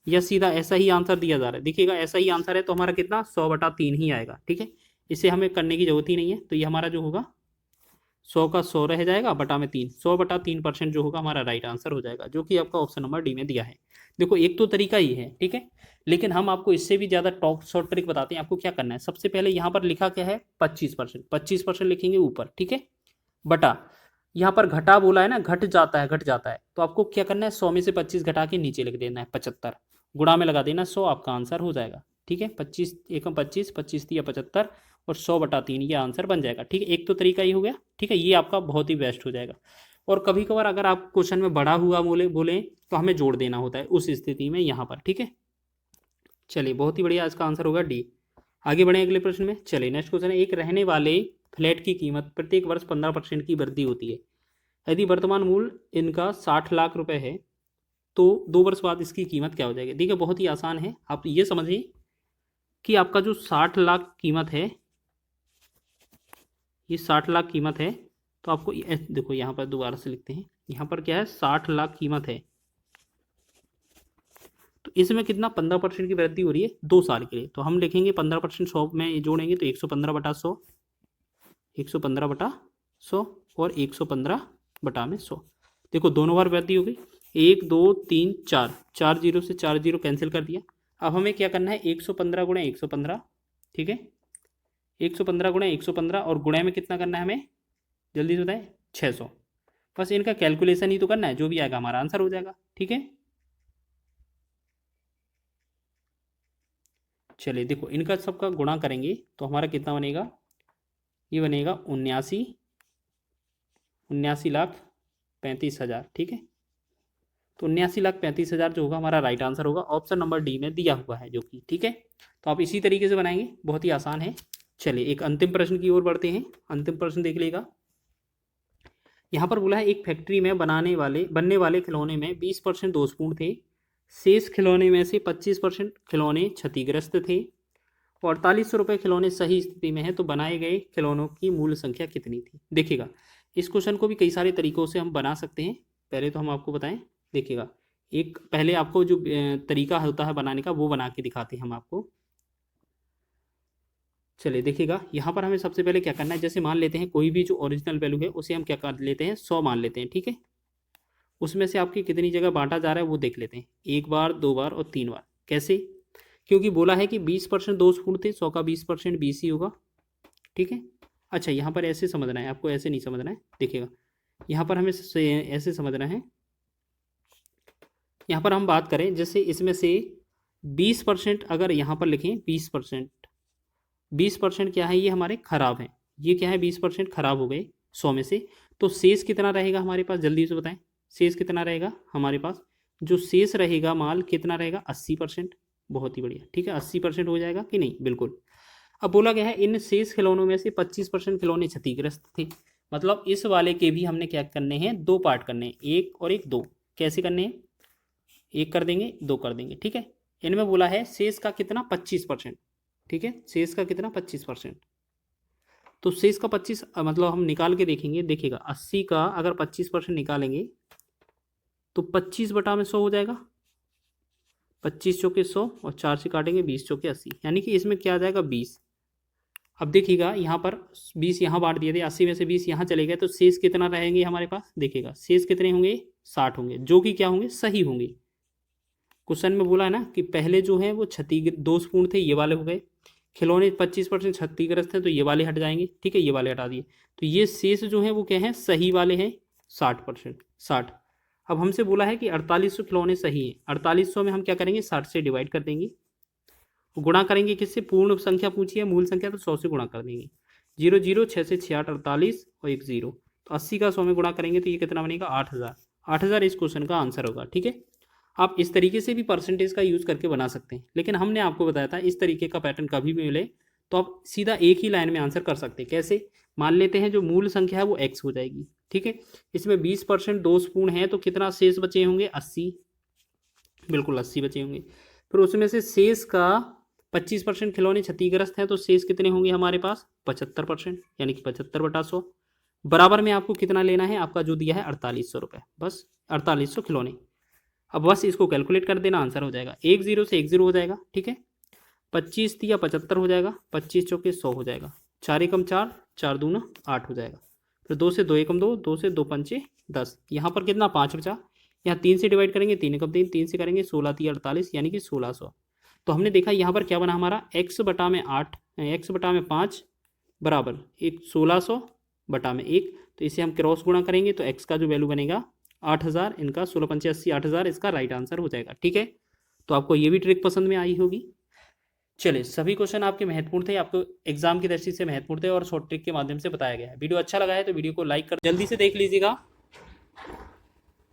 या सीधा ऐसा ही आंसर दिया जा रहा है। देखिएगा ऐसा ही आंसर है तो हमारा कितना 100/3 ही आएगा, ठीक है। इसे हमें करने की जरूरत ही नहीं है, तो ये हमारा जो होगा 100 का 100 रह जाएगा, बटा में 3, 100/3% जो होगा हमारा राइट आंसर हो जाएगा, जो कि आपका ऑप्शन नंबर डी में दिया है। देखो एक तो तरीका ही है, ठीक है, लेकिन हम आपको इससे भी ज़्यादा टॉप शॉर्ट ट्रिक बताते हैं। आपको क्या करना है, सबसे पहले यहाँ पर लिखा क्या है 25%, 25% लिखेंगे ऊपर, ठीक है, बटा यहाँ पर घटा बोला है ना, घट जाता है, घट जाता है, तो आपको क्या करना है 100 में से 25 घटा के नीचे लिख देना है 75, गुणा में लगा देना 100, आपका आंसर हो जाएगा, ठीक है। 25 एकम 25, 25 दिया 75 और 100/3 ये आंसर बन जाएगा, ठीक है। एक तो तरीका ये हो गया, ठीक है, ये आपका बहुत ही बेस्ट हो जाएगा। और कभी कभार अगर आप क्वेश्चन में बढ़ा हुआ बोले तो हमें जोड़ देना होता है उस स्थिति में यहाँ पर, ठीक है। चलिए बहुत ही बढ़िया, इसका आंसर होगा डी। आगे बढ़े अगले प्रश्न में। चलिए नेक्स्ट क्वेश्चन है, एक रहने वाले फ्लैट की कीमत प्रत्येक वर्ष 15% की वृद्धि होती है। यदि वर्तमान मूल्य इनका 60 लाख रुपए है तो 2 वर्ष बाद इसकी कीमत क्या हो जाएगी? देखिए बहुत ही आसान है, आप ये समझिए कि आपका जो 60 लाख कीमत है, ये 60 लाख कीमत है, तो आपको देखो यहाँ पर दोबारा से लिखते हैं, यहाँ पर क्या है 60 लाख कीमत है, तो इसमें कितना 15% की वृद्धि हो रही है 2 साल के लिए, तो हम लिखेंगे 15% 100 में जोड़ेंगे तो 115/100, 115/100 और 115 में 100। देखो दोनों बार वृद्धि हो गई, 1 2 3 4, 4 जीरो से 4 जीरो कैंसिल कर दिया। अब हमें क्या करना है 115 गुणा 115, ठीक है, 115 गुणा 115 और गुणा में कितना करना है हमें, जल्दी से बताएं 600। बस इनका कैलकुलेशन ही तो करना है, जो भी आएगा हमारा आंसर हो जाएगा, ठीक है। चलिए देखो इनका सबका गुणा करेंगे तो हमारा कितना बनेगा, ये बनेगा 79,35,35,000, ठीक है। तो 79,35,000 जो होगा हमारा राइट आंसर होगा, ऑप्शन नंबर डी में दिया हुआ है जो कि, ठीक है। तो आप इसी तरीके से बनाएंगे, बहुत ही आसान है। चलिए एक अंतिम प्रश्न की ओर बढ़ते हैं। अंतिम प्रश्न देख लीजिएगा, यहाँ पर बोला है एक फैक्ट्री में बनने वाले खिलौने में 20% दोषपूर्ण थे, शेष खिलौने में से 25% खिलौने क्षतिग्रस्त थे, 4800 रुपये खिलौने सही स्थिति में है, तो बनाए गए खिलौनों की मूल संख्या कितनी थी? देखिएगा इस क्वेश्चन को भी कई सारे तरीकों से हम बना सकते हैं, पहले तो हम आपको बताएं। देखिएगा एक पहले आपको जो तरीका होता है बनाने का वो बना के दिखाते हैं हम आपको। चलिए देखिएगा यहाँ पर हमें सबसे पहले क्या करना है, जैसे मान लेते हैं कोई भी जो ओरिजिनल वैल्यू है उसे हम क्या कर लेते हैं 100 मान लेते हैं, ठीक है। उसमें से आपकी कितनी जगह बांटा जा रहा है वो देख लेते हैं, 1 बार, 2 बार और 3 बार। कैसे? क्योंकि बोला है कि 20% दोष पूर्ण थे, 100 का 20% 20 ही होगा। ठीक है। अच्छा, यहाँ पर ऐसे समझना है आपको, ऐसे नहीं समझना है। देखिएगा, यहाँ पर हमें ऐसे समझना है। यहाँ पर हम बात करें, जैसे इसमें से 20% अगर यहाँ पर लिखें, 20% क्या है, ये हमारे खराब हैं। ये क्या है, 20% खराब हो गए 100 में से। तो शेष कितना रहेगा हमारे पास, जल्दी से बताएं। शेष कितना रहेगा हमारे पास? जो शेष रहेगा माल कितना रहेगा, 80%। बहुत ही बढ़िया, ठीक है, 80% हो जाएगा कि नहीं? बिल्कुल। अब बोला गया है इन शेष खिलौनों में से 25% खिलौने क्षतिग्रस्त थे। मतलब इस वाले के भी हमने क्या करने हैं, 2 पार्ट करने हैं, 1 और 1 2। कैसे करने हैं? 1 कर देंगे, 2 कर देंगे। ठीक है। इनमें बोला है शेष का कितना, 25%। ठीक है, शेष का कितना, 25%। तो शेष का 25 मतलब हम निकाल के देखेंगे। देखिएगा, 80 का अगर 25% निकालेंगे तो 25/100 हो जाएगा। 25 चौके 100 और 4 से काटेंगे, 20 चौके 80, यानी कि इसमें क्या आ जाएगा, 20। अब देखिएगा, यहाँ पर 20 यहाँ बांट दिए थे, 80 में से 20 यहाँ चले गए, तो शेष कितना रहेंगे हमारे पास? देखिएगा, शेष कितने होंगे, 60 होंगे, जो कि क्या होंगे, सही होंगे। क्वेश्चन में बोला है ना कि पहले जो है वो दोषपूर्ण थे, ये वाले हो गए। खिलौने 25% क्षतिग्रस्त हैं, तो ये वाले हट जाएंगे। ठीक है, ये वाले हटा दिए, तो ये शेष जो है वो क्या है, सही वाले हैं, 60%, 60। अब हमसे बोला है कि 4800 खिलौने सही है। 4800 में हम क्या करेंगे, 60 से डिवाइड कर देंगे, गुणा करेंगे किससे, पूर्ण संख्या पूछी है, मूल संख्या, तो 100 से गुणा कर देंगे। 0 0 6 से 6 8 48 और 1 0, तो 80 का 100 में गुणा करेंगे तो ये कितना बनेगा, 8000। 8000 इस क्वेश्चन का आंसर होगा। ठीक है। आप इस तरीके से भी परसेंटेज का यूज़ करके बना सकते हैं, लेकिन हमने आपको बताया था इस तरीके का पैटर्न कभी भी मिले तो आप सीधा एक ही लाइन में आंसर कर सकते हैं। कैसे? मान लेते हैं जो मूल संख्या है वो x हो जाएगी। ठीक है। इसमें 20% दोषपूर्ण है, तो कितना शेष बचे होंगे, 80। बिल्कुल 80 बचे होंगे। फिर उसमें से शेष का 25% खिलौने क्षतिग्रस्त हैं, तो शेष कितने होंगे हमारे पास, 75%, यानी कि 75/100। बराबर में आपको कितना लेना है, आपका जो दिया है 4800 रुपये, बस 4800 खिलौने। अब बस इसको कैलकुलेट कर देना, आंसर हो जाएगा। 1 0 से 1 0 हो जाएगा। ठीक है। 25 या 75 हो जाएगा, 25 चौके 100 हो जाएगा, 4 एकम 4, 4 दूना 8 हो जाएगा। फिर 2 से 2 एकम 2, 2 से 2 पंचे 10। यहाँ पर कितना, 5 बचा। यहाँ 3 से डिवाइड करेंगे, 3 एकम 3, 3 से करेंगे 16 3 48, यानी कि 1600। तो हमने देखा यहाँ पर क्या बना हमारा, x/8, x/5 बराबर 1600/1। तो इसे हम क्रॉस गुणा करेंगे तो x का जो वैल्यू बनेगा 8000, इनका 16 पंचे 80, 8000 इसका राइट आंसर हो जाएगा। ठीक है। तो आपको ये भी ट्रिक पसंद में आई होगी। चलिए, सभी क्वेश्चन आपके महत्वपूर्ण थे, आपको एग्जाम की दृष्टि से महत्वपूर्ण थे और शॉर्ट ट्रिक के माध्यम से बताया गया है। वीडियो अच्छा लगा है तो वीडियो को लाइक कर जल्दी से देख लीजिएगा।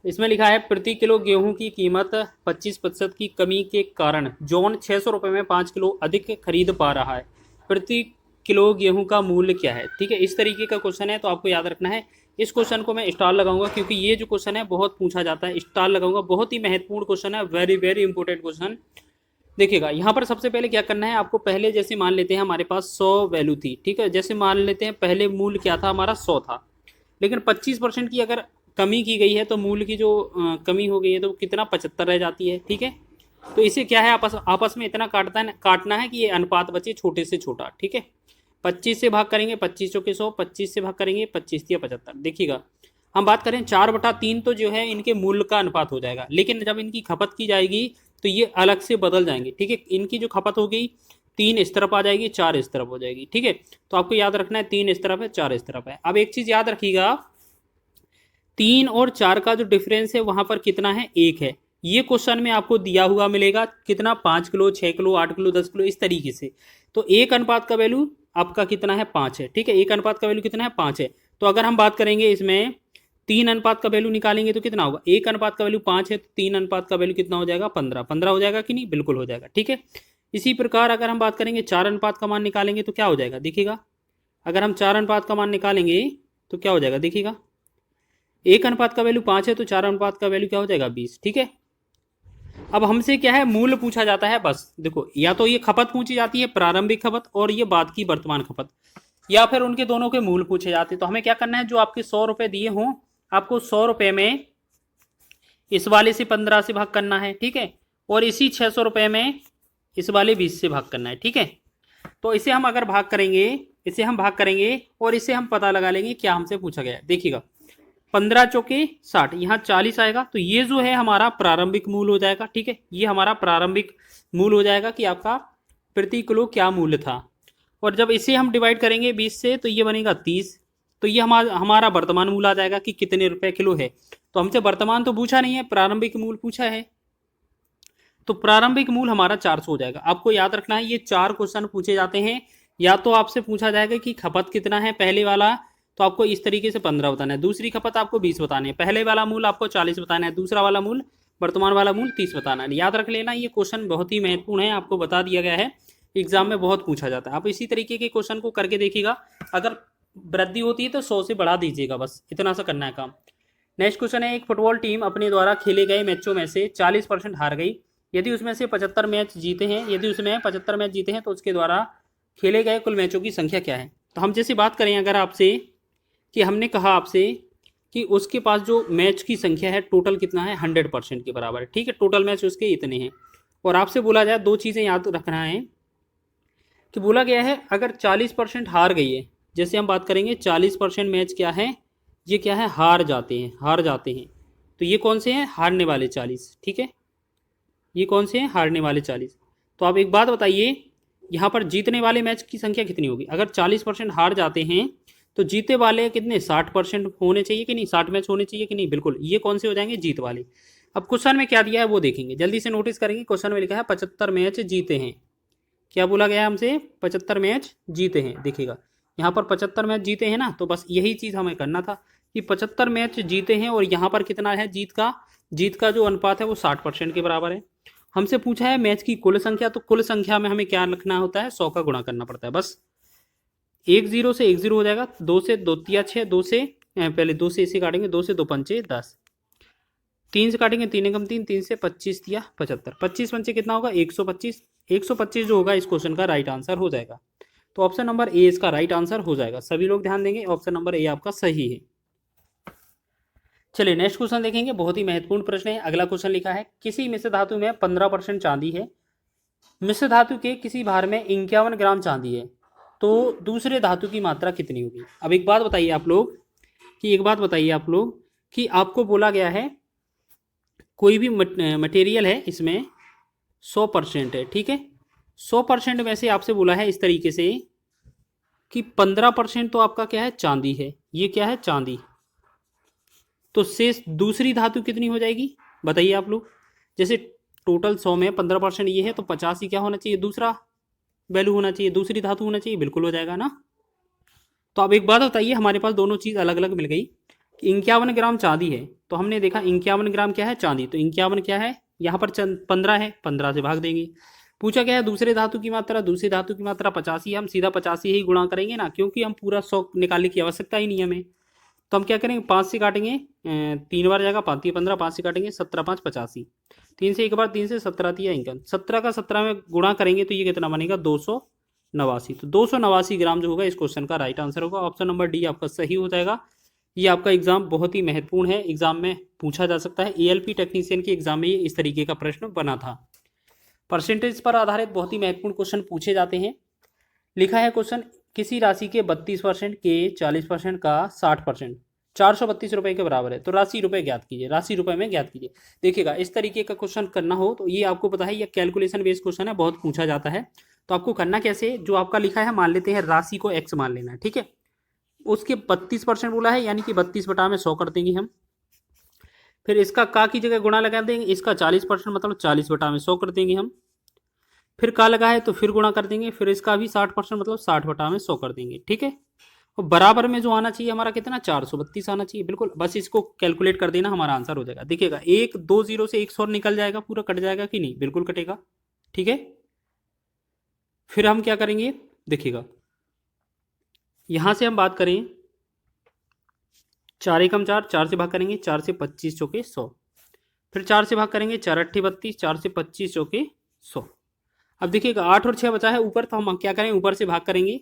इसमें लिखा है प्रति किलो गेहूं की कीमत 25% की कमी के कारण जॉन 600 रुपये में 5 किलो अधिक खरीद पा रहा है। प्रति किलो गेहूं का मूल्य क्या है? ठीक है, इस तरीके का क्वेश्चन है, तो आपको याद रखना है। इस क्वेश्चन को मैं स्टार लगाऊंगा क्योंकि ये जो क्वेश्चन है बहुत पूछा जाता है, स्टार लगाऊंगा। बहुत ही महत्वपूर्ण क्वेश्चन है, वेरी वेरी इंपॉर्टेंट क्वेश्चन। देखिएगा, यहाँ पर सबसे पहले क्या करना है आपको, पहले जैसे मान लेते हैं हमारे पास 100 वैल्यू थी। ठीक है, जैसे मान लेते हैं पहले मूल्य क्या था हमारा, 100 था, लेकिन 25% की अगर कमी की गई है तो मूल्य की जो कमी हो गई है तो कितना, 75 रह जाती है। ठीक है। तो इसे क्या है, आपस में इतना काटना है कि ये अनुपात बचे छोटे से छोटा। ठीक है। 25 से भाग करेंगे, 25 चौके 100, 25 से भाग करेंगे 25 या 75। देखिएगा, हम बात करें 4/3 तो जो है इनके मूल्य का अनुपात हो जाएगा, लेकिन जब इनकी खपत की जाएगी तो ये अलग से बदल जाएंगे। ठीक है। इनकी जो खपत हो गई, 3 इस तरफ आ जाएगी, 4 इस तरफ हो जाएगी। ठीक है। तो आपको याद रखना है 3 इस तरफ है, 4 इस तरफ है। अब एक चीज याद रखिएगा, 3 और 4 का जो डिफरेंस है वहां पर कितना है, 1 है। ये क्वेश्चन में आपको दिया हुआ मिलेगा कितना, 5 किलो, 6 किलो, 8 किलो, 10 किलो, इस तरीके से। तो 1 अनुपात का वैल्यू आपका कितना है, 5 है। ठीक है, 1 अनुपात का वैल्यू कितना है, 5 है। तो अगर हम बात करेंगे इसमें 3 अनुपात का वैल्यू निकालेंगे तो कितना होगा, 1 अनुपात का वैल्यू 5 है तो 3 अनुपात का वैल्यू कितना हो जाएगा, 15। 15 हो जाएगा कि नहीं, बिल्कुल हो जाएगा। ठीक है। इसी प्रकार अगर हम बात करेंगे 4 अनुपात का मान निकालेंगे तो क्या हो जाएगा, देखिएगा, अगर हम 4 अनुपात का मान निकालेंगे तो क्या हो जाएगा, देखिएगा, 1 अनुपात का वैल्यू 5 है तो 4 अनुपात का वैल्यू क्या हो जाएगा, 20। ठीक है। अब हमसे क्या है, मूल्य पूछा जाता है। बस देखो, या तो ये खपत पूछी जाती है, प्रारंभिक खपत, और ये बाद की वर्तमान खपत, या फिर उनके दोनों के मूल्य पूछे जाते हैं। तो हमें क्या करना है, जो आपके 100 रुपये दिए हों, आपको 100 रुपये में इस वाले से 15 से भाग करना है। ठीक है। और इसी 600 रुपये में इस वाले 20 से भाग करना है। ठीक है। तो इसे हम भाग करेंगे और इसे हम पता लगा लेंगे क्या हमसे पूछा गया है। देखिएगा, 15 चौके 60, यहाँ 40 आएगा। तो ये जो है हमारा प्रारंभिक मूल्य हो जाएगा। ठीक है, ये हमारा प्रारंभिक मूल्य हो जाएगा कि आपका प्रति किलो क्या मूल्य था। और जब इसे हम डिवाइड करेंगे 20 से तो ये बनेगा 30। तो ये हमारा वर्तमान मूल्य आ जाएगा कि कितने रुपए किलो है। तो हमसे वर्तमान तो पूछा नहीं है, प्रारंभिक मूल्य पूछा है। तो प्रारंभिक मूल्य हमारा 400 हो जाएगा। आपको याद रखना है ये 4 क्वेश्चन पूछे जाते हैं। या तो आपसे पूछा जाएगा कि खपत कितना है पहले वाला, तो आपको इस तरीके से 15 बताना है। दूसरी खपत आपको 20 बताने हैं। पहले वाला मूल्य आपको 40 बताना है। दूसरा वाला मूल्य, वर्तमान वाला मूल्य 30 बताना है। याद रख लेना, ये क्वेश्चन बहुत ही महत्वपूर्ण है, आपको बता दिया गया है, एग्जाम में बहुत पूछा जाता है। आप इसी तरीके के क्वेश्चन को करके देखिएगा। अगर वृद्धि होती है तो 100 से बढ़ा दीजिएगा, बस इतना सा करना है काम। नेक्स्ट क्वेश्चन है, एक फुटबॉल टीम अपने द्वारा खेले गए मैचों में से 40% हार गई। यदि उसमें से 75 मैच जीते हैं, यदि उसमें 75 मैच जीते हैं तो उसके द्वारा खेले गए कुल मैचों की संख्या क्या है। तो हम जैसे बात करें अगर आपसे कि हमने कहा आपसे कि उसके पास जो मैच की संख्या है टोटल कितना है, 100% के बराबर है। ठीक है, टोटल मैच उसके इतने हैं। और आपसे बोला जाए, दो चीज़ें याद रखना है कि बोला गया है अगर 40% हार गई है, जैसे हम बात करेंगे 40% मैच क्या है, ये क्या है, हार जाते हैं, हार जाते हैं। तो ये कौन से हैं, हारने वाले 40। ठीक है, ये कौन से हैं, हारने वाले 40। तो आप एक बात बताइए, यहाँ पर जीतने वाले मैच की संख्या कितनी होगी। अगर 40% हार जाते हैं तो जीते वाले कितने, 60% होने चाहिए कि नहीं, 60 मैच होने चाहिए कि नहीं, बिल्कुल। ये कौन से हो जाएंगे, जीत वाले। अब क्वेश्चन में क्या दिया है वो देखेंगे, जल्दी से नोटिस करेंगे। क्वेश्चन में लिखा है 75 मैच जीते हैं। क्या बोला गया है हमसे, 75 मैच जीते हैं। देखिएगा यहाँ पर 75 मैच जीते हैं ना, तो बस यही चीज़ हमें करना था कि 75 मैच जीते हैं और यहाँ पर कितना है जीत का जो अनुपात है वो 60% के बराबर है। हमसे पूछा है मैच की कुल संख्या, तो कुल संख्या में हमें क्या रखना होता है, 100 का गुणा करना पड़ता है बस। 10 से 10 हो जाएगा, 2 से 2 तिया 6, 2 से पहले 2 से इसे काटेंगे, 2 से 2 पंचे 10, 3 से काटेंगे 3 एकम 3, 3 से 25 तिया 75, 25 पंचे कितना होगा, 125। 125 जो होगा इस क्वेश्चन का राइट आंसर हो जाएगा। तो ऑप्शन नंबर ए इसका राइट आंसर हो जाएगा। सभी लोग ध्यान देंगे, ऑप्शन नंबर ए आपका सही है। चलिए नेक्स्ट क्वेश्चन देखेंगे, बहुत ही महत्वपूर्ण प्रश्न है। अगला क्वेश्चन लिखा है, किसी मिश्र धातु में 15% चांदी है। मिश्र धातु के किसी भार में 51 ग्राम चांदी है, तो दूसरे धातु की मात्रा कितनी होगी। अब एक बात बताइए आप लोग कि आपको बोला गया है कोई भी मटेरियल है, इसमें 100% है। ठीक है, 100% में से आपसे बोला है इस तरीके से कि 15% तो आपका क्या है, चांदी है। ये क्या है, चांदी। तो शेष दूसरी धातु कितनी हो जाएगी बताइए आप लोग। जैसे टोटल 100 में 15% ये है, तो 50 ही क्या होना चाहिए, दूसरा वैल्यू होना चाहिए, दूसरी धातु होना चाहिए, बिल्कुल हो जाएगा ना। तो अब एक बात बताइए, हमारे पास दोनों चीज़ अलग अलग मिल गई। 51 ग्राम चांदी है, तो हमने देखा 51 ग्राम क्या है, चांदी। तो 51 क्या है, यहाँ पर 15 है, 15 से भाग देंगे। पूछा क्या है, दूसरे धातु की मात्रा, दूसरी धातु की मात्रा 85, हम सीधा 85 ही गुणा करेंगे ना, क्योंकि हम पूरा 100 निकालने की आवश्यकता ही नहीं हमें। तो हम क्या करेंगे, 5 से काटेंगे, 3 बार जाएगा, 5 15, 5 से काटेंगे 17 5 85, 3 से एक बार, 3 से 17 तिया 51, 17 का 17 में गुणा करेंगे तो ये कितना बनेगा, 289। तो 289 ग्राम जो होगा इस क्वेश्चन का राइट आंसर होगा। ऑप्शन नंबर डी आपका सही हो जाएगा। ये आपका एग्जाम बहुत ही महत्वपूर्ण है, एग्जाम में पूछा जा सकता है। एएलपी टेक्नीशियन के एग्जाम में ये इस तरीके का प्रश्न बना था। परसेंटेज पर आधारित बहुत ही महत्वपूर्ण क्वेश्चन पूछे जाते हैं। लिखा है क्वेश्चन, किसी राशि के 32% के 40% का 60% 432 रुपये के बराबर है, तो राशि रुपये ज्ञात कीजिए, राशि रुपये में ज्ञात कीजिए। देखिएगा इस तरीके का क्वेश्चन करना हो तो ये आपको पता है, ये कैलकुलेशन बेस्ड क्वेश्चन है, बहुत पूछा जाता है। तो आपको करना कैसे, जो आपका लिखा है मान लेते हैं, राशि को एक्स मान लेना है। ठीक है, उसके 32% बोला है, यानी कि 32/100 कर देंगे हम। फिर इसका का की जगह गुणा लगा देंगे, इसका 40% मतलब 40/100 कर देंगे हम। फिर का लगा है तो फिर गुणा कर देंगे, फिर इसका भी 60% मतलब 60/100 कर देंगे। ठीक है, और बराबर में जो आना चाहिए हमारा कितना, 432 आना चाहिए, बिल्कुल। बस इसको कैलकुलेट कर देना, हमारा आंसर हो जाएगा। देखिएगा 1 2 0 से 100 निकल जाएगा, पूरा कट जाएगा कि नहीं, बिल्कुल कटेगा। ठीक है, फिर हम क्या करेंगे, देखिएगा यहां से हम बात करें, 4 एकम 4, 4 से भाग करेंगे, 4 से 25 चौके 100, फिर 4 से भाग करेंगे, 4 8 32, 4 से 25 चौके 100। अब देखिएगा 8 और 6 बचा है ऊपर, तो हम क्या करें, ऊपर से भाग करेंगे,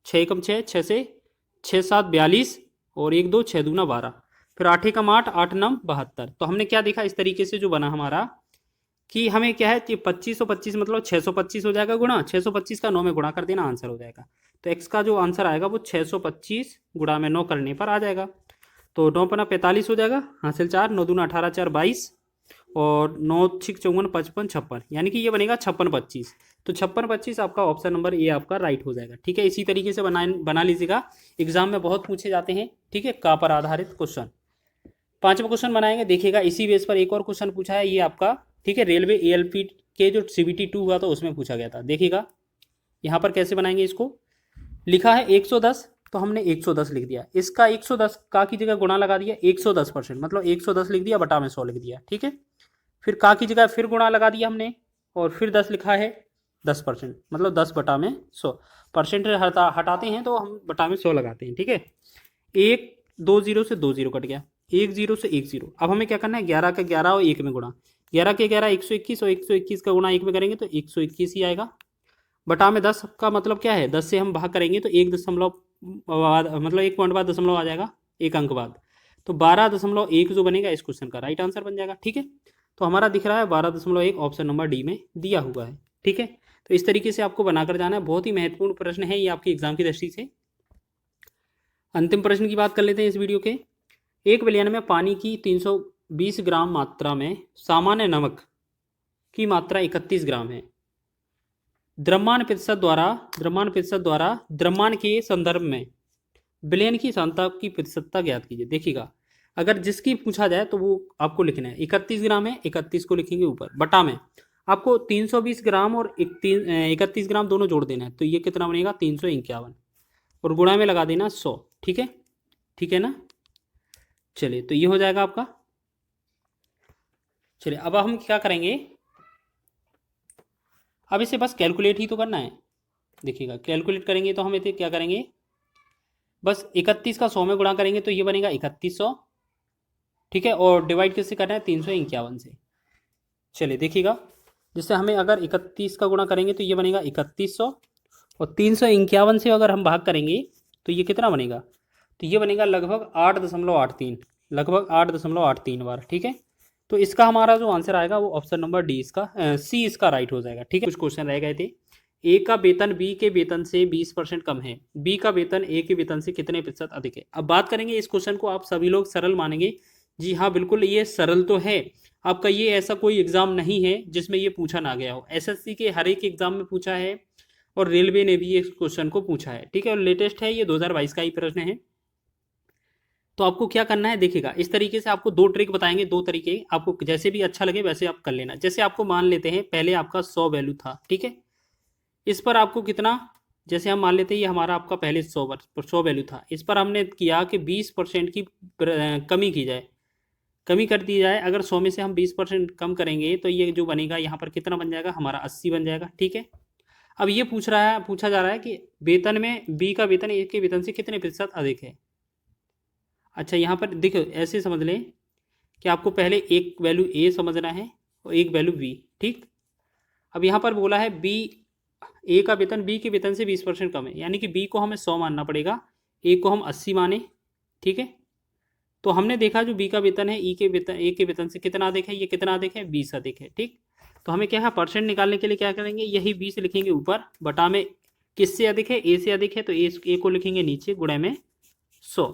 6 एकम 6, 6 से 6 7 42 और 1 2 6 दूना 12, फिर 8 एकम 8, 8 9 72। तो हमने क्या देखा, इस तरीके से जो बना हमारा कि हमें क्या है कि 2525 मतलब 625 हो जाएगा गुणा, 625 का 9 में गुणा कर देना, आंसर हो जाएगा। तो एक्स का जो आंसर आएगा वो 625 गुणा में 9 करने पर आ जाएगा। तो 9×5 = 45 हो जाएगा, हासिल 4, 9×2 = 18, 4 = 22 और 9×6 = 54, 55, 56, यानी कि ये बनेगा 56-25। तो 56-25 आपका ऑप्शन नंबर ए आपका राइट हो जाएगा। ठीक है, इसी तरीके से बना लीजिएगा, एग्जाम में बहुत पूछे जाते हैं। ठीक है, का पर आधारित क्वेश्चन। 5वां क्वेश्चन बनाएंगे, देखिएगा इसी बेस पर एक और क्वेश्चन पूछा है ये आपका। ठीक है, रेलवे एएलपी के जो CBT 2 हुआ था उसमें पूछा गया था। देखिएगा यहाँ पर कैसे बनाएंगे इसको। लिखा है 110, तो हमने 110 लिख दिया। इसका 110 का की जगह गुणा लगा दिया 110%, मतलब 110 लिख दिया, बटा में 100 लिख दिया। ठीक है, फिर का की जगह फिर गुणा लगा दिया हमने, और फिर 10 लिखा है 10%, मतलब 10 बटा में 100। परसेंट हटाते हैं तो हम बटा में 100 लगाते हैं। ठीक है, 2 0 से 2 0 कट गया, 1 0 से 1 0। अब हमें क्या करना है, 11 का 11 और 1 में गुणा, 11 के 11 121, और 121 का गुणा 1 में करेंगे तो 121 ही आएगा। बटा में 10 का मतलब क्या है, 10 से हम भाग करेंगे तो 1 दशमलव मतलब 1 पॉइंट बाद दशमलव आ जाएगा, 1 अंक बाद, तो 12.1 जो बनेगा इस क्वेश्चन का राइट आंसर बन जाएगा। ठीक है, तो हमारा दिख रहा है 12.1, ऑप्शन नंबर डी में दिया हुआ है। ठीक है, तो इस तरीके से आपको बनाकर जाना है। बहुत ही महत्वपूर्ण प्रश्न है ये आपके एग्जाम की दृष्टि से। अंतिम प्रश्न की बात कर लेते हैं इस वीडियो के। एक विलयन में पानी की 320 ग्राम मात्रा में सामान्य नमक की मात्रा 31 ग्राम है। द्रव्यमान प्रतिशत द्वारा द्रव्यमान के संदर्भ में विलयन की सांद्रता की प्रतिशतता ज्ञात कीजिए। देखिएगा, अगर जिसकी पूछा जाए तो वो आपको लिखना है 31 ग्राम है, 31 को लिखेंगे ऊपर, बटा में आपको 320 ग्राम और 31 ग्राम दोनों जोड़ देना है, तो ये कितना बनेगा 351, और गुणा में लगा देना 100। ठीक है, ठीक है ना। चलिए, तो ये हो जाएगा आपका। चलिए, अब हम क्या करेंगे, अब इसे बस कैलकुलेट ही तो करना है। देखिएगा, कैलकुलेट करेंगे तो हम इसे क्या करेंगे, बस 31 का 100 में गुणा करेंगे तो ये बनेगा 3100। ठीक है, और डिवाइड किससे करना है, 351 से। चलिए देखिएगा, जिससे हमें अगर 31 का गुणा करेंगे तो ये बनेगा 3100, और 351 से अगर हम भाग करेंगे तो ये कितना बनेगा, तो ये बनेगा लगभग 8.83, लगभग 8.83 बार। ठीक है, तो इसका हमारा जो आंसर आएगा वो ऑप्शन नंबर डी इसका सी इसका राइट हो जाएगा। ठीक है, कुछ क्वेश्चन रह गए थे। ए का वेतन बी के वेतन से 20% कम है, बी का वेतन ए के वेतन से कितने प्रतिशत अधिक है। अब बात करेंगे इस क्वेश्चन को, आप सभी लोग सरल मानेंगे। जी हाँ, बिल्कुल ये सरल तो है आपका, ये ऐसा कोई एग्जाम नहीं है जिसमें ये पूछा ना गया हो। एसएससी के हर एक एग्जाम में पूछा है, और रेलवे ने भी इस क्वेश्चन को पूछा है। ठीक है, और लेटेस्ट है, ये 2022 का ही प्रश्न है। तो आपको क्या करना है, देखिएगा इस तरीके से आपको दो ट्रिक बताएंगे, दो तरीके, आपको जैसे भी अच्छा लगे वैसे आप कर लेना। जैसे आपको मान लेते हैं पहले आपका 100 वैल्यू था। ठीक है, इस पर आपको कितना, जैसे हम मान लेते हैं ये हमारा आपका पहले 100 वैल्यू था, इस पर हमने किया कि 20% की कमी की जाए, कमी कर दी जाए। अगर 100 में से हम 20% कम करेंगे तो ये जो बनेगा यहाँ पर कितना बन जाएगा, हमारा 80 बन जाएगा। ठीक है, अब ये पूछा जा रहा है कि वेतन में बी का वेतन ए के वेतन से कितने प्रतिशत अधिक है। अच्छा, यहाँ पर देखो ऐसे समझ लें कि आपको पहले एक वैल्यू ए समझना है और एक वैल्यू बी। ठीक, अब यहाँ पर बोला है बी, ए का वेतन बी के वेतन से 20% कम है, यानी कि बी को हमें 100 मानना पड़ेगा, ए को हम 80 माने। ठीक है, तो हमने देखा जो बी का वेतन है ए के वेतन से कितना अधिक है, ये कितना अधिक है, 20 अधिक है। ठीक, तो हमें क्या है, परसेंट निकालने के लिए क्या करेंगे, यही 20 लिखेंगे ऊपर, बटा में किससे अधिक है, ए से अधिक है, तो ए को लिखेंगे नीचे, गुणे में 100।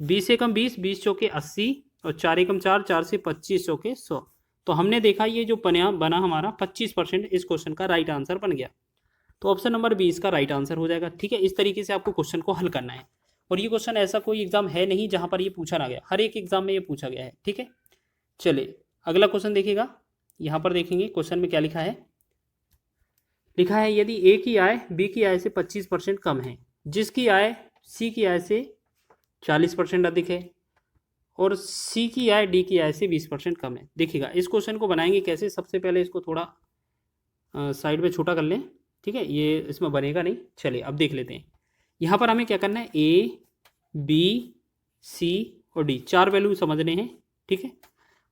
20 से कम 20, 20 चौके 80, और 4 एकम 4, 4 से 25 चौके 100। तो हमने देखा ये जो बना हमारा 25% इस क्वेश्चन का राइट आंसर बन गया। तो ऑप्शन नंबर बी इसका राइट आंसर हो जाएगा। ठीक है, इस तरीके से आपको क्वेश्चन को हल करना है, और ये क्वेश्चन ऐसा कोई एग्जाम है नहीं जहां पर ये पूछा ना गया, हर एक एग्जाम में ये पूछा गया है। ठीक है, चलिए अगला क्वेश्चन देखिएगा, यहाँ पर देखेंगे क्वेश्चन में क्या लिखा है। लिखा है यदि ए की आय बी की आय से 25% कम है, जिसकी आय सी की आय से 40% अधिक है, और सी की आय डी की आय से 20% कम है। देखिएगा इस क्वेश्चन को बनाएंगे कैसे, सबसे पहले इसको थोड़ा साइड में छोटा कर लें। ठीक है, ये इसमें बनेगा नहीं। चलिए अब देख लेते हैं, यहाँ पर हमें क्या करना है, ए बी सी और डी, 4 वैल्यू समझने हैं। ठीक है,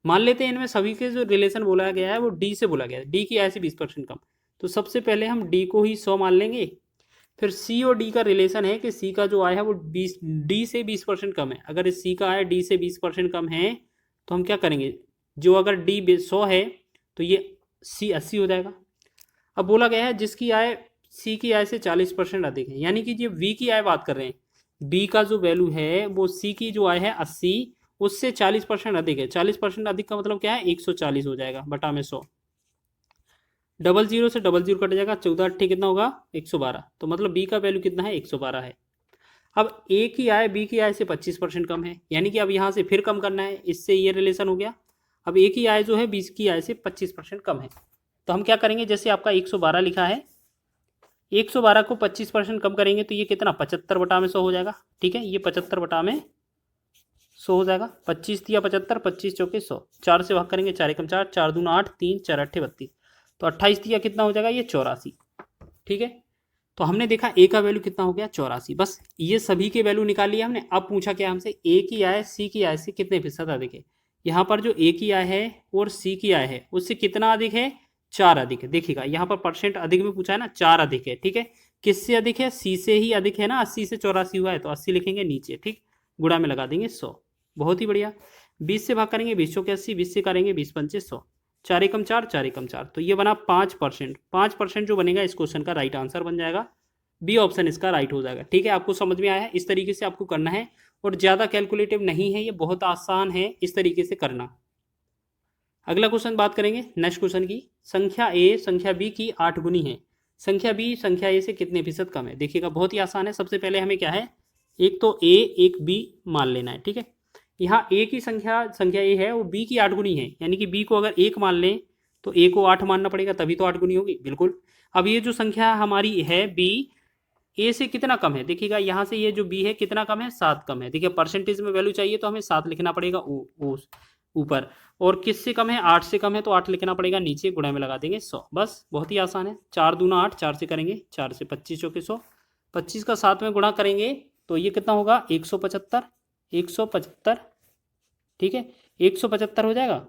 मान लेते हैं इनमें सभी के जो रिलेशन बोला गया है वो डी से बोला गया है, डी की आय से 20% कम। तो सबसे पहले हम डी को ही 100 मान लेंगे, फिर सी और डी का रिलेशन है कि सी का जो आय है वो डी से 20% कम है। अगर सी का आय डी से 20% कम है तो हम क्या करेंगे, जो अगर डी 100 है तो ये सी 80 हो जाएगा। अब बोला गया है जिसकी आय सी की आय से 40% अधिक है, यानी कि ये वी की आय बात कर रहे हैं, बी का जो वैल्यू है वो सी की जो आय है 80 उससे 40% अधिक है। 40% अधिक का मतलब क्या है, 140 हो जाएगा बटा में 100। डबल जीरो से डबल जीरो कट जाएगा, 14 अट्ठे कितना होगा 112। तो मतलब बी का वैल्यू कितना है 112 है। अब ए की आय बी की आय से 25% कम है, यानी कि अब यहाँ से फिर कम करना है, इससे ये रिलेशन हो गया। अब ए की आय जो है बी की आय से 25% कम है, तो हम क्या करेंगे, जैसे आपका 112 लिखा है, 112 को 25% कम करेंगे तो ये कितना 75 बटा में 100 हो जाएगा। ठीक है, ये 75 बटा में 100 हो जाएगा। 25 दिया 75, 25 चौके 100, 4 से भाग करेंगे, 4 एकम 4, 4 दूना 8, 3 4 अट्ठे 32, तो 28 दिया कितना हो जाएगा ये 84। ठीक है, तो हमने देखा ए का वैल्यू कितना हो गया 84। बस ये सभी के वैल्यू निकाल लिया हमने। अब पूछा क्या हमसे, ए की आय सी की आय से कितने फीसद अधिक है। यहाँ पर जो ए की आय है और सी की आय है उससे कितना अधिक है, 4 अधिक है। देखिएगा यहाँ पर परसेंट अधिक में पूछा है ना, 4 अधिक है। ठीक है, किससे अधिक है, सी से ही अधिक है ना, 80 से 84 हुआ है तो 80 लिखेंगे नीचे। ठीक, गुणा में लगा देंगे 100। बहुत ही बढ़िया। 20 से भाग करेंगे, 20 चौके 80, 20 से करेंगे 20 पंचे 100, 4 एकम 4, 4 एकम 4, तो ये बना 5%। 5% जो बनेगा इस क्वेश्चन का राइट आंसर बन जाएगा। बी ऑप्शन इसका राइट हो जाएगा। ठीक है, आपको समझ में आया है, इस तरीके से आपको करना है और ज़्यादा कैलकुलेटिव नहीं है, ये बहुत आसान है इस तरीके से करना। अगला क्वेश्चन बात करेंगे नेक्स्ट क्वेश्चन की। संख्या ए संख्या बी की 8 गुनी है, संख्या बी संख्या ए से कितने फीसद कम है। देखिएगा बहुत ही आसान है। सबसे पहले हमें क्या है, एक तो ए एक बी मान लेना है। ठीक है, यहाँ ए की संख्या संख्या ए है वो बी की 8 गुनी है, यानी कि बी को अगर 1 मान लें तो ए को 8 मानना पड़ेगा, तभी तो 8 गुनी होगी। बिल्कुल। अब ये जो संख्या हमारी है बी ए से कितना कम है, देखिएगा यहाँ से ये जो बी है कितना कम है, 7 कम है। देखिए परसेंटेज में वैल्यू चाहिए तो हमें 7 लिखना पड़ेगा ऊपर, और किससे कम है, 8 से कम है तो 8 लिखना पड़ेगा नीचे, गुणा में लगा देंगे 100। बस बहुत ही आसान है। 4 दूना 8, 4 से करेंगे, 4 से 25 चौके 100, 25 का 7 में गुणा करेंगे तो ये कितना होगा 175। 175 ठीक है, 175 हो जाएगा।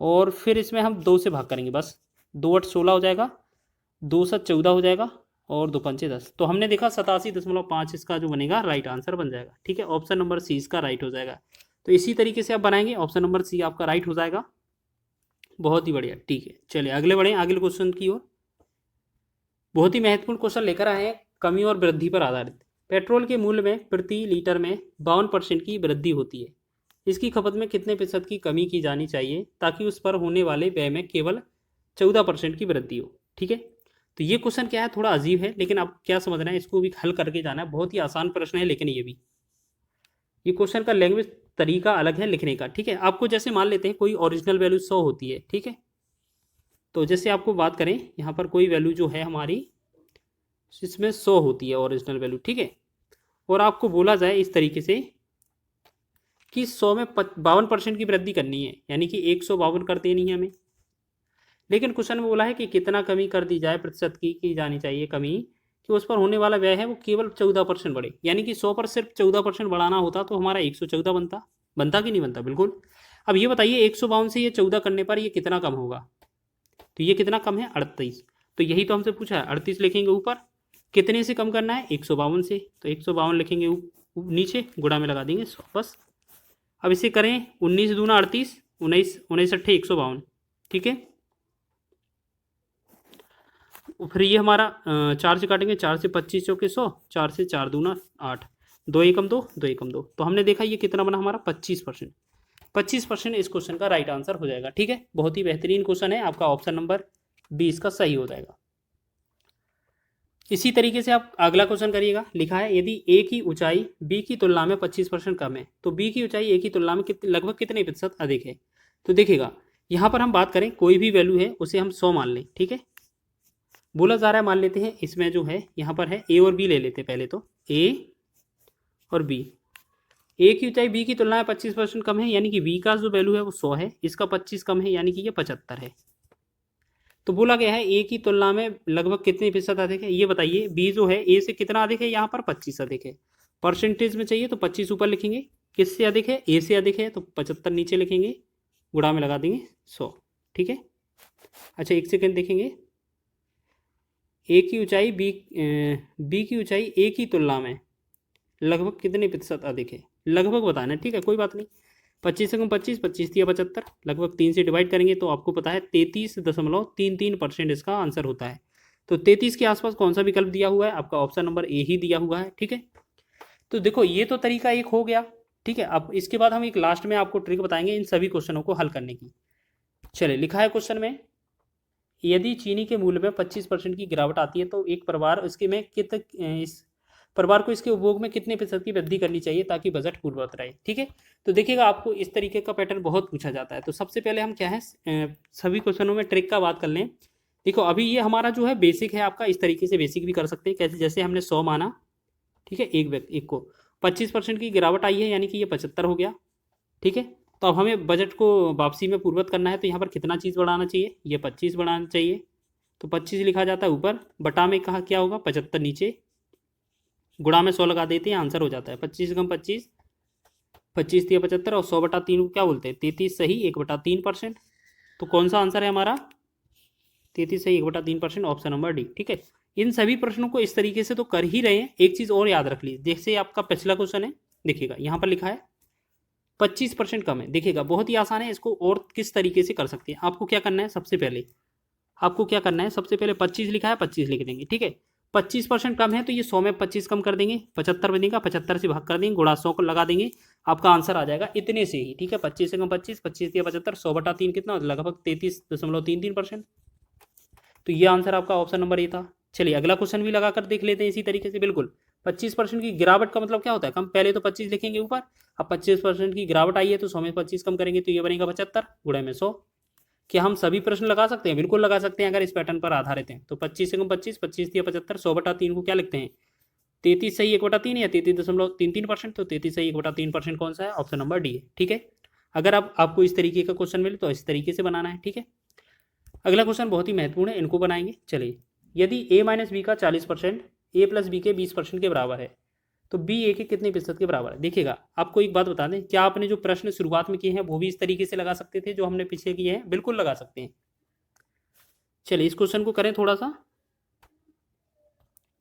और फिर इसमें हम 2 से भाग करेंगे, बस 2 8 16 हो जाएगा, 2 7 14 हो जाएगा, और 2 पंचे 10। तो हमने देखा 87.5 इसका जो बनेगा राइट आंसर बन जाएगा। ठीक है, ऑप्शन नंबर सी इसका राइट हो जाएगा। तो इसी तरीके से आप बनाएंगे, ऑप्शन नंबर सी आपका राइट हो जाएगा। बहुत ही बढ़िया। ठीक है, चलिए अगले बढ़ें अगले क्वेश्चन की ओर। बहुत ही महत्वपूर्ण क्वेश्चन लेकर आए हैं, कमी और वृद्धि पर आधारित। पेट्रोल के मूल्य में प्रति लीटर में 52% की वृद्धि होती है, इसकी खपत में कितने प्रतिशत की कमी की जानी चाहिए ताकि उस पर होने वाले व्यय में केवल 14% की वृद्धि हो। ठीक है, तो ये क्वेश्चन क्या है, थोड़ा अजीब है, लेकिन आप क्या समझना है, इसको भी हल करके जाना है। बहुत ही आसान प्रश्न है, लेकिन ये क्वेश्चन का लैंग्वेज तरीका अलग है लिखने का। ठीक है, आपको जैसे मान लेते हैं कोई ओरिजिनल वैल्यू 100 होती है। ठीक है, तो जैसे आपको बात करें यहाँ पर कोई वैल्यू जो है हमारी इसमें 100 होती है ओरिजिनल वैल्यू। ठीक है, और आपको बोला जाए इस तरीके से कि 100 में 52% की वृद्धि करनी है, यानी कि 152 कर देनी है हमें। लेकिन क्वेश्चन में बोला है कि कितना कमी कर दी जाए, प्रतिशत की जानी चाहिए कमी, कि उस पर होने वाला व्यय है वो केवल 14% बढ़े। यानी कि 100 पर सिर्फ 14% बढ़ाना होता तो हमारा 114 बनता कि नहीं बनता। बिल्कुल। अब ये बताइए 152 से ये 14 करने पर ये कितना कम होगा, तो ये कितना कम है 38। तो यही तो हमसे पूछा है, 38 लिखेंगे ऊपर, कितने से कम करना है 152 से, तो 152 लिखेंगे नीचे, गुणा में लगा देंगे 100। बस अब इसे करें, 19 दूना 38, 19 19 अट्ठे 152। ठीक है, फिर ये हमारा 4 से काटेंगे, 4 से 25 चौके 100, 4 से 4 दूना 8, 2 एकम 2, 2 एकम 2, तो हमने देखा ये कितना बना हमारा 25%। 25% इस क्वेश्चन का राइट आंसर हो जाएगा। ठीक है, बहुत ही बेहतरीन क्वेश्चन है आपका, ऑप्शन नंबर बी इसका सही हो जाएगा। इसी तरीके से आप अगला क्वेश्चन करिएगा। लिखा है यदि ए की ऊंचाई बी की तुलना में 25% कम है तो बी की ऊंचाई ए की तुलना में लगभग कितने प्रतिशत अधिक है। तो देखिएगा यहाँ पर हम बात करें, कोई भी वैल्यू है उसे हम 100 मान लें। ठीक है, बोला जा रहा है, मान लेते हैं इसमें जो है यहाँ पर है ए और बी ले लेते हैं। पहले तो ए और बी, ए की ऊंचाई बी की तुलना में 25% कम है, यानी कि बी का जो वैल्यू है वो 100 है, इसका 25 कम है, यानी कि ये 75 है। तो बोला गया है ए की तुलना में लगभग कितने प्रतिशत अधिक है। ये बताइए, बी जो है ए से कितना अधिक है, यहाँ पर 25 अधिक है। परसेंटेज में चाहिए तो 25 ऊपर लिखेंगे, किससे अधिक है, ए से अधिक है तो 75 नीचे लिखेंगे, गुणा में लगा देंगे 100। ठीक है, अच्छा एक सेकेंड देखेंगे, ए की ऊंचाई बी की ऊंचाई ए की तुलना में लगभग कितने प्रतिशत अधिक है, लगभग बताना है। ठीक है, कोई बात नहीं। 25 से कम 25, 25 दिया 75, लगभग 3 से डिवाइड करेंगे तो आपको पता है 33.33% इसका आंसर होता है। तो 33 के आसपास कौन सा विकल्प दिया हुआ है, आपका ऑप्शन नंबर ए ही दिया हुआ है। ठीक है, तो देखो ये तो तरीका एक हो गया, ठीक है। अब इसके बाद हम एक लास्ट में आपको ट्रिक बताएंगे इन सभी क्वेश्चनों को हल करने की। चलिए, लिखा है क्वेश्चन में, यदि चीनी के मूल्य में 25% की गिरावट आती है तो एक परिवार उसके में इस परिवार को इसके उपभोग में कितने प्रतिशत की वृद्धि करनी चाहिए ताकि बजट पूर्ववत रहे, ठीक है। तो देखिएगा, आपको इस तरीके का पैटर्न बहुत पूछा जाता है। तो सबसे पहले हम क्या है, सभी क्वेश्चनों में ट्रिक का बात कर लें। देखो अभी ये हमारा जो है बेसिक है आपका, इस तरीके से बेसिक भी कर सकते हैं। कैसे, जैसे हमने 100 माना, ठीक है, एक को 25% की गिरावट आई है, यानी कि ये 75 हो गया, ठीक है। तो अब हमें बजट को वापसी में पूर्ववत करना है, तो यहाँ पर कितना चीज़ बढ़ाना चाहिए, ये 25 बढ़ाना चाहिए। तो 25 लिखा जाता है ऊपर, बटा में कहा क्या होगा 75 नीचे, गुणा में 100 लगा देते हैं, आंसर हो जाता है 25 कम 25, 25 दिया 75, और 100/3 को क्या बोलते हैं 33 सही 1/3%। तो कौन सा आंसर है हमारा 33 सही 1/3%, ऑप्शन नंबर डी, ठीक है। इन सभी प्रश्नों को इस तरीके से तो कर ही रहे हैं। एक चीज़ और याद रख लीजिए, जैसे आपका पिछला क्वेश्चन है, देखिएगा यहाँ पर लिखा है 25% कम है, देखिएगा बहुत ही आसान है। इसको और किस तरीके से कर सकते हैं, आपको क्या करना है, सबसे पहले आपको क्या करना है, सबसे पहले 25 लिखा है 25 लिख देंगे, ठीक है। 25% कम है तो ये 100 में 25 कम कर देंगे, 75 बनेगा, 75 से भाग कर देंगे, गुणा 100 को लगा देंगे, आपका आंसर आ जाएगा इतने से ही, ठीक है। 25 से कम 25, 25 दिया 75, 100/3 कितना, लगभग 33.33%। तो ये आंसर आपका ऑप्शन नंबर ए था। चलिए अगला क्वेश्चन भी लगा कर देख लेते हैं इसी तरीके से। बिल्कुल 25% की गिरावट का मतलब क्या होता है, कम, पहले तो 25 लिखेंगे ऊपर, अब 25% की गिरावट आई है तो 100 में 25 कम करेंगे तो ये बनेगा 75 गुणे में 100। क्या हम सभी प्रश्न लगा सकते हैं, बिल्कुल लगा सकते हैं अगर इस पैटर्न पर आधारित हैं। तो 25 से कम 25, 25 दिया 75, 100/3 को क्या लिखते हैं 33 सही 1/3 या 33.33%। तो 33 सही 1/3% कौन सा है, ऑप्शन नंबर डी है, ठीक है। अगर आपको इस तरीके का क्वेश्चन मिले तो इस तरीके से बनाना है, ठीक है। अगला क्वेश्चन बहुत ही महत्वपूर्ण है, इनको बनाएंगे। चलिए, यदि a माइनस बी का 40% a प्लस बी के 20% के बराबर है तो b a के कितने प्रतिशत के बराबर है। देखिएगा, आपको एक बात बता दें, क्या आपने जो प्रश्न शुरुआत में किए हैं वो भी इस तरीके से लगा सकते थे जो हमने पीछे किए हैं, बिल्कुल लगा सकते हैं। चलिए इस क्वेश्चन को करें थोड़ा सा।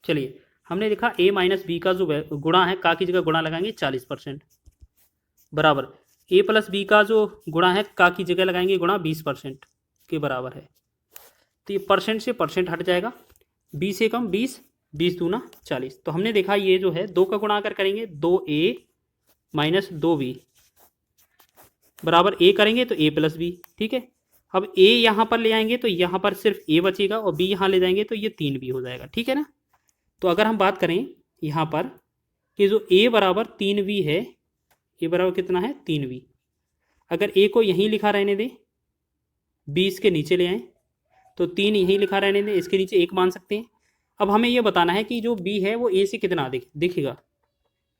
चलिए, हमने देखा a माइनस बी का जो गुणा है, का की जगह गुणा लगाएंगे 40% बराबर a प्लस बी का जो गुणा है, का की जगह लगाएंगे गुणा 20% के बराबर है। तो ये परसेंट से परसेंट हट जाएगा, 20 से कम 20, 20 दूना 40। तो हमने देखा ये जो है 2 का गुणा अगर करेंगे 2a माइनस 2b बराबर a करेंगे तो a प्लस बी, ठीक है। अब a यहाँ पर ले आएंगे तो यहाँ पर सिर्फ a बचेगा और b यहाँ ले जाएंगे तो ये 3b हो जाएगा, ठीक है ना। तो अगर हम बात करें यहाँ पर कि जो a बराबर 3b है, a बराबर कितना है 3b, अगर a को यहीं लिखा रहने दें, b इसके नीचे ले आएँ तो 3 यहीं लिखा रहने दें, इसके नीचे 1 मान सकते हैं। अब हमें यह बताना है कि जो b है वो a से कितना अधिक, देखिएगा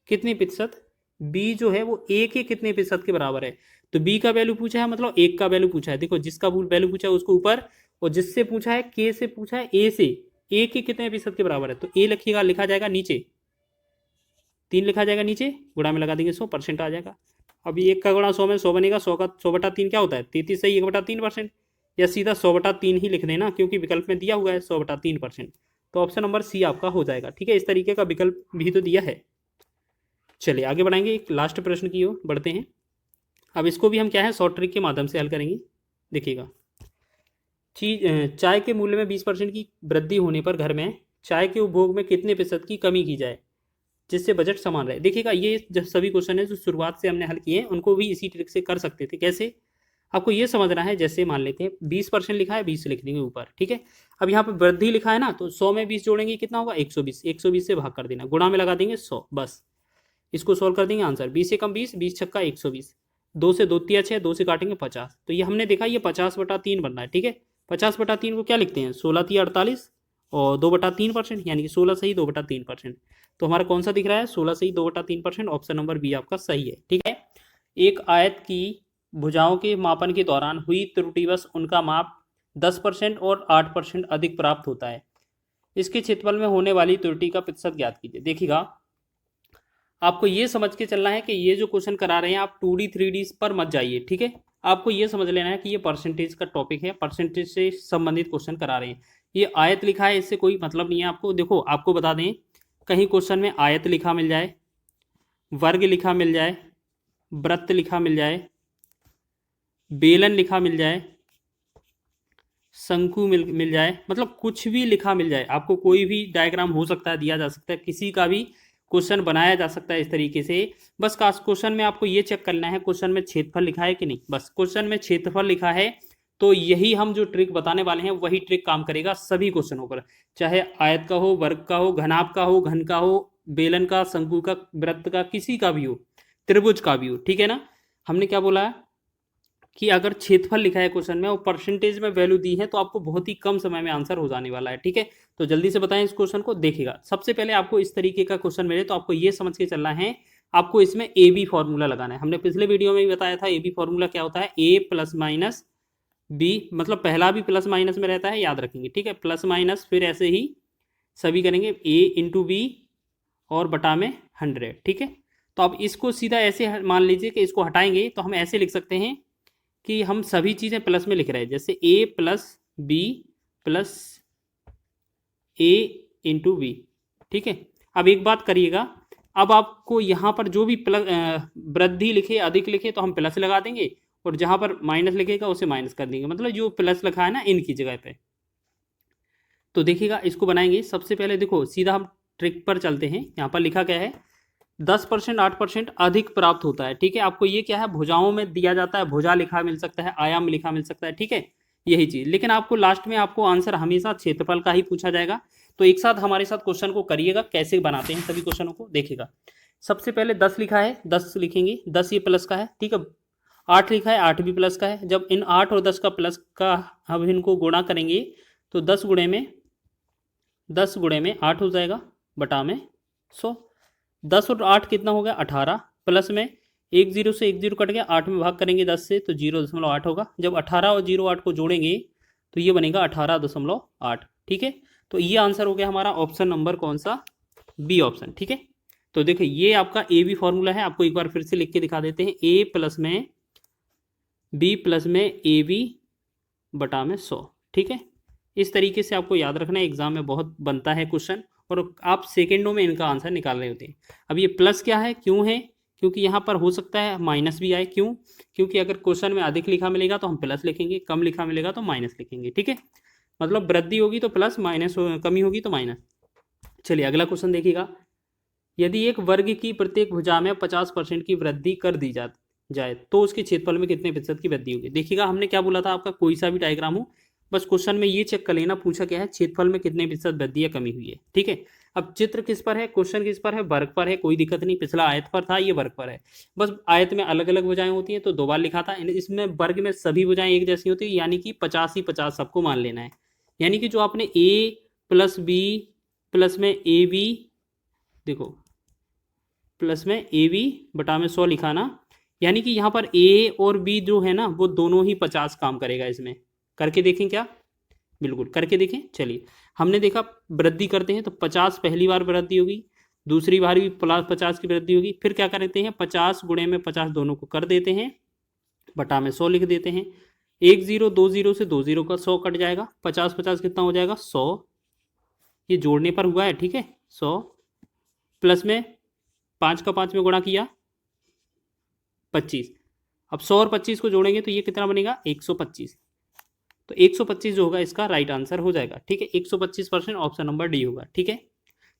कितने प्रतिशत, b जो है वो a के कितने प्रतिशत के बराबर है। तो b का वैल्यू पूछा है, मतलब 1 का वैल्यू पूछा है। देखो, जिसका वैल्यू पूछा है उसको ऊपर, और जिससे पूछा है k से पूछा है a से, a के कितने प्रतिशत के बराबर है, तो a लिखिएगा, लिखा जाएगा नीचे 3 लिखा जाएगा नीचे, गुणा में लगा देंगे 100% आ जाएगा। अभी 1 का गुणा 100 में 100 बनेगा, 100 का 100/3 क्या होता है 33 सही 1/3%, या सीधा 100/3 ही लिख देना क्योंकि विकल्प में दिया हुआ है 100/3%। तो ऑप्शन नंबर सी आपका हो जाएगा, ठीक है। इस तरीके का विकल्प भी तो दिया है। चलिए आगे बढ़ाएंगे, एक लास्ट प्रश्न की ओर बढ़ते हैं। अब इसको भी हम क्या है शॉर्ट ट्रिक के माध्यम से हल करेंगे। देखिएगा, चाय के मूल्य में 20% की वृद्धि होने पर घर में चाय के उपभोग में कितने प्रतिशत की कमी की जाए जिससे बजट समान रहे। देखिएगा, ये जब सभी क्वेश्चन है जो शुरुआत से हमने हल किए हैं उनको भी इसी ट्रिक से कर सकते थे। कैसे, आपको ये समझना है, जैसे मान लेते हैं 20% लिखा है, 20 लिख देंगे ऊपर, ठीक है। अब यहाँ पर वृद्धि लिखा है ना, तो 100 में 20 जोड़ेंगे कितना होगा 120, 120 से भाग कर देना, गुणा में लगा देंगे 100, बस इसको सोल्व कर देंगे आंसर 20 से कम 20, 20 छक्का 120, 2 से 2 तिया 6, 2 से काटेंगे 50। तो ये हमने देखा ये 50/3 बनना है, ठीक है। 50/3 को क्या लिखते हैं 16 तिया 48 और 2/3%, यानी कि 16 सही 2/3%। तो हमारा कौन सा दिख रहा है 16 सही 2/3%, ऑप्शन नंबर बी आपका सही है, ठीक है। एक आयत की भुजाओं के मापन के दौरान हुई त्रुटिवश उनका माप 10% और 8% अधिक प्राप्त होता है, इसके क्षेत्रफल में होने वाली त्रुटि का प्रतिशत ज्ञात कीजिए। देखिएगा, आपको ये समझ के चलना है कि ये जो क्वेश्चन करा रहे हैं आप 2D 3D पर मत जाइए, ठीक है। आपको ये समझ लेना है कि ये परसेंटेज का टॉपिक है, परसेंटेज से संबंधित क्वेश्चन करा रहे हैं। ये आयत लिखा है, इससे कोई मतलब नहीं है आपको। देखो, आपको बता दें, कहीं क्वेश्चन में आयत लिखा मिल जाए, वर्ग लिखा मिल जाए, वृत्त लिखा मिल जाए, बेलन लिखा मिल जाए, शंकु मिल जाए, मतलब कुछ भी लिखा मिल जाए आपको, कोई भी डायग्राम हो सकता है, दिया जा सकता है, किसी का भी क्वेश्चन बनाया जा सकता है इस तरीके से। बस क्वेश्चन में आपको ये चेक करना है क्वेश्चन में क्षेत्रफल लिखा है कि नहीं। बस क्वेश्चन में क्षेत्रफल लिखा है तो यही हम जो ट्रिक बताने वाले हैं वही ट्रिक काम करेगा सभी क्वेश्चनों पर, चाहे आयत का हो, वर्ग का हो, घनाभ का हो, घन का हो, बेलन का, शंकु का, वृत्त का, किसी का भी हो, त्रिभुज का भी हो। ठीक है ना। हमने क्या बोला है कि अगर क्षेत्रफल लिखा है क्वेश्चन में और परसेंटेज में वैल्यू दी है तो आपको बहुत ही कम समय में आंसर हो जाने वाला है। ठीक है, तो जल्दी से बताएं इस क्वेश्चन को। देखिएगा, सबसे पहले आपको इस तरीके का क्वेश्चन मिले तो आपको ये समझ के चलना है, आपको इसमें ए बी फॉर्मूला लगाना है। हमने पिछले वीडियो में भी बताया था ए बी फॉर्मूला क्या होता है, ए प्लस माइनस बी, मतलब पहला भी प्लस माइनस में रहता है, याद रखेंगे। ठीक है, प्लस माइनस, फिर ऐसे ही सभी करेंगे, ए इंटू बी और बटा में 100। ठीक है, तो अब इसको सीधा ऐसे मान लीजिए कि इसको हटाएंगे तो हम ऐसे लिख सकते हैं कि हम सभी चीज़ें प्लस में लिख रहे हैं, जैसे ए प्लस बी प्लस ए इंटू बी। ठीक है, अब एक बात करिएगा, अब आपको यहाँ पर जो भी प्लस वृद्धि लिखे, अधिक लिखे तो हम प्लस लगा देंगे, और जहाँ पर माइनस लिखेगा उसे माइनस कर देंगे, मतलब जो प्लस लिखा है ना इनकी जगह पे। तो देखिएगा, इसको बनाएंगे। सबसे पहले देखो सीधा हम ट्रिक पर चलते हैं। यहाँ पर लिखा क्या है, 10% 8% अधिक प्राप्त होता है। ठीक है, आपको ये क्या है, भुजाओं में दिया जाता है, भुजा लिखा मिल सकता है, आयाम लिखा मिल सकता है। ठीक है, यही चीज, लेकिन आपको लास्ट में आपको आंसर हमेशा क्षेत्रफल का ही पूछा जाएगा। तो एक साथ हमारे साथ क्वेश्चन को करिएगा, कैसे बनाते हैं सभी क्वेश्चनों को। देखिएगा, सबसे पहले 10 लिखा है, 10 लिखेंगे, 10 ये प्लस का है। ठीक है, 8 लिखा है, 8 भी प्लस का है। जब इन 8 और 10 का प्लस का हम इनको गुणा करेंगे तो 10 गुणे में 8 हो जाएगा, बटा में 100। 10 और 8 कितना हो गया, 18, प्लस में 1 0 से 1 0 कट गया, 8 में भाग करेंगे 10 से तो 0.8 होगा। जब 18 और 0.8 को जोड़ेंगे तो ये बनेगा 18.8। ठीक है, तो ये आंसर हो गया हमारा ऑप्शन नंबर कौन सा, बी ऑप्शन। ठीक है, तो देखिए ये आपका ए बी फॉर्मूला है, आपको एक बार फिर से लिख के दिखा देते हैं, ए प्लस में बी प्लस में ए बी बटा में 100। ठीक है, इस तरीके से आपको याद रखना है, एग्जाम में बहुत बनता है क्वेश्चन और आप सेकेंडों में इनका आंसर निकाल रहे होते हैं। अब ये प्लस क्या है, क्यों है, क्योंकि यहाँ पर हो सकता है माइनस भी आए। क्यों, क्योंकि अगर क्वेश्चन में अधिक लिखा मिलेगा तो हम प्लस लिखेंगे, कम लिखा मिलेगा तो माइनस लिखेंगे। ठीक है, मतलब वृद्धि होगी तो प्लस, माइनस कमी होगी तो माइनस। चलिए अगला क्वेश्चन देखिएगा, यदि एक वर्ग की प्रत्येक भुजा में 50% की वृद्धि कर दी जाए तो उसके क्षेत्रफल में कितने प्रतिशत की वृद्धि होगी। देखिएगा, हमने क्या बोला था, आपका कोई सा भी डायग्राम हो, बस क्वेश्चन में ये चेक कर लेना, पूछा क्या है, क्षेत्रफल में कितने प्रतिशत वृद्धि या कमी हुई है। ठीक है, अब चित्र किस पर है, क्वेश्चन किस पर है, वर्ग पर है, कोई दिक्कत नहीं। पिछला आयत पर था, ये वर्ग पर है। बस आयत में अलग अलग भुजाएं होती हैं तो 2 बार लिखा था, इसमें वर्ग में सभी भुजाएं एक जैसी होती है, यानी कि 50 ही 50 सबको मान लेना है। यानी कि जो आपने ए प्लस बी प्लस में ए बी, देखो प्लस में ए बी बटा में 100 लिखा ना, यानी कि यहाँ पर ए और बी जो है ना वो दोनों ही 50 काम करेगा इसमें। करके देखें क्या, बिल्कुल करके देखें। चलिए, हमने देखा वृद्धि करते हैं तो 50 पहली बार वृद्धि होगी, दूसरी बार भी प्लस 50 की वृद्धि होगी, फिर क्या करते हैं 50 गुणे में 50 दोनों को कर देते हैं, बटा में 100 लिख देते हैं। 1 0 2 0 से 2 0 का 100 कट जाएगा, 50 50 कितना हो जाएगा 100, ये जोड़ने पर हुआ है। ठीक है, 100 प्लस में 5 का 5 में गुणा किया 25। अब 100 और 25 को जोड़ेंगे तो ये कितना बनेगा 125। तो 125 जो होगा इसका राइट आंसर हो जाएगा। ठीक है, 125% ऑप्शन नंबर डी होगा। ठीक है,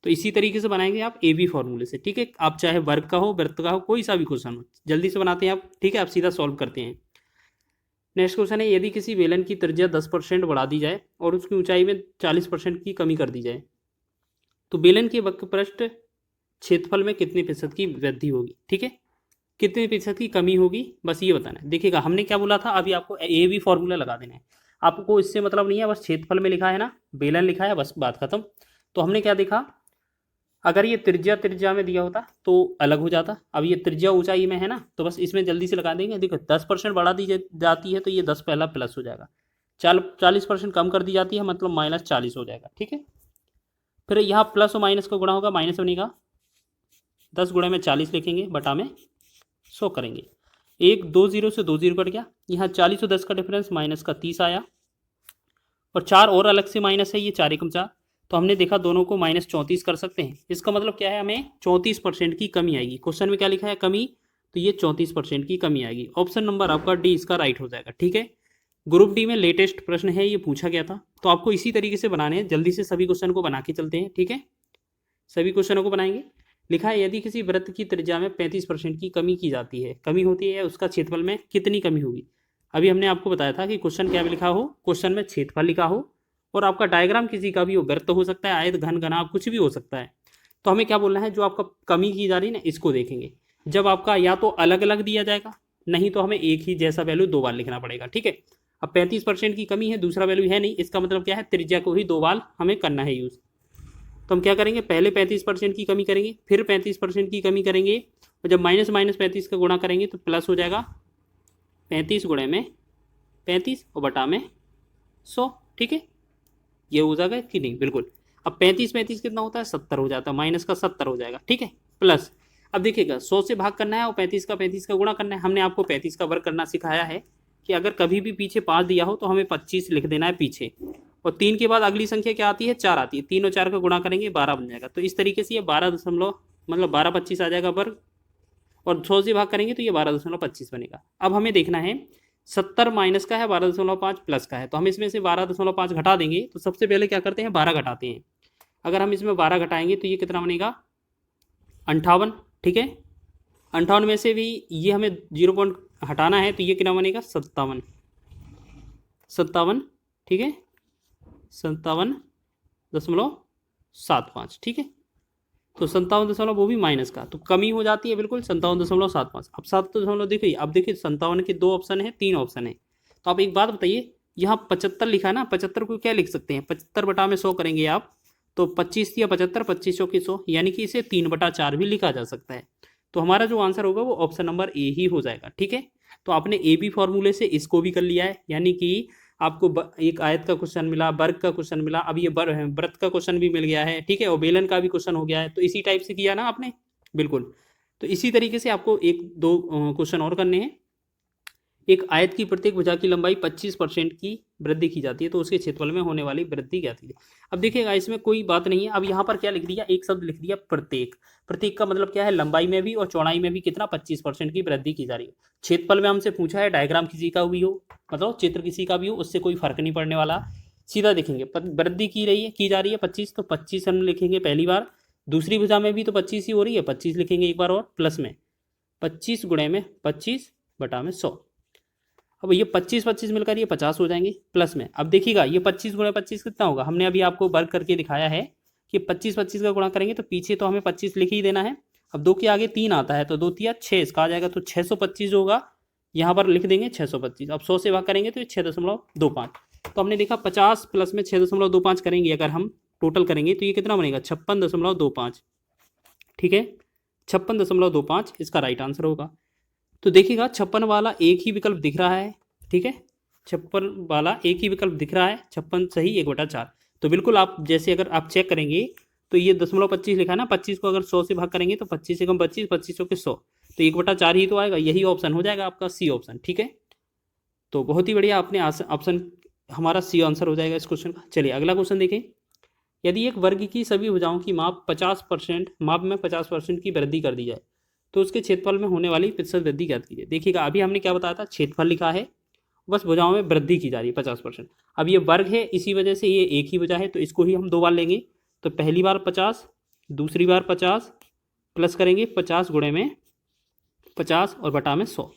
तो इसी तरीके से बनाएंगे आप ए बी फॉर्मूले से। ठीक है, आप चाहे वर्ग का हो, वृत्त का हो, कोई सा भी क्वेश्चन हो, जल्दी से बनाते हैं आप। ठीक है, आप सीधा सॉल्व करते हैं। नेक्स्ट क्वेश्चन है, यदि किसी बेलन की त्रिज्या 10% बढ़ा दी जाए और उसकी ऊंचाई में 40% की कमी कर दी जाए तो बेलन के वक्रपृष्ठ क्षेत्रफल में कितने प्रतिशत की वृद्धि होगी। ठीक है, कितने प्रतिशत की कमी होगी, बस ये बताना है। देखिएगा, हमने क्या बोला था, अभी आपको ए बी फॉर्मूला लगा देना है। आपको इससे मतलब नहीं है, बस क्षेत्रफल में लिखा है ना, बेलन लिखा है, बस बात खत्म। तो हमने क्या देखा, अगर ये त्रिज्या में दिया होता तो अलग हो जाता। अब ये त्रिज्या ऊंचाई में है ना, तो बस इसमें जल्दी से लगा देंगे। देखो 10% बढ़ा दी जाती है तो ये 10 पहला प्लस हो जाएगा, 40% कम कर दी जाती है मतलब -40 हो जाएगा। ठीक है, फिर यहाँ प्लस और माइनस का गुणा होगा, माइनस बनेगा 10 गुणे में 40 लिखेंगे, बटा में 100 करेंगे। 1 2 0 से 2 0 कट गया, यहाँ 40 और 10 का डिफरेंस माइनस का 30 आया, और 4 और अलग से माइनस है, ये 4 एकम 4, तो हमने देखा दोनों को -34 कर सकते हैं। इसका मतलब क्या है, हमें 34% की कमी आएगी। क्वेश्चन में क्या लिखा है कमी, तो ये 34% की कमी आएगी। ऑप्शन नंबर आपका डी इसका राइट हो जाएगा। ठीक है, ग्रुप डी में लेटेस्ट प्रश्न है, ये पूछा गया था, तो आपको इसी तरीके से बनाने हैं। जल्दी से सभी क्वेश्चन को बना के चलते हैं। ठीक है, सभी क्वेश्चनों को बनाएंगे। लिखा है यदि किसी वृत्त की त्रिज्या में 35% की कमी की जाती है, कमी होती है, उसका क्षेत्रफल में कितनी कमी होगी। अभी हमने आपको बताया था कि क्वेश्चन क्या लिखा हो, क्वेश्चन में क्षेत्रफल लिखा हो और आपका डायग्राम किसी का भी हो, वृत्त हो सकता है, आयत, घन, घनाभ, कुछ भी हो सकता है। तो हमें क्या बोलना है, जो आपका कमी की जा रही है ना, इसको देखेंगे। जब आपका या तो अलग अलग दिया जाएगा, नहीं तो हमें एक ही जैसा वैल्यू 2 बार लिखना पड़ेगा। ठीक है, अब 35% की कमी है, दूसरा वैल्यू है नहीं, इसका मतलब क्या है, त्रिज्या को ही 2 बार हमें करना है यूज़। तो हम क्या करेंगे, पहले 35% की कमी करेंगे, फिर 35% की कमी करेंगे, और जब माइनस 35 का गुणा करेंगे तो प्लस हो जाएगा 35 गुणे में 35 और बटा में 100। ठीक है, ये हो जाएगा कि नहीं, बिल्कुल। अब 35 कितना होता है, 70 हो जाता है, माइनस का 70 हो जाएगा। ठीक है, प्लस अब देखिएगा 100 से भाग करना है और 35 का गुणा करना है। हमने आपको 35 का वर्ग करना सिखाया है कि अगर कभी भी पीछे 5 दिया हो तो हमें 25 लिख देना है पीछे, और 3 के बाद अगली संख्या क्या आती है, 4 आती है। 3 और 4 का गुणा करेंगे 12 बन जाएगा। तो इस तरीके से ये 12 मतलब 12 25 आ जाएगा वर्ग, और 100 से भाग करेंगे तो ये 12.25 बनेगा। अब हमें देखना है 70 माइनस का है, 12.5 प्लस का है, तो हम इसमें से 12.5 घटा देंगे। तो सबसे पहले क्या करते हैं, 12 घटाते हैं। अगर हम इसमें 12 घटाएंगे तो ये कितना बनेगा, 58। ठीक है, 58 में से भी ये हमें 0 पॉइंट हटाना है, तो ये कितना बनेगा, 57। ठीक है, 57.75। ठीक है, तो 57 वो भी माइनस का, तो कमी हो जाती है बिल्कुल 57.75। अब 7 देखिए, अब देखिए 57 के 2 ऑप्शन है, 3 ऑप्शन है। तो आप एक बात बताइए, यहाँ 75 लिखा है ना, 75 को क्या लिख सकते हैं, 75 बटा में 100 करेंगे आप, तो 25 या 75, 25 100 की 100, यानी कि इसे 3/4 भी लिखा जा सकता है। तो हमारा जो आंसर होगा वो ऑप्शन नंबर ए ही हो जाएगा। ठीक है, तो आपने ए बी फॉर्मूले से इसको भी कर लिया है, यानी कि आपको एक आयत का क्वेश्चन मिला, वर्ग का क्वेश्चन मिला, अब ये वृत्त का क्वेश्चन भी मिल गया है। ठीक है, और बेलन का भी क्वेश्चन हो गया है। तो इसी टाइप से किया ना आपने, बिल्कुल। तो इसी तरीके से आपको एक दो क्वेश्चन और करने हैं। एक आयत की प्रत्येक भुजा की लंबाई 25% की वृद्धि की जाती है, तो उसके क्षेत्रफल में होने वाली वृद्धि क्या थी। अब देखिएगा, इसमें कोई बात नहीं है। अब यहाँ पर क्या लिख दिया, एक शब्द लिख दिया प्रत्येक। प्रत्येक का मतलब क्या है, लंबाई में भी और चौड़ाई में भी कितना, 25% की वृद्धि की जा रही है। क्षेत्रफल में हमसे पूछा है, डायग्राम किसी का भी हो, मतलब चित्र किसी का भी हो, उससे कोई फर्क नहीं पड़ने वाला, सीधा देखेंगे वृद्धि की जा रही है 25, तो 25 हम लिखेंगे पहली बार। दूसरी भुजा में भी तो 25 ही हो रही है, 25 लिखेंगे एक बार, और प्लस में 25 गुणे में 25 बटा में 100। अब ये 25 मिलकर ये 50 हो जाएंगे, प्लस में अब देखिएगा ये 25 गुणा 25 कितना होगा, हमने अभी आपको वर्ग करके दिखाया है कि 25 का गुणा करेंगे तो पीछे तो हमें 25 लिख ही देना है। अब 2 के आगे 3 आता है, तो 2 तिया 6, इसका आ जाएगा, तो 625 होगा, यहाँ पर लिख देंगे 625। अब 100 से भाग करेंगे तो 6.25। तो हमने देखा 50 प्लस में 6.25 करेंगे, अगर हम टोटल करेंगे तो ये कितना बनेगा, 56.25। ठीक है, 56.25 इसका राइट आंसर होगा। तो देखिएगा 56 वाला एक ही विकल्प दिख रहा है। ठीक है, 56 वाला एक ही विकल्प दिख रहा है, 56 सही 1/4। तो बिल्कुल आप जैसे अगर आप चेक करेंगे तो ये 0.25 लिखा है ना, 25 को अगर 100 से भाग करेंगे तो 25 से कम 25, 25 के 100, तो 1/4 ही तो आएगा, यही ऑप्शन हो जाएगा आपका सी ऑप्शन। ठीक है, तो बहुत ही बढ़िया, आपने ऑप्शन हमारा सी आंसर हो जाएगा इस क्वेश्चन का। चलिए अगला क्वेश्चन देखें। यदि एक वर्ग की सभी भुजाओं की माप 50% माप में 50% की वृद्धि कर दी जाए तो उसके क्षेत्रफल में होने वाली प्रतिशत वृद्धि ज्ञात कीजिए। देखिएगा अभी हमने क्या बताया था, क्षेत्रफल लिखा है, बस भुजाओं में वृद्धि की जा रही है 50%। अब ये वर्ग है, इसी वजह से ये एक ही भुजा है, तो इसको ही हम 2 बार लेंगे। तो पहली बार 50, दूसरी बार 50, प्लस करेंगे 50 गुणे में 50 और बटा में 100।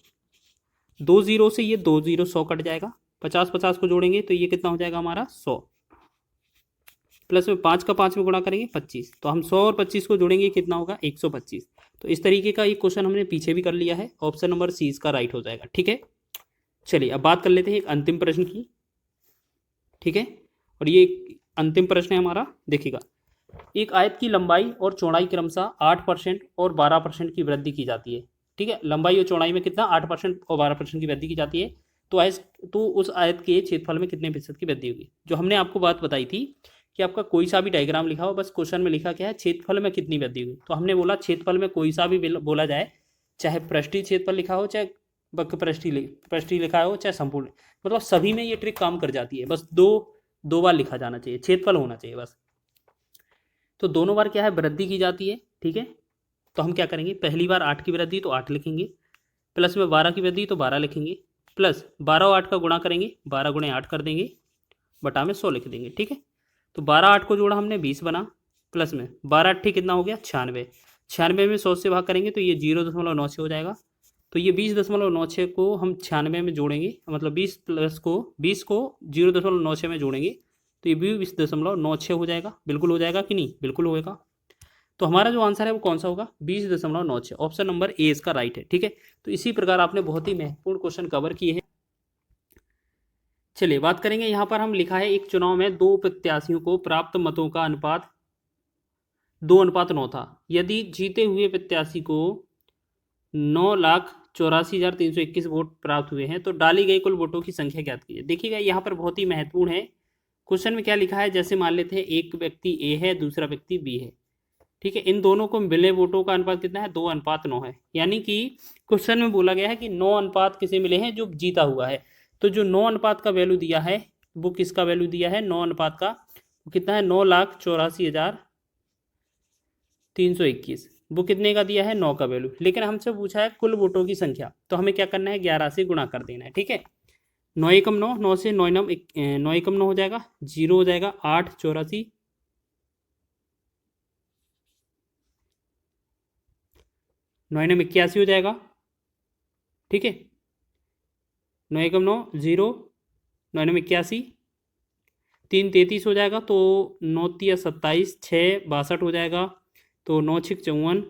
2 0 से ये 2 0 100 कट जाएगा, 50 को जोड़ेंगे तो ये कितना हो जाएगा हमारा 100, प्लस में 5 का 5 में गुणा करेंगे 25, तो हम 100 और 25 को जोड़ेंगे कितना होगा 125। तो इस तरीके का एक क्वेश्चन हमने पीछे भी कर लिया है, ऑप्शन नंबर सी इसका राइट हो जाएगा। ठीक है, चलिए अब बात कर लेते हैं एक अंतिम प्रश्न की। ठीक है, और ये अंतिम प्रश्न है हमारा, देखिएगा एक आयत की लंबाई और चौड़ाई क्रमशः 8% और 12% की वृद्धि की जाती है। ठीक है, लंबाई और चौड़ाई में कितना 8% और 12% की वृद्धि की जाती है, तो उस आयत के क्षेत्रफल में कितने प्रतिशत की वृद्धि होगी। जो हमने आपको बात बताई थी कि आपका कोई सा भी डायग्राम लिखा हो, बस क्वेश्चन में लिखा क्या है, क्षेत्रफल में कितनी वृद्धि हुई। तो हमने बोला क्षेत्रफल में कोई सा भी बोला जाए, चाहे पृष्ठीय क्षेत्रफल लिखा हो, चाहे वक्र पृष्ठीय लिखा हो, चाहे संपूर्ण, मतलब सभी में ये ट्रिक काम कर जाती है। बस दो बार लिखा जाना चाहिए, क्षेत्रफल होना चाहिए बस। तो दोनों बार क्या है, वृद्धि की जाती है। ठीक है, तो हम क्या करेंगे, पहली बार 8 की वृद्धि तो 8 लिखेंगे, प्लस में 12 की वृद्धि तो 12 लिखेंगे, प्लस 12 और 8 का गुणा करेंगे, 12 गुणे 8 कर देंगे, बटा में 100 लिख देंगे। ठीक है, तो 12 8 को जोड़ा हमने 20 बना, प्लस में 12 8 कितना हो गया 96, 96 में 100 से भाग करेंगे तो ये 0.96 हो जाएगा। तो ये 20.96 को हम 96 में जोड़ेंगे, मतलब 20 को 0.96 में जोड़ेंगे तो ये 20.96 हो जाएगा। बिल्कुल हो जाएगा कि नहीं? बिल्कुल होगा। तो हमारा जो आंसर है वो कौन सा होगा? 20.96। ऑप्शन नंबर ए इसका राइट है। ठीक है, तो इसी प्रकार आपने बहुत ही महत्वपूर्ण क्वेश्चन कवर किए हैं। चलिए बात करेंगे, यहाँ पर हम लिखा है एक चुनाव में 2 प्रत्याशियों को प्राप्त मतों का अनुपात 2:9 था। यदि जीते हुए प्रत्याशी को 9,84,321 वोट प्राप्त हुए हैं तो डाली गई कुल वोटों की संख्या ज्ञात कीजिए। देखिएगा यहाँ पर बहुत ही महत्वपूर्ण है। क्वेश्चन में क्या लिखा है, जैसे मान लेते हैं एक व्यक्ति ए है, दूसरा व्यक्ति बी है। ठीक है, इन दोनों को मिले वोटों का अनुपात कितना है? 2:9 है। यानी कि क्वेश्चन में बोला गया है कि 9 अनुपात किसे मिले हैं? जो जीता हुआ है। तो जो 9 अनुपात का वैल्यू दिया है वो किसका वैल्यू दिया है? 9 अनुपात का कितना है? 9,84,321। वो कितने का दिया है? 9 का वैल्यू। लेकिन हमसे पूछा है कुल वोटों की संख्या, तो हमें क्या करना है? 11 से गुणा कर देना है। ठीक है, 9 एकम 9, 9 से 9 एकम 9 हो जाएगा, 0 हो जाएगा, 8,84, 9 9 81 हो जाएगा। ठीक है, 9 एकम 9, 0, 9 9 81, 3 33 हो जाएगा। तो 9 तिया 27, 6 62 हो जाएगा। तो 9 6 54,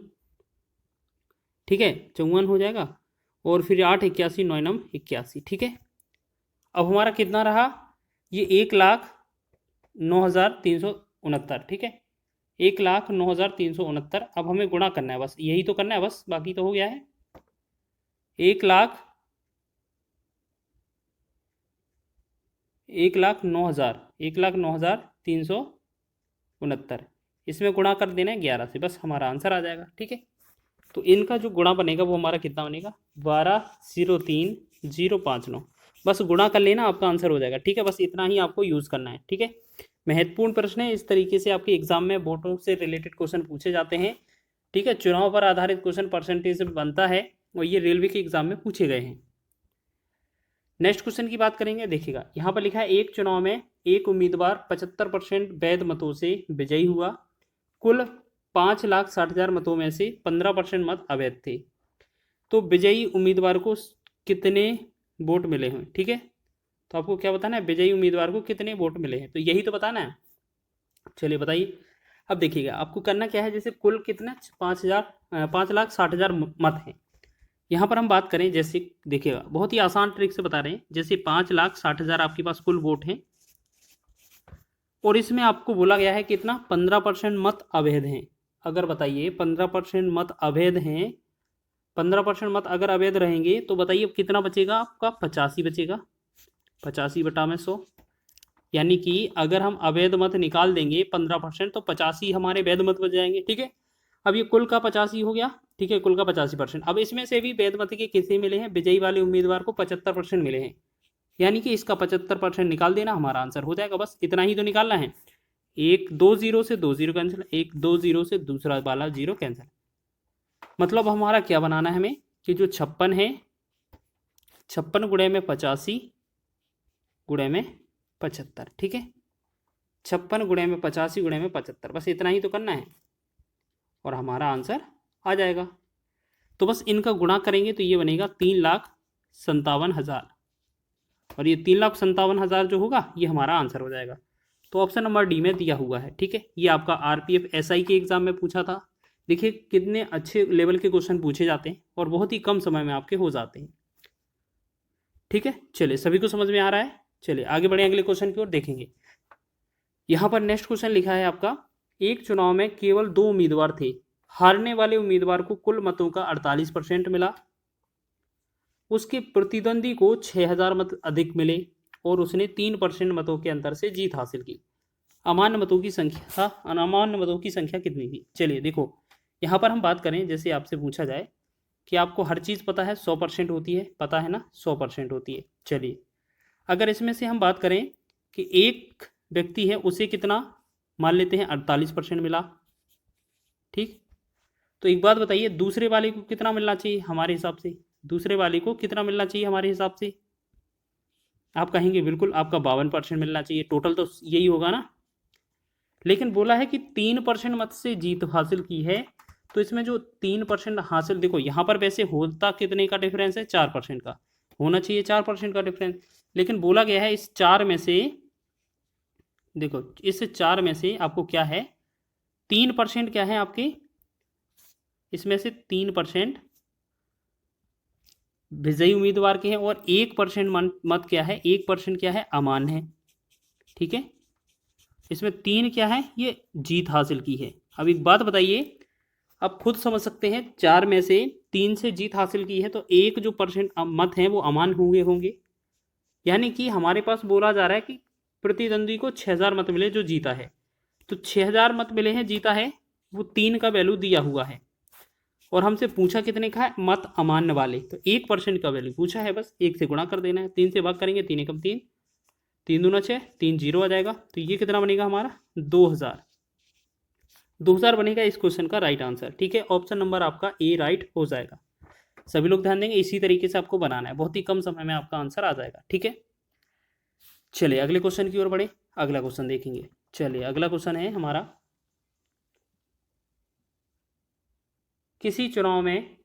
ठीक है, 54 हो जाएगा। और फिर 8 81, 9 9 81। ठीक है, अब हमारा कितना रहा? ये 1,09,369। ठीक है, 1,09,369। अब हमें गुणा करना है, बस यही तो करना है, बस बाकी तो हो गया है। 1,09,369, इसमें गुणा कर देना है 11 से, बस हमारा आंसर आ जाएगा। ठीक है, तो इनका जो गुणा बनेगा वो हमारा कितना बनेगा? 12,03,059। बस गुणा कर लेना, आपका आंसर हो जाएगा। ठीक है, बस इतना ही आपको यूज़ करना है। ठीक है, महत्वपूर्ण प्रश्न है। इस तरीके से आपके एग्जाम में वोटों से रिलेटेड क्वेश्चन पूछे जाते हैं। ठीक है, चुनाव पर आधारित क्वेश्चन परसेंटेज से बनता है और ये रेलवे के एग्जाम में पूछे गए हैं। नेक्स्ट क्वेश्चन की बात करेंगे। देखिएगा, यहाँ पर लिखा है एक चुनाव में एक उम्मीदवार 75% वैध मतों से विजयी हुआ। कुल 5,60,000 मतों में से 15% मत अवैध थे। तो विजयी उम्मीदवार को कितने वोट मिले हैं? ठीक है, तो आपको क्या बताना है? विजयी उम्मीदवार को कितने वोट मिले हैं, तो यही तो बताना है। चलिए बताइए। अब देखिएगा, आपको करना क्या है, जैसे कुल कितने 5,60,000 मत हैं। यहाँ पर हम बात करें, जैसे देखिएगा बहुत ही आसान ट्रिक से बता रहे हैं। जैसे 5,60,000 आपके पास कुल वोट हैं और इसमें आपको बोला गया है कितना? 15% मत अवैध हैं। अगर बताइए 15% मत अवैध हैं, 15% मत अगर अवैध रहेंगे तो बताइए कितना बचेगा आपका? 85 बचेगा। 85/100, यानी कि अगर हम अवैध मत निकाल देंगे 15% तो 85 हमारे वैध मत बच जाएंगे। ठीक है, अब ये कुल का 85 हो गया। ठीक है, कुल का 85%। अब इसमें से भी वैध मत के किसे मिले हैं? विजयी वाले उम्मीदवार को 75% मिले हैं, यानी कि इसका 75% निकाल देना, हमारा आंसर हो जाएगा। बस इतना ही तो निकालना है। 1 2 0 से 2 0 कैंसिल, 1 2 0 से दूसरा वाला 0 कैंसिल। मतलब हमारा क्या बनाना है हमें कि जो 56 है, 56 गुणे में 85 गुणे में 75। ठीक है, 56 गुणे में 85 गुणे में 75, बस इतना ही तो करना है और हमारा आंसर आ जाएगा। तो बस इनका गुणा करेंगे तो ये बनेगा 3,57,000 और ये 3,57,000 जो होगा ये हमारा आंसर हो जाएगा। तो ऑप्शन नंबर डी में दिया हुआ है। ठीक है, ये आपका आरपीएफ एसआई के एग्जाम में पूछा था। देखिए कितने अच्छे लेवल के क्वेश्चन पूछे जाते हैं और बहुत ही कम समय में आपके हो जाते हैं। ठीक है, चलिए सभी को समझ में आ रहा है। चलिए आगे बढ़े, अगले क्वेश्चन की ओर देखेंगे। यहाँ पर नेक्स्ट क्वेश्चन लिखा है आपका, एक चुनाव में केवल 2 उम्मीदवार थे। हारने वाले उम्मीदवार को कुल मतों का 48% मिला, उसके प्रतिद्वंदी को 6,000 मत अधिक मिले और उसने 3% मतों के अंतर से जीत हासिल की। अमान्य मतों की संख्या कितनी थी? चलिए देखो, यहाँ पर हम बात करें, जैसे आपसे पूछा जाए कि आपको हर चीज़ पता है 100% होती है, पता है ना 100% होती है। चलिए अगर इसमें से हम बात करें कि एक व्यक्ति है उसे कितना मान लेते हैं 48% मिला। ठीक, तो एक बात बताइए, दूसरे वाले को कितना मिलना चाहिए हमारे हिसाब से? दूसरे वाले को कितना मिलना चाहिए हमारे हिसाब से? आप कहेंगे बिल्कुल आपका 52% मिलना चाहिए, टोटल तो यही होगा ना। लेकिन बोला है कि 3% मत से जीत हासिल की है, तो इसमें जो 3% हासिल, देखो यहाँ पर वैसे होता कितने का डिफरेंस है, 4% का होना चाहिए, 4% का डिफरेंस, लेकिन बोला गया है इस 4 में से, देखो इस 4 में से आपको क्या है, 3% क्या है आपके, इसमें से 3% विजयी उम्मीदवार के हैं और 1% मत क्या है, 1% क्या है, अमान्य है। ठीक है, इसमें 3 क्या है, ये जीत हासिल की है। अब एक बात बताइए, आप खुद समझ सकते हैं, 4 में से 3 से जीत हासिल की है तो 1 जो परसेंट मत हैं वो अमान्य हुए होंगे, यानी कि हमारे पास बोला जा रहा है कि प्रतिद्वंदी को 6000 मत मिले जो जीता है, तो 6000 मत मिले हैं, जीता है, वो 3 का वैल्यू दिया हुआ है और हमसे पूछा कितने का है, मत अमान्य वाले, तो 1% का वैल्यू पूछा है, बस 1 से गुणा कर देना है, 3 से भाग करेंगे, 3 एकम 3, 3 दूना 6, 3 जीरो आ जाएगा, तो ये कितना बनेगा हमारा 2000 बनेगा इस क्वेश्चन का राइट आंसर। ठीक है, ऑप्शन नंबर आपका ए राइट हो जाएगा। सभी लोग ध्यान देंगे, इसी तरीके से आपको बनाना है, बहुत ही कम समय में आपका आंसर आ जाएगा। ठीक है, चलिए अगले क्वेश्चन की ओर बढ़े, अगला क्वेश्चन देखेंगे। चलिए अगला क्वेश्चन है हमारा, किसी चुनाव में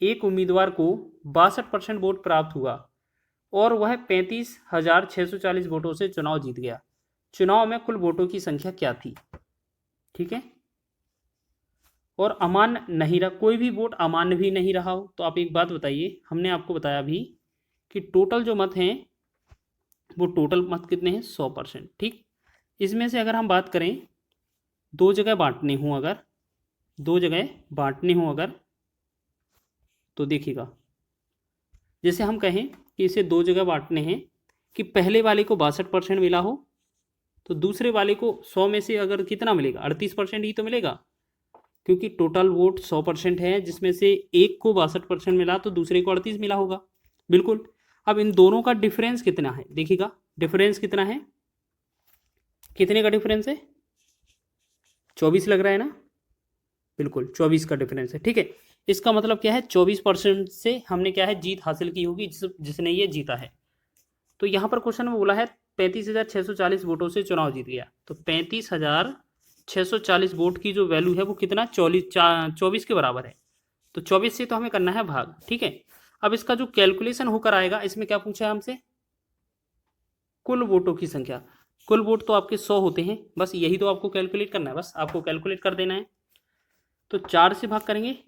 एक उम्मीदवार को 62% वोट प्राप्त हुआ और वह 35,640 वोटों से चुनाव जीत गया। चुनाव में कुल वोटों की संख्या क्या थी? ठीक है, और अमान्य नहीं रहा, कोई भी वोट अमान्य भी नहीं रहा हो, तो आप एक बात बताइए, हमने आपको बताया भी कि टोटल जो मत हैं वो टोटल मत कितने हैं, 100%। ठीक, इसमें से अगर हम बात करें, दो जगह बांटने हों अगर, दो जगह बांटने हों अगर, तो देखिएगा, जैसे हम कहें कि इसे दो जगह बांटने हैं, कि पहले वाले को 62% मिला हो तो दूसरे वाले को 100 में से अगर कितना मिलेगा, 38% ही तो मिलेगा, क्योंकि टोटल वोट 100% है, जिसमें से एक को 62% मिला तो दूसरे को 38 मिला होगा। बिल्कुल, अब इन दोनों का डिफरेंस कितना है, देखिएगा डिफरेंस कितना है, कितने का डिफरेंस है, 24 लग रहा है ना, बिल्कुल 24 का डिफरेंस है। ठीक है, इसका मतलब क्या है, 24% से हमने क्या है, जीत हासिल की होगी, जिसने ये जीता है। तो यहाँ पर क्वेश्चन में बोला है 35,640 वोटों से चुनाव जीत गया, तो 35,640 वोट की जो वैल्यू है वो कितना, 24 के बराबर है, तो 24 से तो हमें करना है भाग। ठीक है, अब इसका जो कैलकुलेशन होकर आएगा, इसमें क्या पूछा है हमसे, कुल वोटों की संख्या। कुल वोट तो आपके 100 होते हैं, बस यही तो आपको कैलकुलेट करना है, बस आपको कैलकुलेट कर देना है। तो 4 से भाग करेंगे,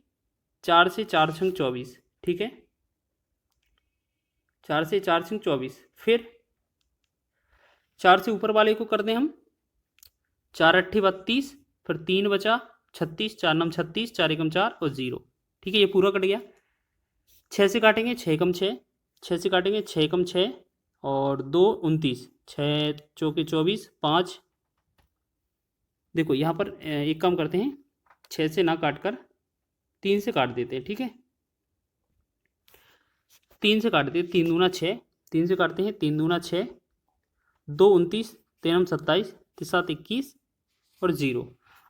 4 से 4 छंग 24, ठीक है, 4 से 4 छंग 24, फिर 4 से ऊपर वाले को कर दें हम, 4 अट्ठी 32, फिर 3 बचा 36, 4 नम 36, 4 एकम 4 और 0। ठीक है, ये पूरा कट गया। 6 से काटेंगे, 6 एकम 6, 6 से काटेंगे 6 एकम 6 और 2 29, 6 चौके 24, 5, देखो यहाँ पर एक काम करते हैं, 6 से ना काट कर 3 से काट देते हैं। ठीक है, 3 से काटते हैं, 3 दूना 6, 3 से काटते हैं, 3 दूना 6, 2 29, 3 27, 3 21 और 0।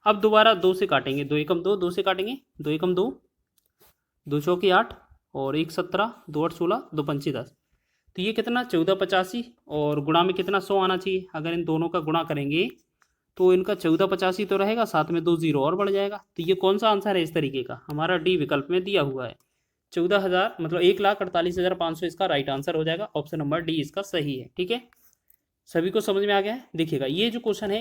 अब दोबारा 2 से काटेंगे, 2 एकम 2, 2 से काटेंगे, 2 एकम 2, 2 चौके 8 और 1 17, 2 8 16, 2 पंचे 10, तो ये कितना 1485 और गुणा में कितना 100 आना चाहिए। अगर इन दोनों का गुणा करेंगे तो इनका 1485 तो रहेगा, साथ में 2 जीरो और बढ़ जाएगा, तो ये कौन सा आंसर है इस तरीके का, हमारा डी विकल्प में दिया हुआ है 14,000, मतलब 1,48,500 इसका राइट आंसर हो जाएगा। ऑप्शन नंबर डी इसका सही है। ठीक है, सभी को समझ में आ गया है। देखिएगा ये जो क्वेश्चन है